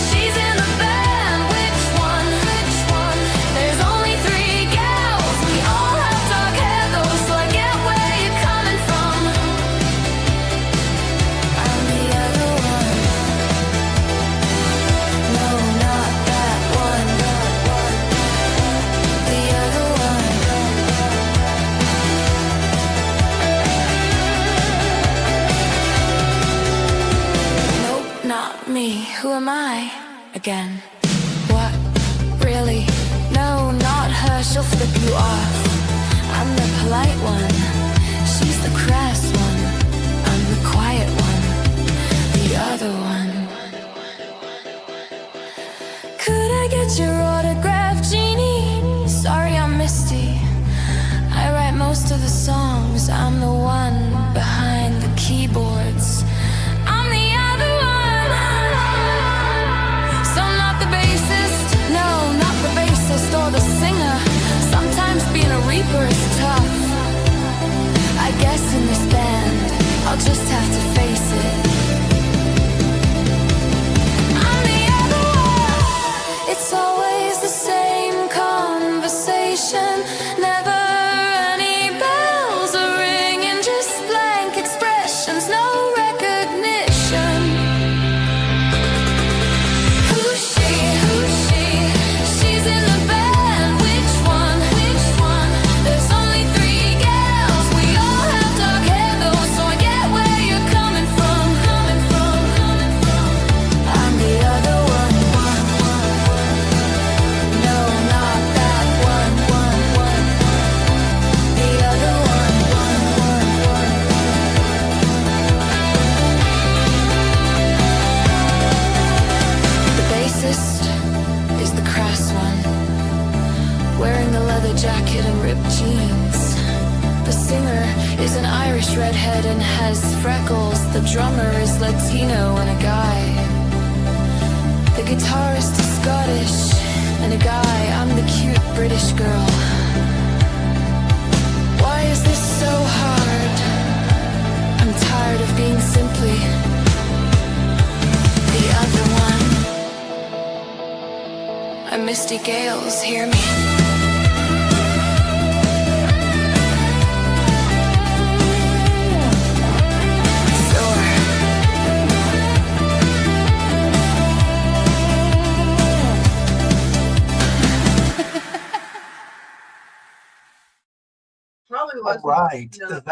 She's in the band. Which one? Which one? There's only 3 gals. We all have dark hair though, so I get where you're coming from. I'm the other one. No, not that one. The other one. Nope, not me. Who am I again? What? Really? No, not her. She'll flip you off. I'm the polite one. She's the crass one. I'm the quiet one. The other one. Could I get your autograph, Jeannie? Sorry, I'm Misty. I write most of the songs. I'm the one behind the keyboards. I'm the other one. So not the bassist. No, not the bassist or the singer. Sometimes being a reaper is tough. I guess in this band, I'll just have to face it. I'm the other one. It's always the same conversation. Never any bells are ringing, just blank expressions, no recognition. Who's she? Who's she? She's in the band. Which one? Which one? There's only 3 gals. We all have dark hair though, so I get where you're coming from. Coming from. Coming from. I'm the other one. No, not that one. The other one. The bassist is the crass one, wearing the leather jacket and ripped jeans. The singer is an Irish redhead and has freckles. The drummer is Latino and a guy. The guitarist is Scottish and a guy. I'm the cute British girl. Why is this so hard? I'm tired of being simply the other one. I'm Misty Gales, hear me. probably All was. right, that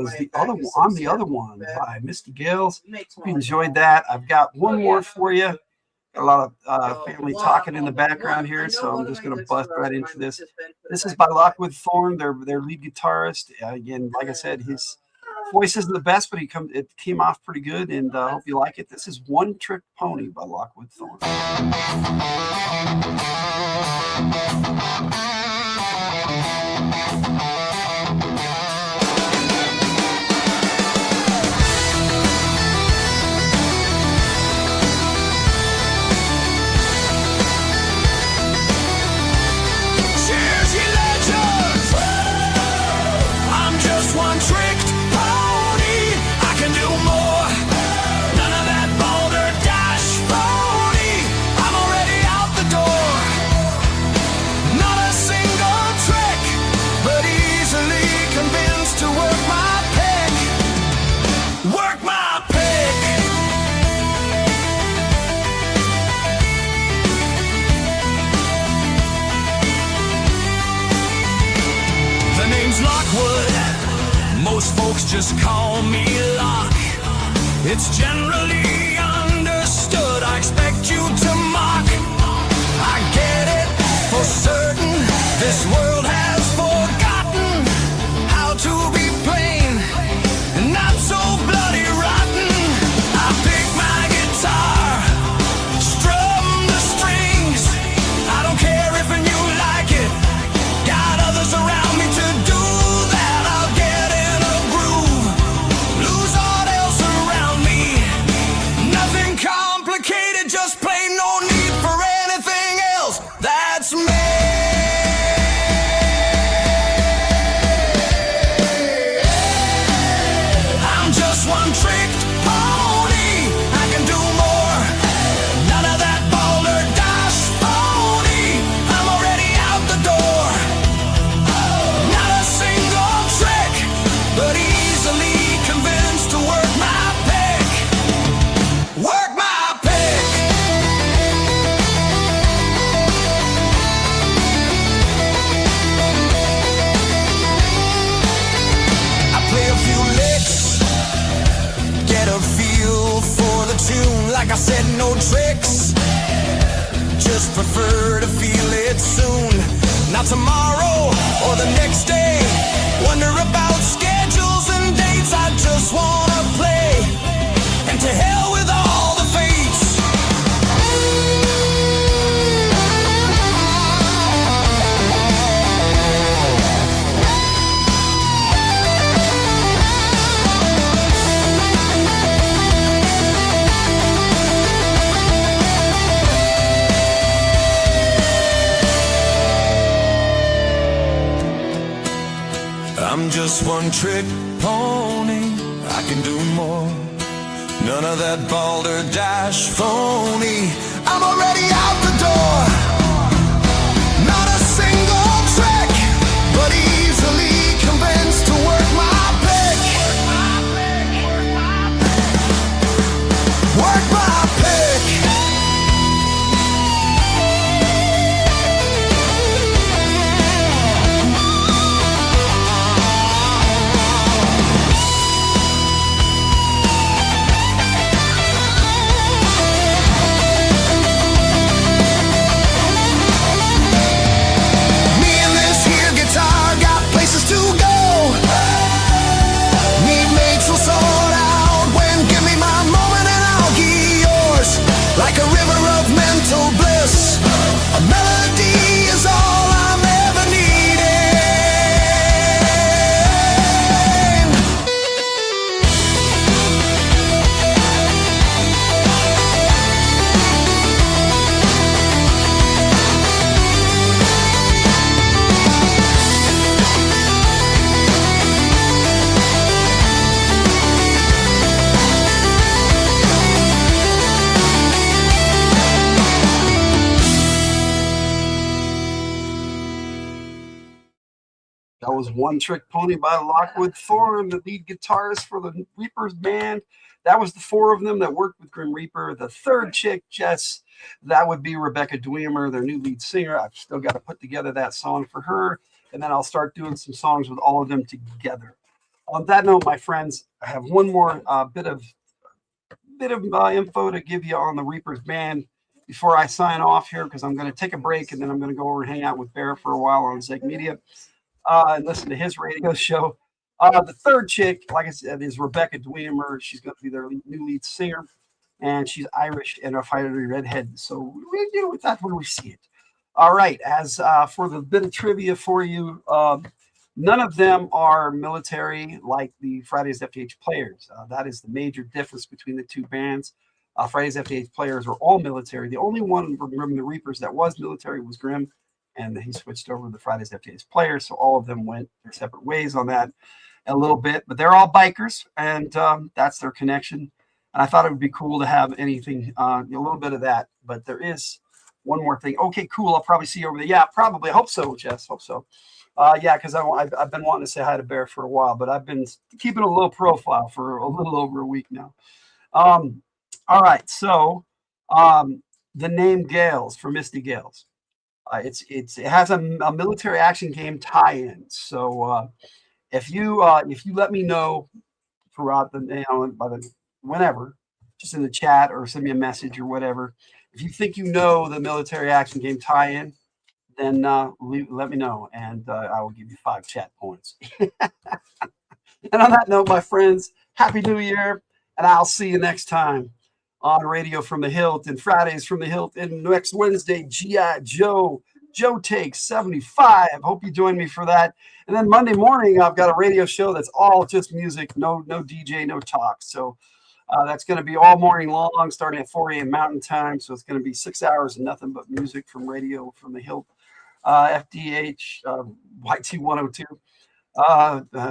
was the other one. On the other one by Misty Gales. Hope you enjoyed that. I've got one more for you. Got a lot of family talking in the background here, so I'm just going to bust right into this. This is by Lockwood Thorne, their lead guitarist. Again, like I said, his voice isn't the best, but it came off pretty good, and I hope you like it. This is One Trick Pony by Lockwood Thorne. Most folks just call me Lock. It's generally understood. I expect you to mock. I get it for certain. This world has forgotten how to be plain and not so bloody rotten. I pick my guitar, strum the strings. I don't care if you like it. Got others around me to do. Just plain no need for anything else. That's me. I'm just one trick pony. I can do more. None of that ball or dash phony. I'm already out the door. Not a single trick, but easily convinced to work my pick. Work my like I said, no tricks. Just prefer to feel it soon. Not tomorrow or the next day. Wonder about schedules and dates. I just wanna play. And to hell with all the fates. I'm just one trick pony. I can do more. None of that balderdash phony. I'm already out the door. Not a single trick, but easily convinced to work my pick. Work my pick. Like a river of mental bliss, a melody is all I'm ever needing. That was One Trick Pony by Lockwood Thorne, the lead guitarist for the Reapers band. That was the four of them that worked with Grim Reaper. The third chick, Jess, that would be Rebecca Dwemer, their new lead singer. I've still got to put together that song for her. and then I'll start doing some songs with all of them together. On that note, my friends, I have one more bit of info to give you on the Reapers band before I sign off here, because I'm going to take a break and then I'm going to go over and hang out with Bear for a while on Zeg Media and listen to his radio show. The third chick, like I said, is Rebecca Dwemer. She's going to be their new lead singer, and she's Irish and a fiery redhead. So we do with that when we see it. All right. As for the bit of trivia for you, none of them are military like the Friday's FtH Players. That is the major difference between the two bands. Friday's FtH Players are all military. The only one from the Reapers that was military was Grim, and he switched over to the Friday's FtH Players. So all of them went their separate ways on that a little bit, but they're all bikers, and that's their connection. And I thought it would be cool to have anything, a little bit of that. But there is one more thing. Okay, cool. I'll probably see you over there. Yeah, probably. I hope so, Jess. Hope so. Yeah, because I've been wanting to say hi to Bear for a while, but I've been keeping a low profile for a little over a week now. All right, so the name Gales for Misty Gales. It has a military action game tie-in. So if you let me know throughout the whenever, just in the chat or send me a message or whatever, if you think you know the military action game tie-in, then let me know, and I will give you 5 chat points. And on that note, my friends, Happy New Year, and I'll see you next time on Radio from the Hildt and Fridays from the Hildt. And next Wednesday, G.I. Joe Takes 75. Hope you join me for that. And then Monday morning, I've got a radio show that's all just music, no DJ, no talk. So that's going to be all morning long, starting at 4 a.m. Mountain Time. So it's going to be 6 hours of nothing but music from Radio from the Hildt, FtH, YT 102.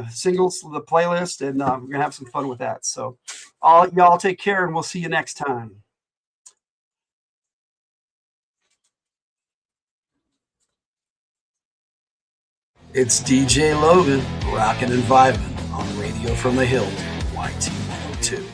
Singles, the playlist, and we're gonna have some fun with that. So y'all take care, and we'll see you next time. It's DJ Logan, rockin' and vibing on Radio from the Hillt, YT 102.